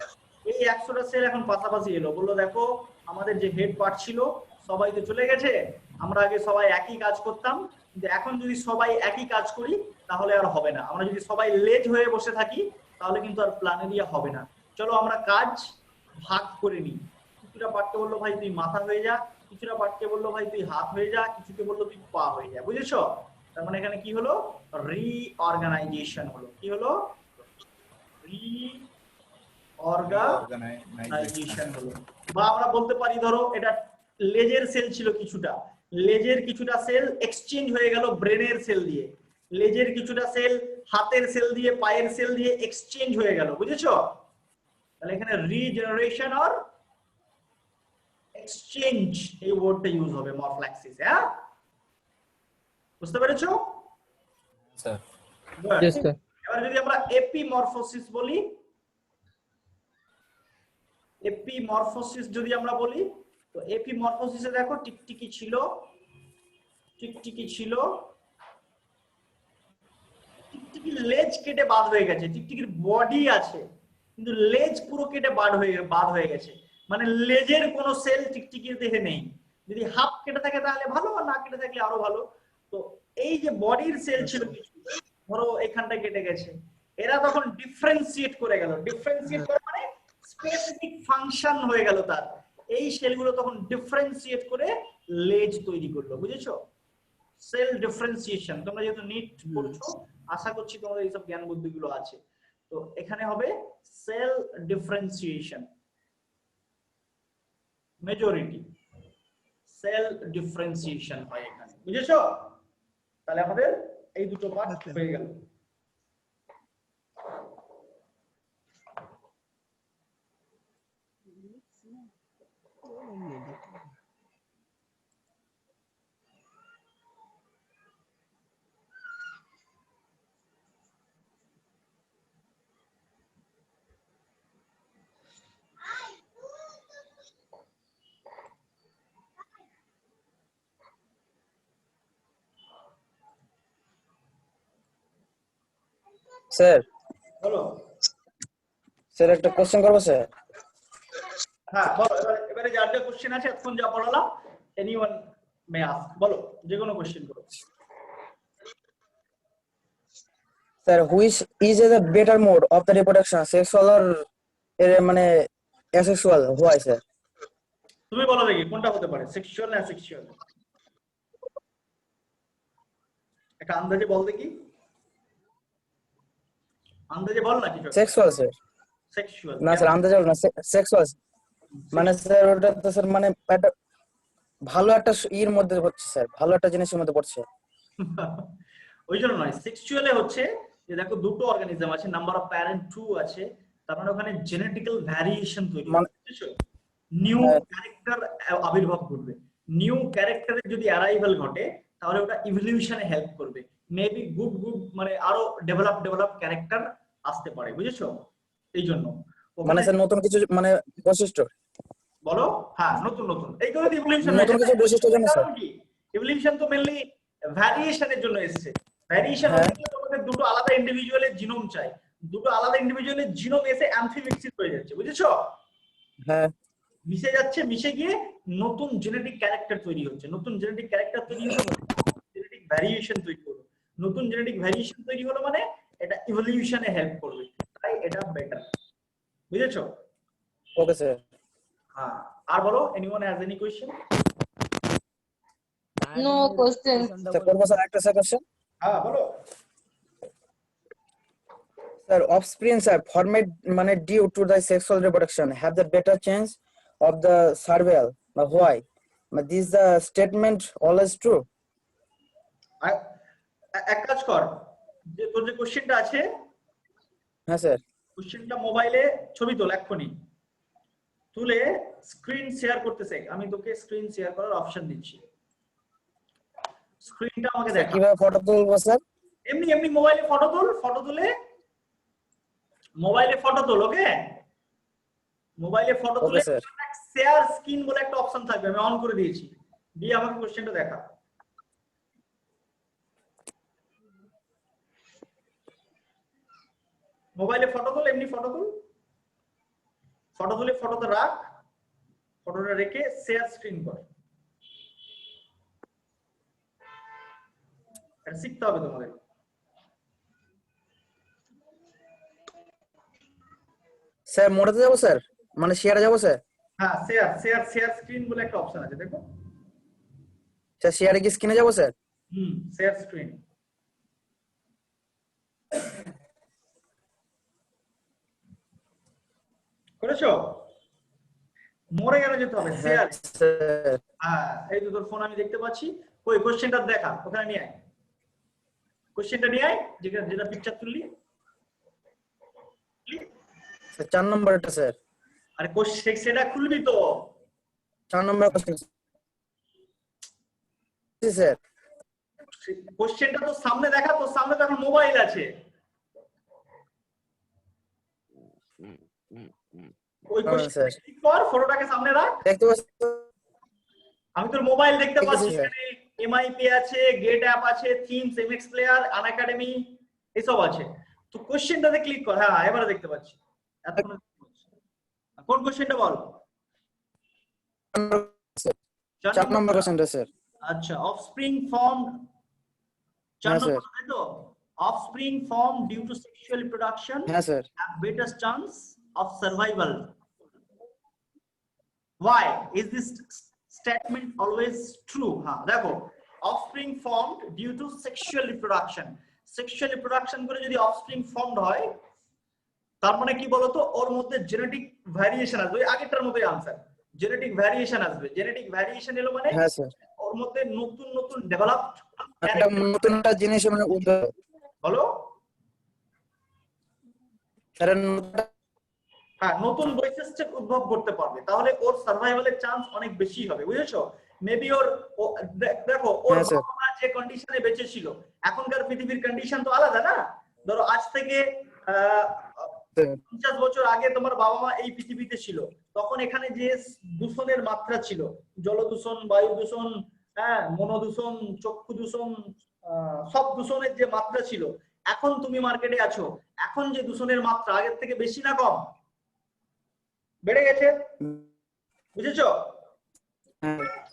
এই 100টা সেল এখন পাশাপাশি এলো, বললো দেখো আমাদের যে হেড পার্ট ছিল সবাই তো চলে গেছে, আমরা আগে সবাই একই কাজ করতাম, কিন্তু এখন যদি সবাই একই কাজ করি তাহলে আর হবে না। আমরা যদি সবাই লেজ হয়ে বসে থাকি তাহলে কিন্তু আর প্ল্যানেরিয়া হবে না। চলো আমরা কাজ ভাগ করে নিই। কিছুটা পার্টকে বললো ভাই তুই মাথা হয়ে যা, কিছুটা পার্টকে বললো ভাই তুই হাত হয়ে যা, কিছুকে বললো তুই পা হয়ে যা। বুঝেছো? তার মানে এখানে কি হলো, রিঅর্গানাইজেশন হলো। কি হলো? রিঅর্গানাইজেশন হলো। বা আমরা বলতে পারি ধরো এটা লেজের সেল ছিল কিছুটা, লেজের কিছুটা সেল এক্সচেঞ্জ হয়ে গেল ব্রেনের সেল দিয়ে, লেজের কিছুটা সেল হাতের সেল দিয়ে, পায়ের সেল দিয়ে এক্সচেঞ্জ হয়ে গেল। বুঝেছো? তাহলে এখানে রিজেনারেশন আর এক্সচেঞ্জ এই ওয়ার্ডটা ইউজ হবে মরফ্ল্যাক্সিস। হ্যাঁ, বুঝতে পেরেছো? Sir Yes, sir. এবার যদি আমরা এপিমরফোসিস বলি, এপিমরফোসিস যদি আমরা বলি, তো এপিমরফোসিসে দেখো টিকটিকি ছিল, টিকটিকির লেজ কেটে বাদ হয়ে গেছে, টিকটিকির বডি আছে কিন্তু লেজ পুরো কেটে বাদ হয়ে গেছে। মানে লেজের কোনো সেল টিকটিকির দেহে নেই। যদি হাফ কেটে থাকে তাহলে ভালো, আর না কেটে থাকলে আরো ভালো। তো এই যে বডির সেল ছিল কিছু, ধরো এখানটা কেটে গেছে, এরা তখন ডিফারেন্সিয়েট করে গেল। ডিফারেন্সিয়েট করে মানে স্পেসিফিক ফাংশন হয়ে গেল তার। এই সেলগুলো তখন ডিফারেন্সিয়েট করে লেজ তৈরি করলো। বুঝেছো? সেল ডিফারেন্সিয়েশন তোমরা যেহেতু নিট পড়ছো, আশা করছি তোমাদের এইসব জ্ঞান বুদ্ধিগুলো আছে। তো এখানে হবে cell differentiation, majority cell differentiation হয় এখানে। বুঝেছো? তাহলে আমাদের এই দুটো পার্ট হয়ে গেল। স্যার, বলো। স্যার একটা কোশ্চেন করবো স্যার? হ্যাঁ বলো, এবারে যার যা কোশ্চেন আছে এখন যা পড়ালাম, এনিওয়ান মে আস্ক, বলো যে কোনো কোশ্চেন করো। Sir, which is the better mode of the reproduction, sexual or মানে অ্যাসেক্সুয়াল? Why sir? তুমি বলো দেখি কোনটা হতে পারে, সেক্সুয়াল না অ্যাসেক্সুয়াল? একটা আন্দাজে বল দেখি, আন্দাজে বল না কিছু। Sexual sir. সেক্সুয়াল না স্যার, আন্দাজে বল না, সেক্সুয়াল। মানে স্যার ওটা তো স্যার মানে একটা ভালো একটা ইর মধ্যে পড়ছে স্যার, ভালো একটা জিনিসের মধ্যে পড়ছে। ওই জন্য নয়, সেক্সুয়ালে হচ্ছে যে দেখো দুটো অর্গানিজম আছে, নাম্বার অফ প্যারেন্ট 2 আছে, তার মানে ওখানে জেনেটিক্যাল ভ্যারিয়েশন তৈরি হবে। বুঝছো? নিউ ক্যারেক্টার আবির্ভাব ঘটবে। নিউ ক্যারেক্টারের যদি অ্যারাইভাল ঘটে তাহলে ওটা ইভলিউশনে হেল্প করবে। মেবি গুড মানে আরো ডেভেলপ ক্যারেক্টার আসতে পারে। বুঝেছো? এই জন্য মানে স্যার নতুন কিছু মানে বৈশিষ্ট্য বলো। হ্যাঁ, নতুন এইগুলো ইভলিউশন। নতুন কিছু বৈশিষ্ট্য জন্য স্যার। ইভলিউশন তো মেইনলি ভ্যারিয়েশনের জন্য এসেছে। ভ্যারিয়েশন তোমাদের দুটো আলাদা ইন্ডিভিজুয়ালের জিনোম চাই, দুটো আলাদা ইন্ডিভিজুয়ালের জিনোম এসে অ্যামফিমিক্সিস হয়ে যাচ্ছে, বুঝেছো? হ্যাঁ মিশে যাচ্ছে, মিশে গিয়ে নতুন জেনেটিক ক্যারেক্টার তৈরি হচ্ছে, নতুন জেনেটিক ক্যারেক্টার তৈরি হলো, জেনেটিক ভ্যারিয়েশন তৈরি হলো, নতুন জেনেটিক ভ্যারিয়েশন তৈরি হলো মানে এটা ইভলিউশনে হেল্প করবে, তাই এটা বেটার, বুঝেছো? Okay sir. হ্যাঁ, আর বলো, anyone has any question? No question. Sir করবো স্যার একটা স্যার কোশ্চেন? হ্যাঁ বলো। Sir, offspring are formed মানে due to the sexual reproduction have the better chance of the survival. But why? But this the statement always true. এক কাজ কর, যে তোর যে কোশ্চেনটা আছে, হ্যাঁ স্যার। কোশ্চেনটা মোবাইলে ছবি তোল এক্ষুনি, তুলে স্ক্রিন শেয়ার করতে শেখ। আমি তোকে স্ক্রিন শেয়ার করার অপশন দিচ্ছি, স্ক্রিনটা আমাকে দেখা। কিভাবে ফটো তুলবো স্যার? এমনি এমনি মোবাইলে ফটো তোল, ফটো তুলে মোবাইলে ফটো তোল, ওকে? মোবাইলে ফটো তুলে শেয়ার স্ক্রিন বলে একটা অপশন থাকবে, আমি অন করে দিয়েছি, দিয়ে আমাকে কোশ্চেনটা দেখা। মোবাইলে ফটো তোল, এমনি ফটো তোল, ফটো তুলে ফটোতে রাখ, ফটোটা রেখে শেয়ার স্ক্রিন কর। এটা শিখতে হবে তোমাদের। স্যার মোডে যাবো স্যার, মানে শেয়ারে যাবো স্যার? হ্যাঁ, শেয়ার শেয়ার শেয়ার স্ক্রিন বলে একটা অপশন আছে, দেখো। স্যার শেয়ারে কি স্ক্রিনে যাবো স্যার? Share screen. করেছো? মোড়ে গেলে যেতে হবে, শেয়ার। হ্যাঁ, এই তো তোর ফোন আমি দেখতে পাচ্ছি, ওই কোশ্চেনটা দেখা, ওখানে নিয়ে আয়, কোশ্চেনটা নিয়ে আয়, যেটা যেটা পিকচার তুললি। স্যার 4 নম্বরটা স্যার। আরে কোশ্চেন সেটা খুলবি তো, 4 নম্বর কোশ্চেন। জি স্যার। কোশ্চেনটা তো সামনে দেখা, তো সামনে তো এখন মোবাইল আছে, ওই কোশ্চেন ক্লিক কর, ফটোটাকে সামনে রাখ। দেখতে পাচ্ছি, আমি তোর মোবাইল দেখতে পাচ্ছি, এখানে এমআইপি আছে, গেট অ্যাপ আছে, থিমস, এমএক্স প্লেয়ার, আনএকাডেমি এসব আছে। তো কোশ্চেনটাতে ক্লিক কর। হ্যাঁ, এবারে দেখতে পাচ্ছি। এতক্ষণ কোন কোশ্চেনটা বল? 4 নম্বর কোশ্চেনটা স্যার। আচ্ছা, অফস্প্রিং ফর্ম, 4 নম্বর, তাই তো? Offspring form due to sexual reproduction have better chance of survival. Why is this statement always true? হ্যাঁ দেখো, offspring formed due to sexual reproduction, sexual reproduction করে যদি offspring formed হয়, তার মানে কি বলতো, ওর মধ্যে জেনেটিক ভ্যারিয়েশন আসবে, আগেরটার মতোই আনসার, জেনেটিক ভ্যারিয়েশন আসবে। জেনেটিক ভ্যারিয়েশন এলো মানে হ্যাঁ স্যার, ওর মধ্যে নতুন নতুন ডেভেলপড একটা নতুন একটা জিনিস মানে উদ্ভব। বলো স্যার, হ্যাঁ, নতুন বৈশিষ্ট্য উদ্ভব করতে পারবে, তাহলে ওর সার্ভাইভালের চান্স অনেক বেশি হবে, বুঝেছো? মেবি ওর দেখো, ওর বাবা যে কন্ডিশনে বেঁচে ছিল, এখনকার পৃথিবীর কন্ডিশন তো আলাদা না। ধরো আজ থেকে 50 বছর আগে তোমার বাবা মা এই পৃথিবীতে ছিল, তখন এখানে যে দূষণের মাত্রা ছিল, জলদূষণ, বায়ু দূষণ, হ্যাঁ, মনোদূষণ, চক্ষু দূষণ, সব দূষণের যে মাত্রা ছিল, এখন তুমি মার্কেটে আছো, এখন যে দূষণের মাত্রা আগের থেকে বেশি না কম? বেড়ে গেছে, বুঝেছো?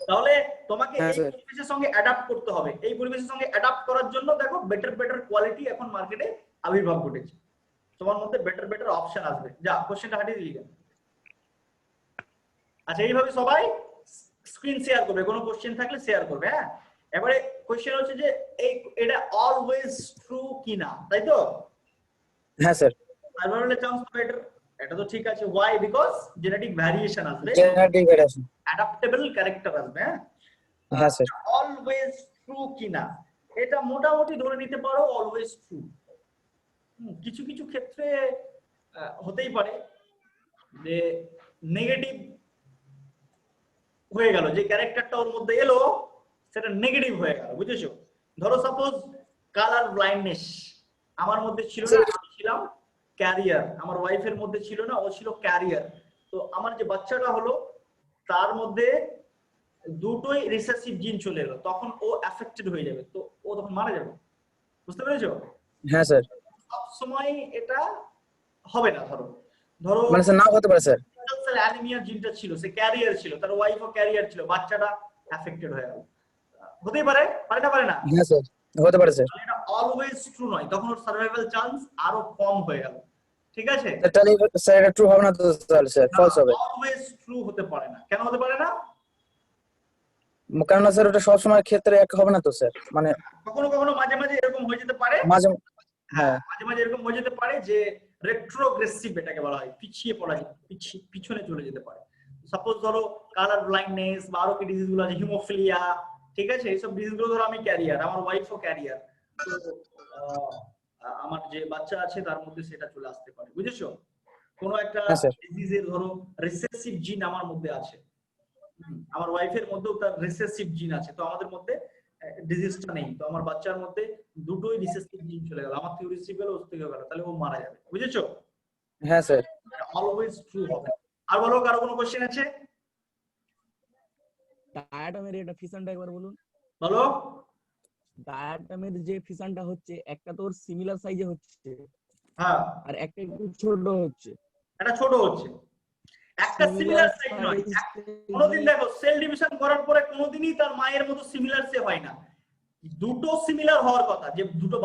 তাহলে তোমাকে এই পরিবেশের সঙ্গে অ্যাডাপ্ট করতে হবে। এই পরিবেশের সঙ্গে অ্যাডাপ্ট করার জন্য দেখো বেটার কোয়ালিটি এখন মার্কেটে আবির্ভাব ঘটেছে, তোমার মধ্যে বেটার অপশন আসবে। যা, কোশ্চেনটা হাঁটিয়ে দিলি কেন? আচ্ছা, এইভাবে সবাই স্ক্রিন শেয়ার করবে, কোনো কোশ্চেন থাকলে শেয়ার করবে। হ্যাঁ, এবারে কোশ্চেন হচ্ছে যে এটা অলওয়েজ ট্রু কিনা, তাই তো? হ্যাঁ স্যার। সার্ভাইভালের চান্স বেটার, এটা তো ঠিক আছে। ওয়াই? বিকজ জেনেটিক ভ্যারিয়েশন আসবে, জেনেটিক ভ্যারিয়েশন, অ্যাডাপ্টেবল ক্যারেক্টার আসবে। হ্যাঁ স্যার। অলওয়েজ ট্রু কিনা, এটা মোটামুটি ধরে নিতে পারো অলওয়েজ ট্রু। কিছু কিছু ক্ষেত্রে হতেই পারে যে নেগেটিভ হয়ে গেল, যে ক্যারেক্টারটা ওর মধ্যে এলো সেটা নেগেটিভ হয়ে গেল, বুঝেছো? ধরো সাপোজ কালার ব্লাইন্ডনেস আমার মধ্যে ছিল না, আমি ছিলাম ক্যারিয়ার, আমার ওয়াইফের মধ্যে ছিল না, ও ছিল ক্যারিয়ার। তো আমার যে বাচ্চাটা হলো তার মধ্যে দুটোই রিসেসিভ জিন চলে এলো, তখন ও অ্যাফেক্টেড হয়ে যাবে, তো ও তখন মারা যাবে, বুঝতে পেরেছো? হ্যাঁ স্যার, সবসময় এটা হবে না। ধরো ধরো মানে স্যার নাও হতে পারে স্যার। অ্যানিমিয়া জিনটা ছিল, সে ক্যারিয়ার ছিল, তার ওয়াইফও ক্যারিয়ার ছিল, বাচ্চাটা অ্যাফেক্টেড হয়ে গেল, হতেই পারে, পারে না? পারে না? হ্যাঁ স্যার, হতে পারে স্যার। এটা অলওয়েজ ট্রু নয়, তখন ওর সার্ভাইভাল চান্স আরো কম হয়ে গেল। ঠিক আছে, তাহলে স্যার এটা ট্রু হবে না তো তাহলে স্যার ফলস হবে। অলওয়েজ ট্রু হতে পারে না। কেন হতে পারে না? কারণ স্যার ওটা সবসময় ক্ষেত্রে এক হবে না তো স্যার, মানে কখনো কখনো মাঝে মাঝে এরকম হয়ে যেতে পারে, মাঝে, হ্যাঁ মাঝে মাঝে এরকম হয়ে যেতে পারে যে রেট্রোগ্রেসিভ এটাকে বলা হয়, পিছিয়ে পড়া, পিছনে চলে যেতে পারে। সাপোজ ধরো কালার ব্লাইন্ডনেস বা আরো কি ডিজিজ গুলো আছে, হিমোফিলিয়া, ঠিক আছে, এইসব ডিজিজ গুলো ধরো আমি ক্যারিয়ার, আমার ওয়াইফও ক্যারিয়ার, তো আমার যে বাচ্চা আছে তার মধ্যে সেটা চলে আসতে পারে, বুঝেছো? কোনো একটা হ্যাঁ স্যার। ডিজিজের ধরো রিসেসিভ জিন আমার মধ্যে আছে, আমার ওয়াইফের মধ্যেও তার রিসেসিভ জিন আছে, তো আমাদের মধ্যে ডিজিজটা নেই, তো আমার বাচ্চার মধ্যে দুটোই রিসেসিভ জিন চলে গেল, আমার থেকে রিসিভ গেল, ওর থেকে গেল, তাহলে ও মারা যাবে, বুঝেছো? হ্যাঁ স্যার। অলওয়েজ ট্রু হবে। আর বলো, কারো কোনো কোশ্চেন আছে? ডায়াটামের এটা ফিশনটা একবার বলুন। বলো। ডায়াটামের যে ফিশনটা হচ্ছে, একটা তো সিমিলার সাইজে হচ্ছে, হ্যাঁ, আর একটা একটু ছোট হচ্ছে। এটা ছোট হচ্ছে, একটা সিমিলার সাইজ নয়। কোনোদিন দেখো সেল ডিভিশন করার পরে কোনোদিনই তার মায়ের মতো সিমিলার সে হয় না, দুটো সিমিলার হওয়ার কথা, যে দুটো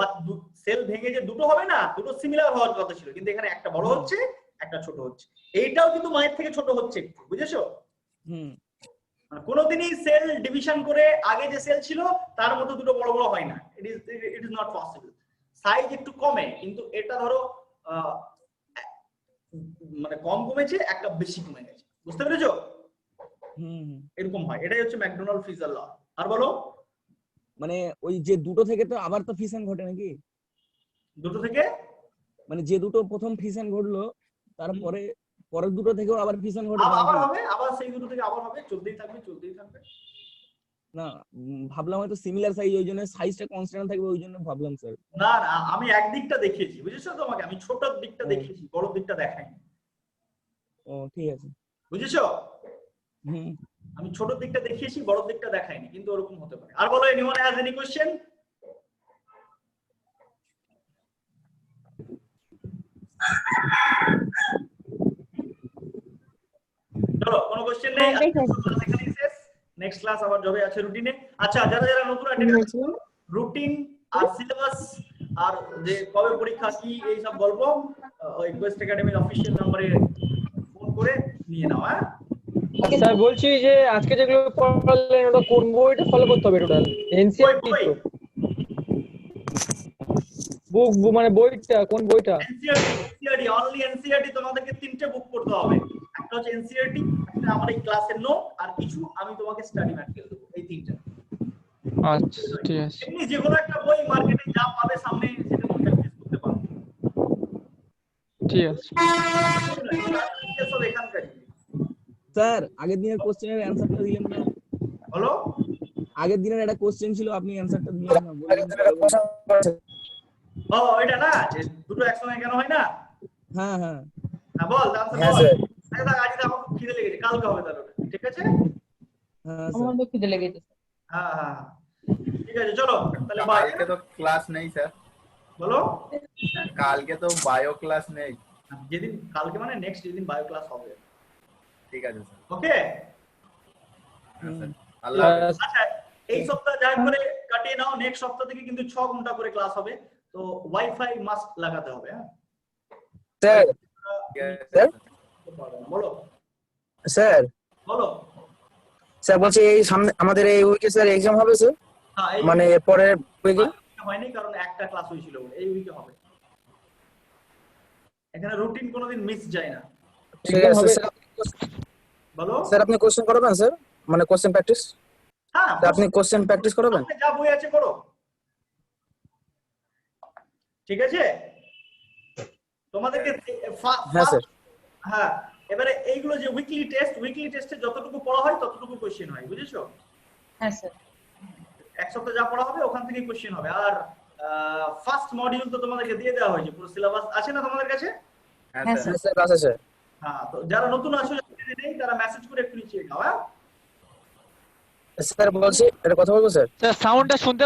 সেল ভেঙে যে দুটো হবে না, দুটো সিমিলার হওয়ার কথা ছিল, কিন্তু এখানে একটা বড় হচ্ছে একটা ছোট হচ্ছে, এইটাও কিন্তু মায়ের থেকে ছোট হচ্ছে একটু, বুঝেছো? মানে কোনোদিনই সেল ডিভিশন করে আগে যে সেল ছিল তার মতো দুটো বড় বড় হয় না, it is not possible. Size একটু কমে, কিন্তু এটা ধরো মানে কম কমেছে, একটা বেশি কমে গেছে, বুঝতে পেরেছো? এরকম হয়, এটাই হচ্ছে ম্যাকডোনাল্ড ফিজার ল। আর বলো। মানে ওই যে দুটো থেকে তো আবার তো ফিশন ঘটে নাকি? দুটো থেকে মানে যে দুটো প্রথম ফিশন ঘটলো তারপরে পরের দুটো থেকেও আবার ফিশন ঘটে আবার হবে, আবার সেই দুটো থেকে আবার হবে, চলতেই থাকবে চলতেই থাকবে। না, ভাবলাম হয়তো সিমিলার সাইজ, ওই জন্য সাইজটা কনস্ট্যান্ট থাকবে, ওই জন্য ভাবলাম স্যার। না না, আমি একদিকটা দেখিয়েছি, বুঝেছো তোমাকে, আমি ছোট দিকটা দেখিয়েছি, বড় দিকটা দেখাইনি। ও ঠিক আছে, বুঝেছো? আমি ছোট দিকটা দেখিয়েছি, বড় দিকটা দেখাইনি, কিন্তু ওরকম হতে পারে। আর বলো, এনিওয়ান হ্যাজ এনি কোশ্চেন? চলো, কোনো কোশ্চেন নেই, এখানেই শেষ। নেক্সট ক্লাস আবার যাবে আছে রুটিনে। আচ্ছা, যারা যারা নতুন অ্যাটেন্ড রুটিন আর সিলেবাস আর যে কবে পরীক্ষা কি এই সব গল্প ওই কোয়েস্ট একাডেমির অফিশিয়াল নম্বরে ফোন করে নিয়ে নাও। হ্যাঁ স্যার, বলছি যে আজকে যেগুলো পড়ালেন ওটা কোন বইটা ফলো করতে হবে? টোটাল এনসিইআরটি তো বুক, মানে বইটা কোন বইটা? NCERT only NCERT. তোমাদেরকে তিনটে বুক করতে হবে, একটা হচ্ছে এনসিইআরটি, একটা আমার এই ক্লাসের নোট, আর কিছু আমি তোমাকে স্টাডি ম্যাটেরিয়াল দেবো, এই তিনটা। আচ্ছা ঠিক আছে। এমনি যে কোনো একটা বই মার্কেটে যা পাবে সামনে সেটা তুমি প্র্যাকটিস করতে পারো। ঠিক আছে সব এখানকারই। স্যার আগের দিনের কোশ্চেনের অ্যানসারটা দিলেন না? বলো। আগের দিনের একটা কোশ্চেন ছিল, আপনি অ্যানসারটা দিলেন না, বললেন ও ওইটা না, যে দুটো একসঙ্গে কেন হয় না? হ্যাঁ হ্যাঁ হ্যাঁ বল, আনসার হ্যাঁ বল। স্যার। আচ্ছা আজ আমার খুব খিদে লেগেছে, কালকে হবে তাহলে ওটা, ঠিক আছে? হ্যাঁ আমার তো খিদে লেগেছে। হ্যাঁ হ্যাঁ ঠিক আছে, চলো তাহলে বাই। কালকে তো ক্লাস নেই স্যার। বলো। কালকে তো বায়ো ক্লাস নেই। যেদিন কালকে মানে নেক্সট যেদিন বায়ো ক্লাস হবে। ঠিক আছে স্যার। ওকে আল্লাহ হাফেজ। আচ্ছা, এই সপ্তাহ যা করে কাটিয়ে নাও, নেক্সট সপ্তাহ থেকে কিন্তু 6 ঘন্টা করে ক্লাস হবে, তো ওয়াইফাই মাস্ট লাগাতে হবে। হ্যাঁ স্যার। স্যার বলো। স্যার বলো। স্যার বলছি এই সামনে আমাদের এই উইকে স্যার এক্সাম হবে স্যার, হ্যাঁ এই মানে পরের উইকে হয়নি, কারণ একটা ক্লাস হয়েছিল, এই উইকে হবে। এখানে রুটিন কোনোদিন মিস যায় না। ঠিক আছে স্যার। বলো। স্যার আপনি কোশ্চেন করাবেন স্যার, মানে কোশ্চেন প্র্যাকটিস? হ্যাঁ আপনি কোশ্চেন প্র্যাকটিস করাবেন? যা বই আছে করো, ঠিক আছে? তোমাদেরকে হ্যাঁ স্যার। হ্যাঁ, এবারে এইগুলো যে উইকলি টেস্টে যতটুকু পড়া হয় ততটুকু কোশ্চেন হয়, বুঝেছো? হ্যাঁ স্যার। এক সপ্তাহ যা পড়া হবে ওখান থেকেই কোশ্চেন হবে। আর ফার্স্ট মডিউল তো তোমাদেরকে দিয়ে দেওয়া হয়েছে, পুরো সিলেবাস আছে না তোমাদের কাছে? হ্যাঁ হ্যাঁ স্যার। স্যার আছে স্যার। হ্যাঁ, তো যারা নতুন আসলে নেই তারা মেসেজ করে একটু নিচে দাও। হ্যাঁ স্যার বলছি একটা কথা বলবো স্যার? স্যার সাউন্ডটা শুনতে